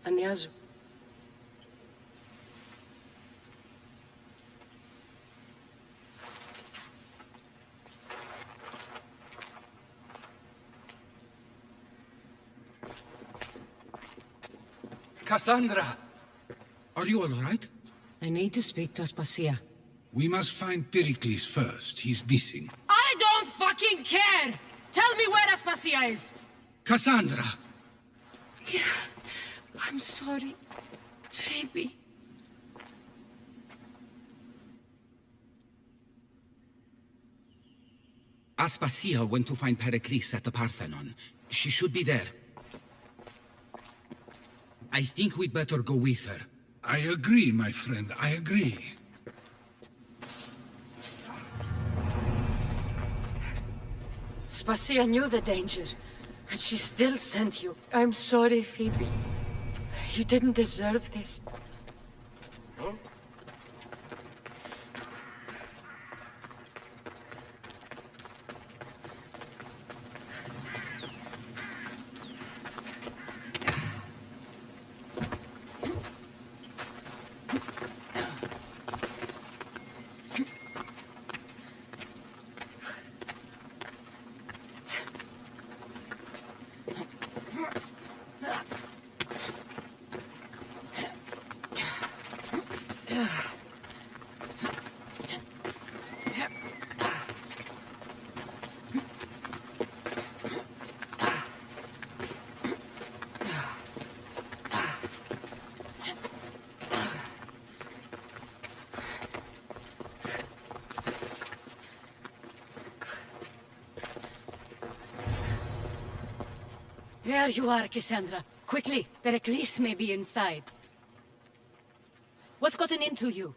Speaker 9: Aniazu.
Speaker 4: Cassandra! Are you all right?
Speaker 9: I need to speak to Aspasia.
Speaker 4: We must find Pericles first. He's missing.
Speaker 9: I don't fucking care! Tell me where Aspasia is!
Speaker 4: Cassandra!
Speaker 9: I'm sorry, Phoebe.
Speaker 8: Aspasia went to find Pericles at the Parthenon. She should be there. I think we'd better go with her.
Speaker 4: I agree, my friend. I agree.
Speaker 9: Aspasia knew the danger, and she still sent you. I'm sorry, Phoebe. You didn't deserve this.
Speaker 21: There you are, Cassandra. Quickly, Pericles may be inside. What's gotten into you?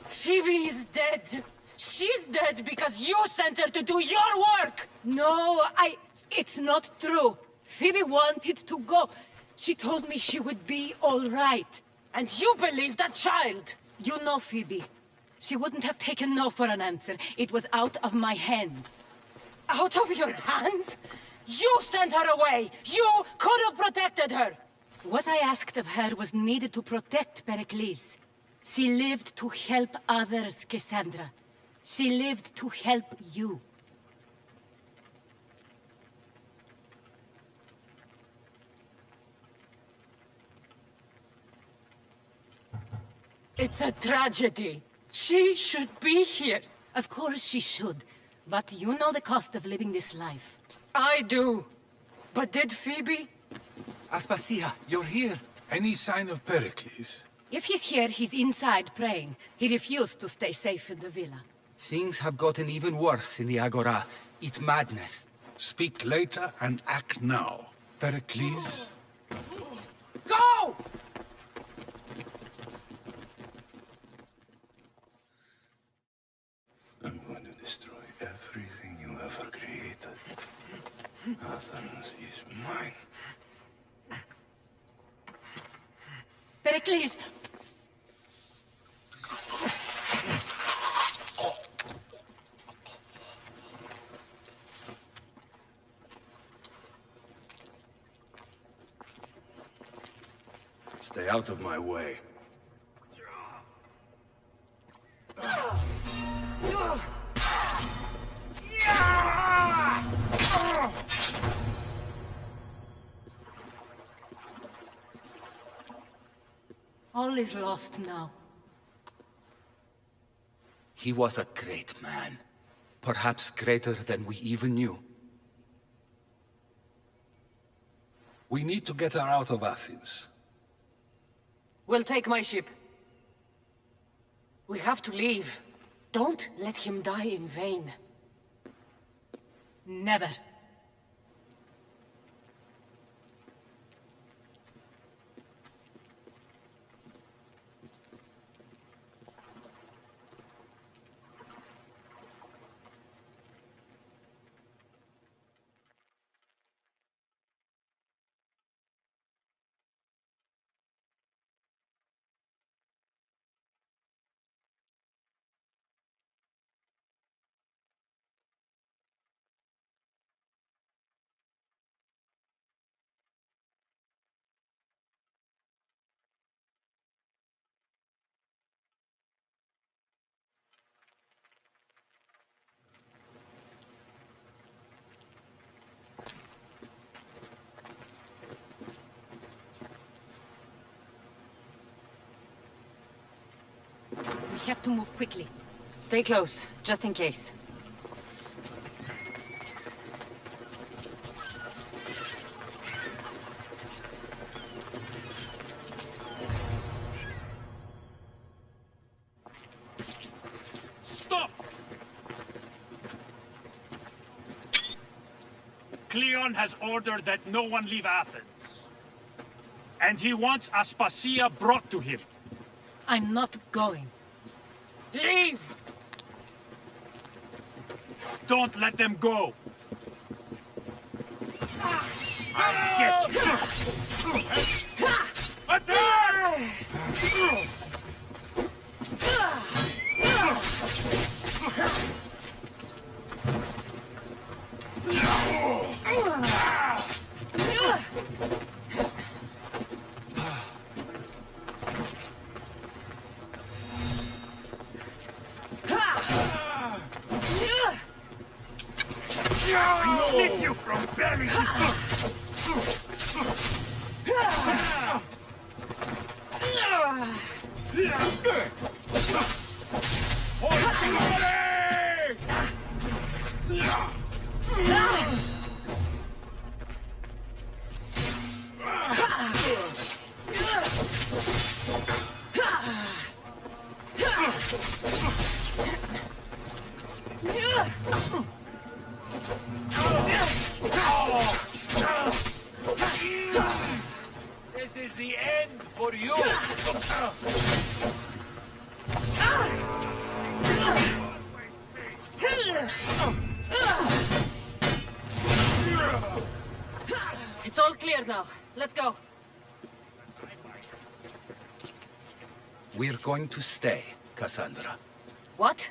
Speaker 9: Phoebe is dead. She's dead because you sent her to do your work!
Speaker 21: No, it's not true. Phoebe wanted to go. She told me she would be all right.
Speaker 9: And you believe that child?
Speaker 21: You know Phoebe. She wouldn't have taken no for an answer. It was out of my hands.
Speaker 9: Out of your hands? You sent her away! You could have protected her!
Speaker 21: What I asked of her was needed to protect Pericles. She lived to help others, Cassandra. She lived to help you.
Speaker 9: It's a tragedy. She should be here.
Speaker 21: Of course she should. But you know the cost of living this life.
Speaker 9: I do. But did Phoebe?
Speaker 4: Aspasia, you're here. Any sign of Pericles?
Speaker 21: If he's here, he's inside praying. He refused to stay safe in the villa.
Speaker 8: Things have gotten even worse in the Agora. It's madness.
Speaker 4: Speak later and act now. Pericles?
Speaker 9: Go!
Speaker 1: I'm going to destroy everything you ever created. Athens is mine.
Speaker 21: Pericles!
Speaker 1: Stay out of my way.
Speaker 21: All is lost now.
Speaker 8: He was a great man. Perhaps greater than we even knew.
Speaker 4: We need to get her out of Athens.
Speaker 9: We'll take my ship. We have to leave. Don't let him die in vain.
Speaker 21: Never. We have to move quickly.
Speaker 9: Stay close, just in case.
Speaker 5: Stop! Cleon has ordered that no one leave Athens. And he wants Aspasia brought to him.
Speaker 21: I'm not going.
Speaker 9: Leave!
Speaker 5: Don't let them go! I'll get you! Attack! Slip you from belly to This is the end for you!
Speaker 9: It's all clear now. Let's go.
Speaker 8: We're going to stay, Cassandra.
Speaker 9: What?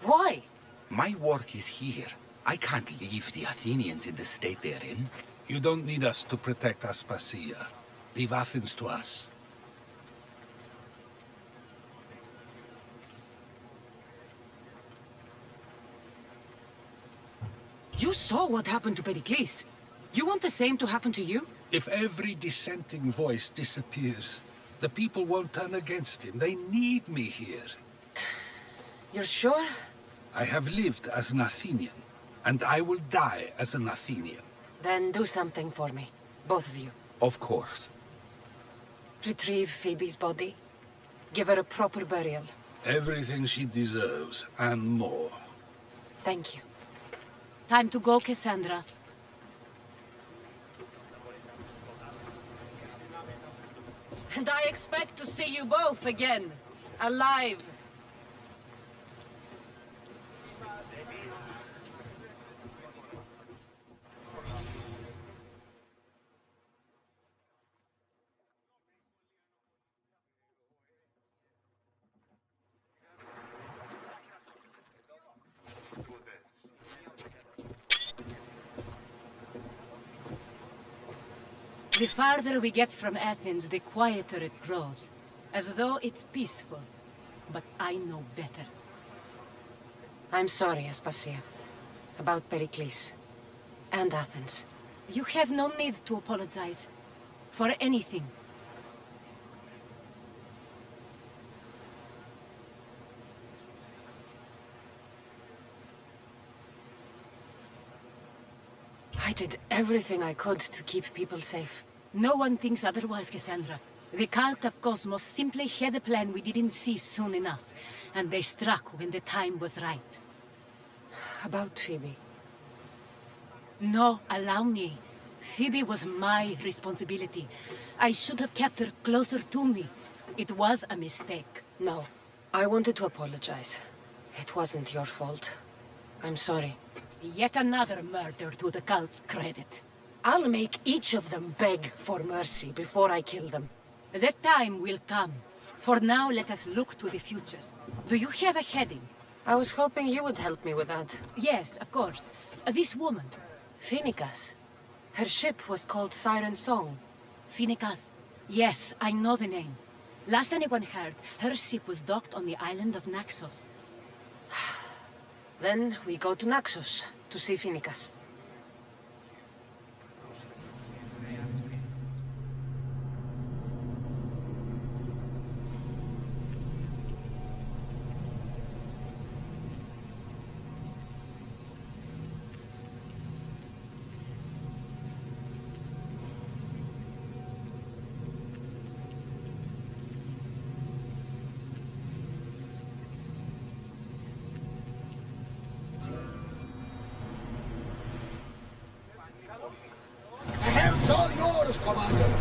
Speaker 9: Why?
Speaker 8: My work is here. I can't leave the Athenians in the state they're in.
Speaker 4: You don't need us to protect Aspasia. Leave Athens to us.
Speaker 9: You saw what happened to Pericles. You want the same to happen to you?
Speaker 4: If every dissenting voice disappears, the people won't turn against him. They need me here.
Speaker 9: You're sure?
Speaker 4: I have lived as an Athenian, and I will die as an Athenian.
Speaker 9: Then do something for me. Both of you.
Speaker 8: Of course.
Speaker 9: Retrieve Phoebe's body. Give her a proper burial.
Speaker 4: Everything she deserves, and more.
Speaker 9: Thank you.
Speaker 21: Time to go, Cassandra.
Speaker 9: And I expect to see you both again. Alive.
Speaker 21: The farther we get from Athens, the quieter it grows. As though it's peaceful. But I know better.
Speaker 9: I'm sorry, Aspasia. About Pericles. And Athens.
Speaker 21: You have no need to apologize. For anything. I did everything I could to keep people safe. No one thinks otherwise, Cassandra. The cult of Cosmos simply had a plan we didn't see soon enough, and they struck when the time was right.
Speaker 19: About Phoebe.
Speaker 21: No, allow me. Phoebe was my responsibility. I should have kept her closer to me. It was a mistake.
Speaker 19: No, I wanted to apologize. It wasn't your fault. I'm sorry.
Speaker 21: Yet another murder to the cult's credit.
Speaker 19: I'll make each of them beg for mercy before I kill them.
Speaker 21: That time will come. For now, let us look to the future. Do you have a heading?
Speaker 19: I was hoping you would help me with that.
Speaker 21: Yes, of course. This woman.
Speaker 19: Phoenicas. Her ship was called Siren Song.
Speaker 21: Phoenicas. Yes, I know the name. Last anyone heard, her ship was docked on the island of Naxos.
Speaker 19: Then we go to Naxos to see Phoenicas.
Speaker 4: It's all yours, Commander.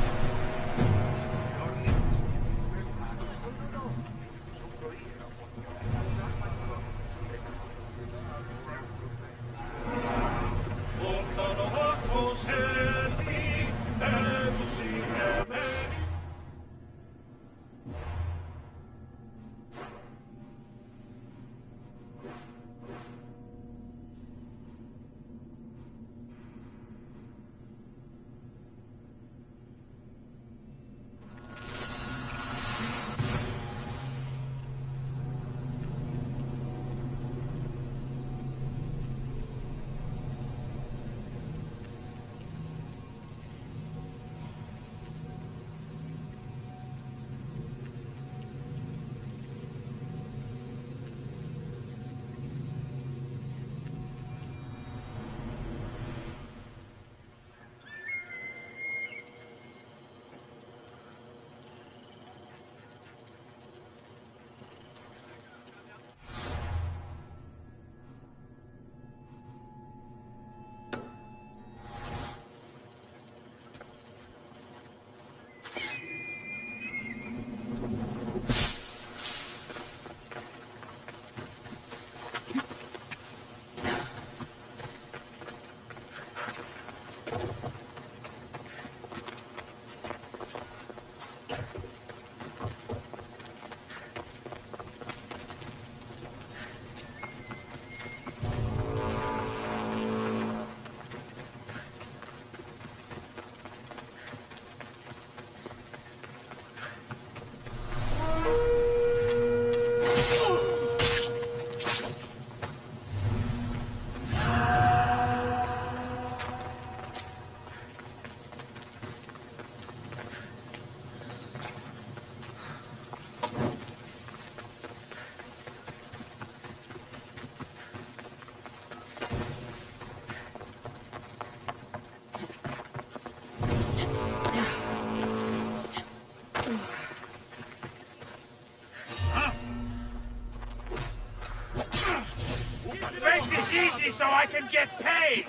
Speaker 5: Easy so I can get paid!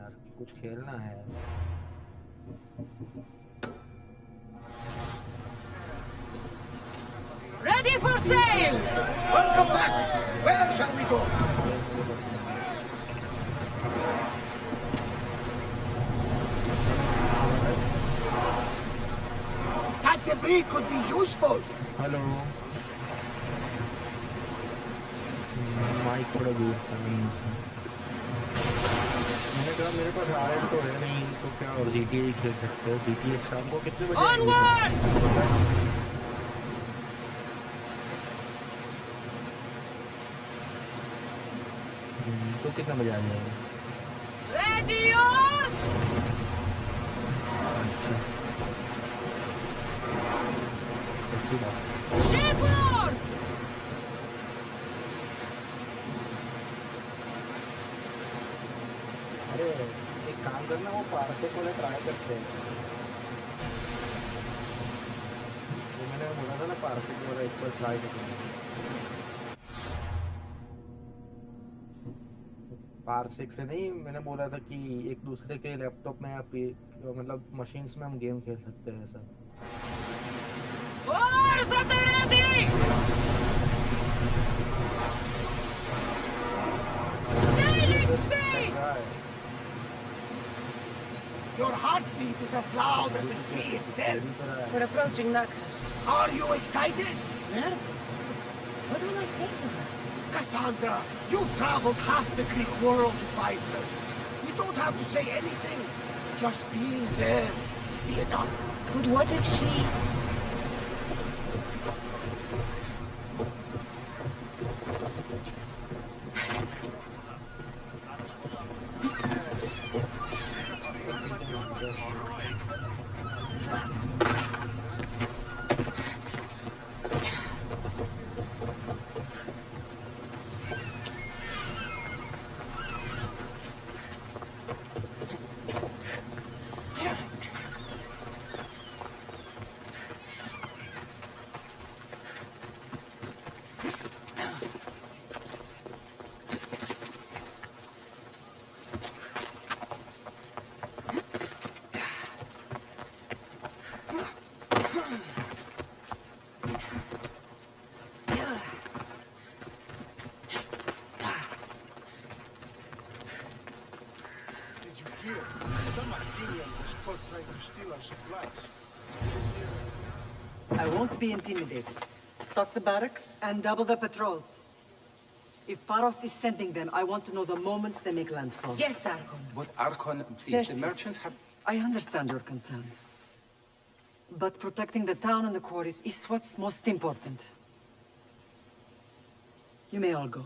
Speaker 13: यार, कुछ खेलना है।
Speaker 21: Ready for sail!
Speaker 4: Welcome back! Where shall we go? That debris could be useful.
Speaker 13: Hello. Mic थोड़ा दूर था नहीं था। मैंने कहा मेरे पास RS तो है नहीं, तो क्या और GTA खेल सकते हो? GTA शाम को कितने बजे आएगी? तो कितना बजे आ जाएगा?
Speaker 21: Radios! Shipboard!
Speaker 13: अरे एक काम करना, वो पार्से को ट्राई करते हैं। तो मैंने बोला था ना पार्से को एक बार ट्राई करना। पार्सिक से नहीं, मैंने बोला था कि एक दूसरे के लैपटॉप में या मतलब मशीन्स में हम गेम खेल सकते हैं ऐसा।
Speaker 21: Oars at the ready! Sailing speed!
Speaker 4: Your heartbeat is as loud as the sea itself.
Speaker 21: We're approaching Naxos.
Speaker 4: Are you excited?
Speaker 21: Nervous? What will I say to her?
Speaker 4: Cassandra, you traveled half the Greek world to find her. You don't have to say anything. Just being there will be enough.
Speaker 21: But what if she...
Speaker 12: I won't be intimidated. Stock the barracks and double the patrols. If Paros is sending them, I want to know the moment they make landfall.
Speaker 9: Yes, Archon.
Speaker 8: But Archon, please, the
Speaker 12: Xerxes,
Speaker 8: merchants have...
Speaker 12: I understand your concerns. But protecting the town and the quarries is what's most important. You may all go.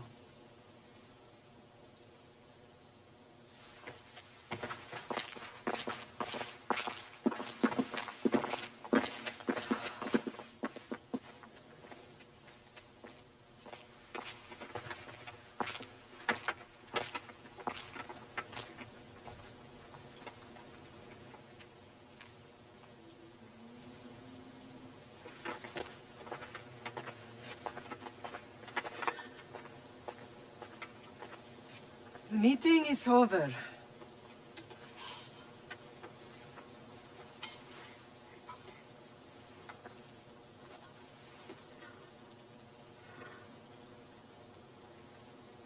Speaker 12: The meeting is over.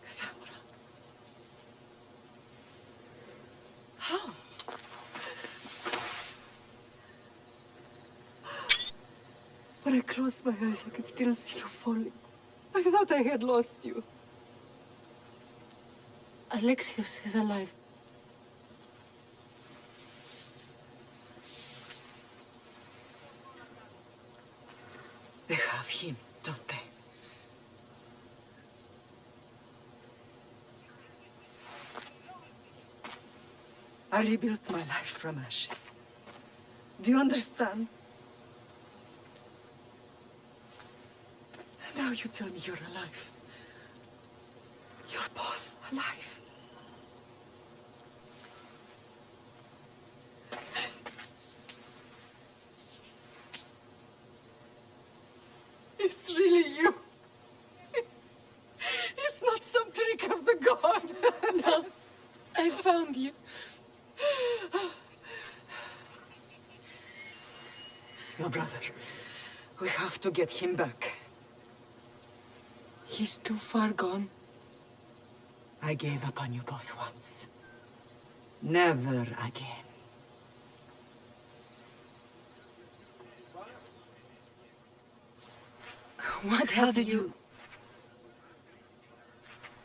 Speaker 12: Cassandra. How? When I closed my eyes, I could still see you falling. I thought I had lost you. Alexios is alive. They have him, don't they? I rebuilt my life from ashes. Do you understand? Now you tell me you're alive. You're both alive. It's really you. It's not some trick of the gods. No, I found you. No, brother. We have to get him back. He's too far gone. I gave up on you both once. Never again.
Speaker 21: How did you...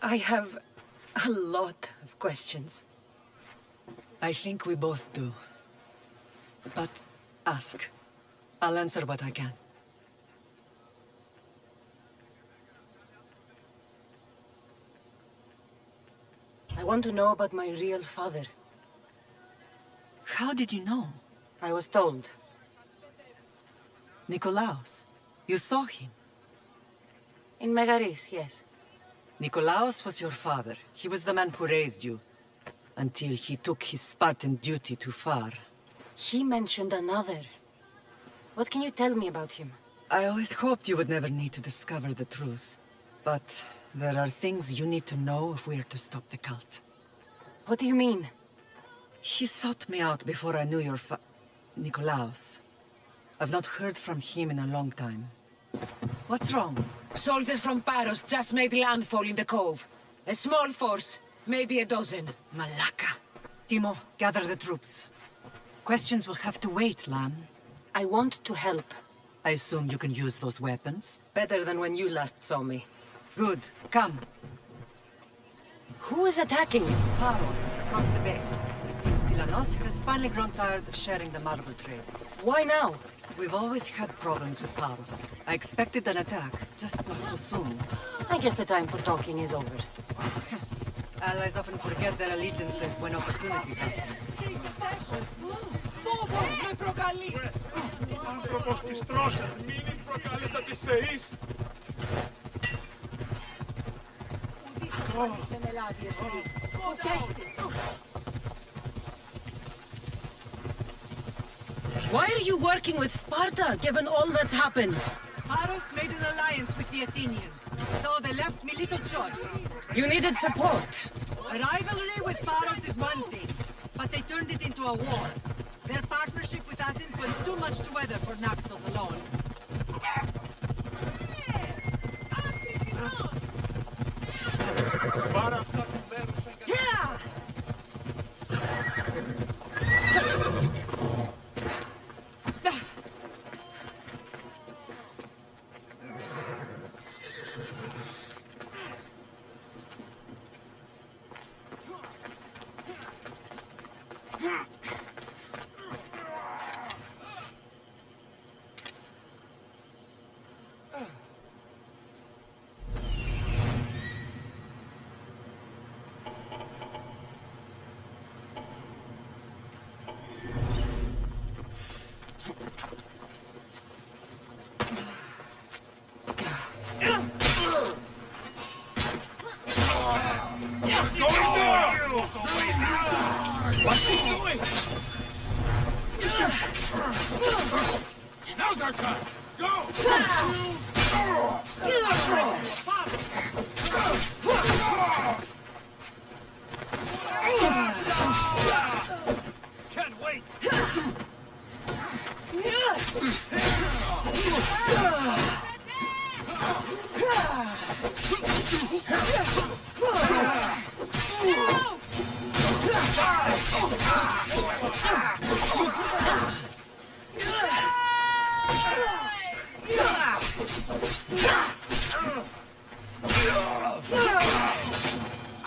Speaker 21: I have a lot of questions.
Speaker 12: I think we both do. But ask. I'll answer what I can.
Speaker 21: I want to know about my real father.
Speaker 12: How did you know?
Speaker 21: I was told.
Speaker 12: Nikolaos. You saw him.
Speaker 21: In Megaris, yes.
Speaker 12: Nikolaos was your father. He was the man who raised you. Until he took his Spartan duty too far.
Speaker 21: He mentioned another. What can you tell me about him?
Speaker 12: I always hoped you would never need to discover the truth. But there are things you need to know if we are to stop the cult.
Speaker 21: What do you mean?
Speaker 12: He sought me out before I knew your Nikolaos. I've not heard from him in a long time. What's wrong?
Speaker 21: Soldiers from Paros just made landfall in the cove. A small force, maybe a dozen.
Speaker 12: Malaka. Timo, gather the troops. Questions will have to wait, Lamb.
Speaker 21: I want to help.
Speaker 12: I assume you can use those weapons?
Speaker 21: Better than when you last saw me.
Speaker 12: Good. Come.
Speaker 21: Who is attacking?
Speaker 12: Paros, across the bay. It seems Silanos has finally grown tired of sharing the marble trade.
Speaker 21: Why now?
Speaker 12: We've always had problems with Paros. I expected an attack, just not so soon.
Speaker 21: I guess the time for talking is over.
Speaker 12: Allies often forget their allegiances when opportunity happens.
Speaker 21: Why are you working with Sparta, given all that's happened?
Speaker 12: Paros made an alliance with the Athenians, so they left me little choice.
Speaker 21: You needed support.
Speaker 12: A rivalry with Paros is one thing, but they turned it into a war. Their partnership with Athens was too much to weather for Naxos alone.
Speaker 4: What's he doing? Now's our time. Go!
Speaker 5: Can't wait.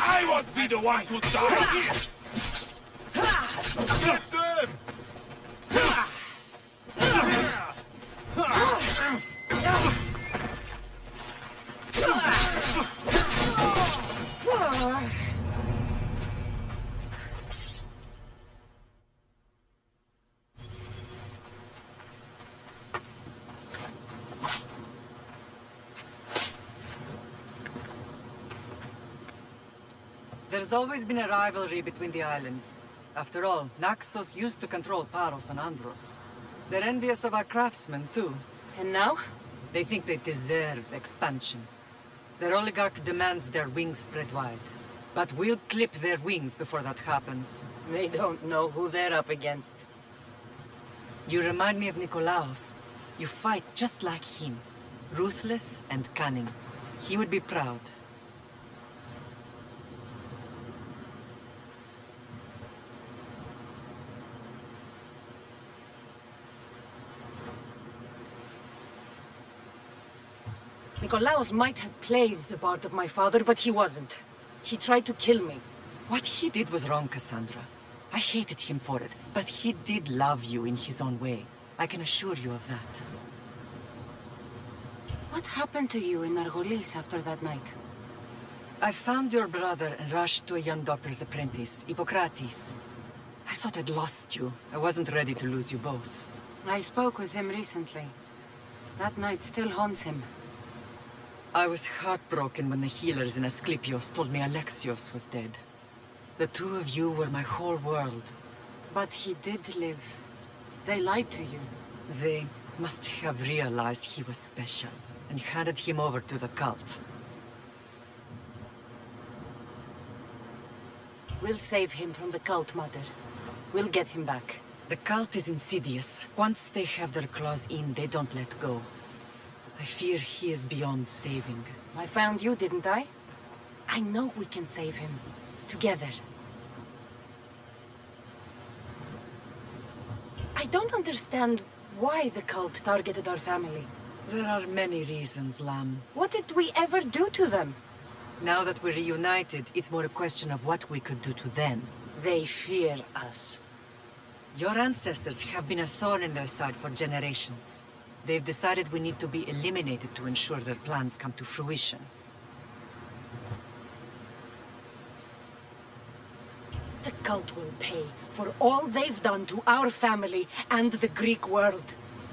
Speaker 4: I won't be the one to die here! Get them!
Speaker 12: There's always been a rivalry between the islands. After all, Naxos used to control Paros and Andros. They're envious of our craftsmen, too.
Speaker 21: And now?
Speaker 12: They think they deserve expansion. Their oligarch demands their wings spread wide. But we'll clip their wings before that happens.
Speaker 21: They don't know who they're up against.
Speaker 12: You remind me of Nikolaos. You fight just like him. Ruthless and cunning. He would be proud.
Speaker 21: Nikolaos might have played the part of my father, but he wasn't. He tried to kill me.
Speaker 12: What he did was wrong, Cassandra. I hated him for it, but he did love you in his own way. I can assure you of that.
Speaker 21: What happened to you in Argolis after that night?
Speaker 12: I found your brother and rushed to a young doctor's apprentice, Hippocrates. I thought I'd lost you. I wasn't ready to lose you both.
Speaker 21: I spoke with him recently. That night still haunts him.
Speaker 12: I was heartbroken when the healers in Asclepios told me Alexios was dead. The two of you were my whole world.
Speaker 21: But he did live. They lied to you.
Speaker 12: They must have realized he was special and handed him over to the cult.
Speaker 21: We'll save him from the cult, Mother. We'll get him back.
Speaker 12: The cult is insidious. Once they have their claws in, they don't let go. I fear he is beyond saving.
Speaker 21: I found you, didn't I? I know we can save him. Together. I don't understand why the cult targeted our family.
Speaker 12: There are many reasons, Lamb.
Speaker 21: What did we ever do to them?
Speaker 12: Now that we're reunited, it's more a question of what we could do to them.
Speaker 21: They fear us.
Speaker 12: Your ancestors have been a thorn in their side for generations. They've decided we need to be eliminated to ensure their plans come to fruition.
Speaker 21: The cult will pay for all they've done to our family and the Greek world.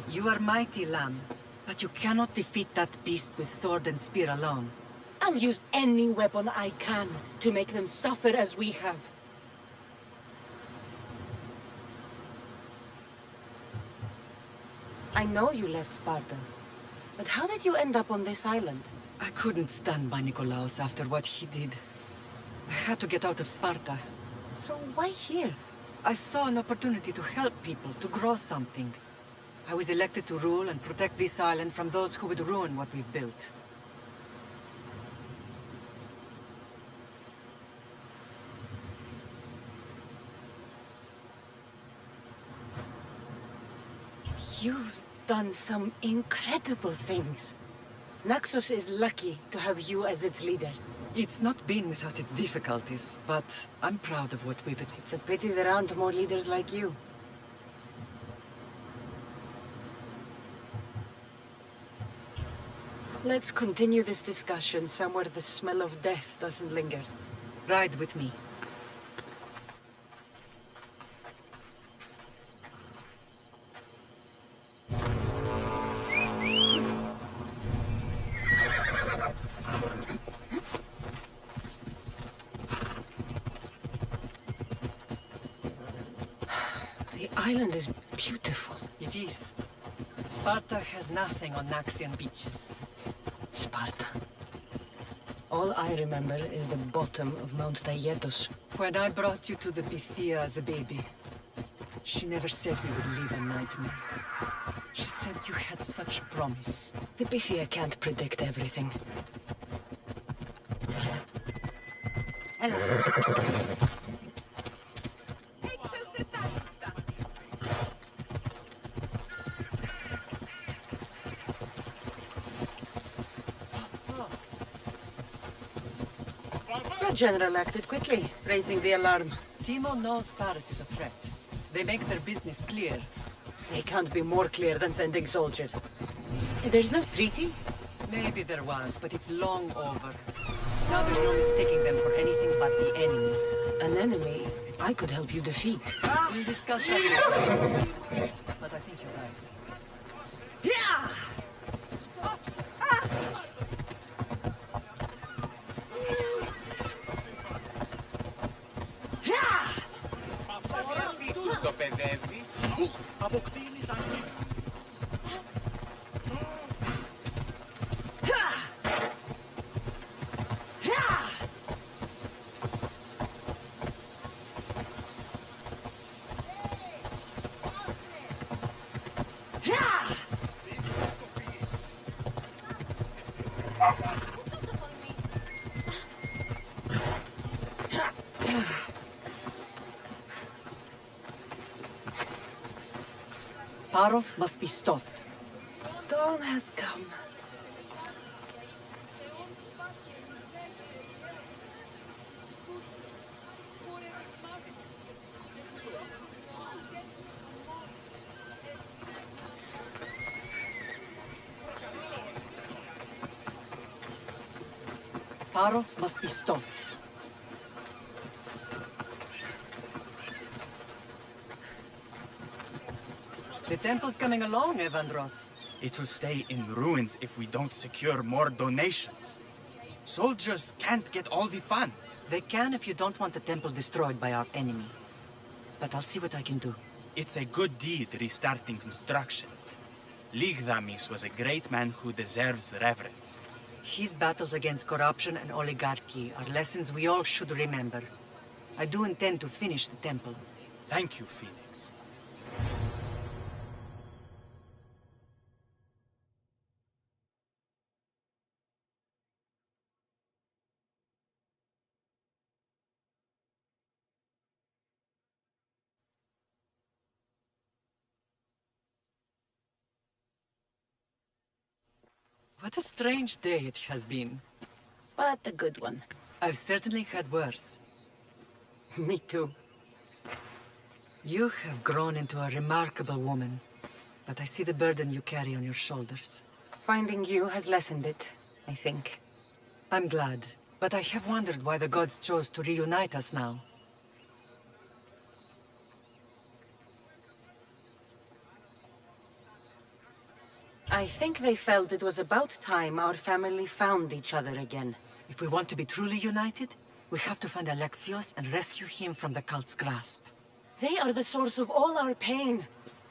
Speaker 12: You are mighty, Lamb, but you cannot defeat that beast with sword and spear alone.
Speaker 21: I'll use any weapon I can to make them suffer as we have. I know you left Sparta, but how did you end up on this island?
Speaker 12: I couldn't stand by Nikolaos after what he did. I had to get out of Sparta.
Speaker 21: So why here?
Speaker 12: I saw an opportunity to help people, to grow something. I was elected to rule and protect this island from those who would ruin what we've built.
Speaker 21: You've done some incredible things. Naxos is lucky to have you as its leader.
Speaker 12: It's not been without its difficulties, but I'm proud of what we've achieved.
Speaker 21: It's a pity there aren't more leaders like you. Let's continue this discussion somewhere the smell of death doesn't linger.
Speaker 12: Ride with me.
Speaker 21: The island is beautiful.
Speaker 12: It is. Sparta has nothing on Naxian beaches.
Speaker 21: Sparta. All I remember is the bottom of Mount Taygetos.
Speaker 12: When I brought you to the Pythia as a baby, she never said we would live a nightmare. She said you had such promise.
Speaker 21: The Pythia can't predict everything. Hello. Your general acted quickly, raising the alarm.
Speaker 12: Timo knows Paris is a threat. They make their business clear.
Speaker 21: They can't be more clear than sending soldiers. There's no treaty?
Speaker 12: Maybe there was, but it's long over. Now there's no mistaking them for anything but the enemy.
Speaker 21: An enemy I could help you defeat.
Speaker 12: We'll discuss that later. But I think you're right.
Speaker 21: Yeah!
Speaker 15: Το παιδεύεις, αποκτήνεις αγγλικά.
Speaker 12: Paros must be stopped.
Speaker 21: Dawn has come.
Speaker 12: Paros must be stopped. The temple's coming along, Evandros.
Speaker 15: It will stay in ruins if we don't secure more donations. Soldiers can't get all the funds.
Speaker 12: They can if you don't want the temple destroyed by our enemy. But I'll see what I can do.
Speaker 15: It's a good deed restarting construction. Ligdamis was a great man who deserves reverence.
Speaker 12: His battles against corruption and oligarchy are lessons we all should remember. I do intend to finish the temple.
Speaker 15: Thank you, Phoenix.
Speaker 12: What a strange day it has been.
Speaker 21: But a good one.
Speaker 12: I've certainly had worse.
Speaker 21: Me too.
Speaker 12: You have grown into a remarkable woman, but I see the burden you carry on your shoulders.
Speaker 21: Finding you has lessened it, I think.
Speaker 12: I'm glad, but I have wondered why the gods chose to reunite us now.
Speaker 21: I think they felt it was about time our family found each other again.
Speaker 12: If we want to be truly united, we have to find Alexios and rescue him from the cult's grasp.
Speaker 21: They are the source of all our pain,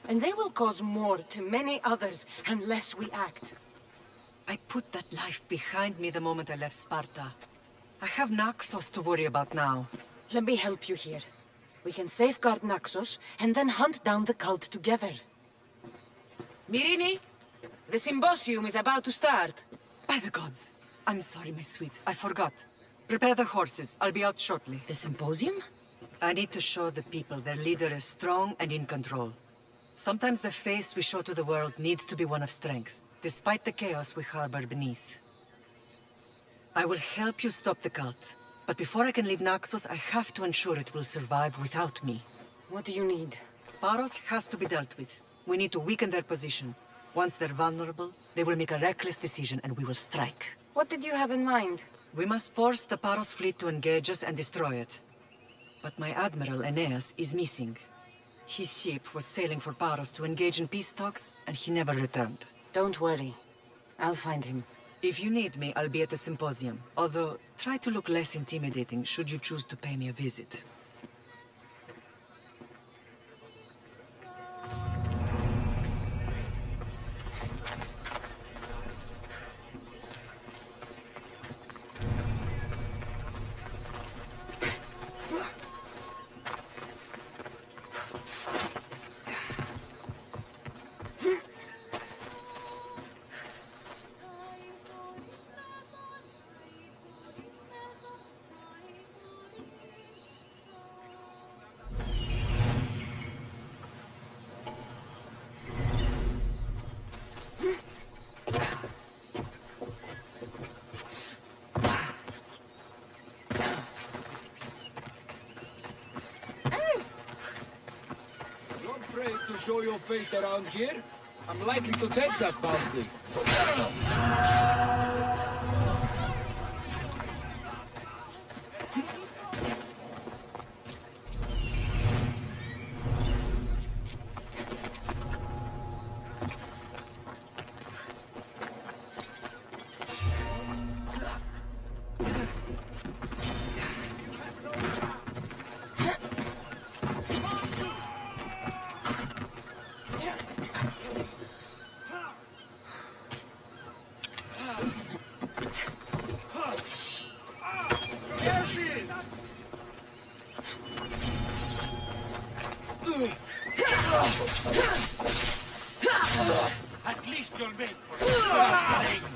Speaker 21: and they will cause more to many others unless we act.
Speaker 12: I put that life behind me the moment I left Sparta. I have Naxos to worry about now.
Speaker 21: Let me help you here. We can safeguard Naxos and then hunt down the cult together. Mirini, the symposium is about to start.
Speaker 12: By the gods! I'm sorry, my sweet. I forgot. Prepare the horses. I'll be out shortly.
Speaker 21: The symposium?
Speaker 12: I need to show the people their leader is strong and in control. Sometimes the face we show to the world needs to be one of strength, despite the chaos we harbor beneath. I will help you stop the cult, but before I can leave Naxos, I have to ensure it will survive without me.
Speaker 21: What do you need?
Speaker 12: Paros has to be dealt with. We need to weaken their position. Once they're vulnerable, they will make a reckless decision and we will strike.
Speaker 21: What did you have in mind?
Speaker 12: We must force the Paros fleet to engage us and destroy it. But my admiral, Aeneas, is missing. His ship was sailing for Paros to engage in peace talks, and he never returned.
Speaker 21: Don't worry. I'll find him.
Speaker 12: If you need me, I'll be at the symposium. Although, try to look less intimidating should you choose to pay me a visit.
Speaker 3: To show your face around here, I'm likely to take that bounty.
Speaker 5: At least you'll make for it.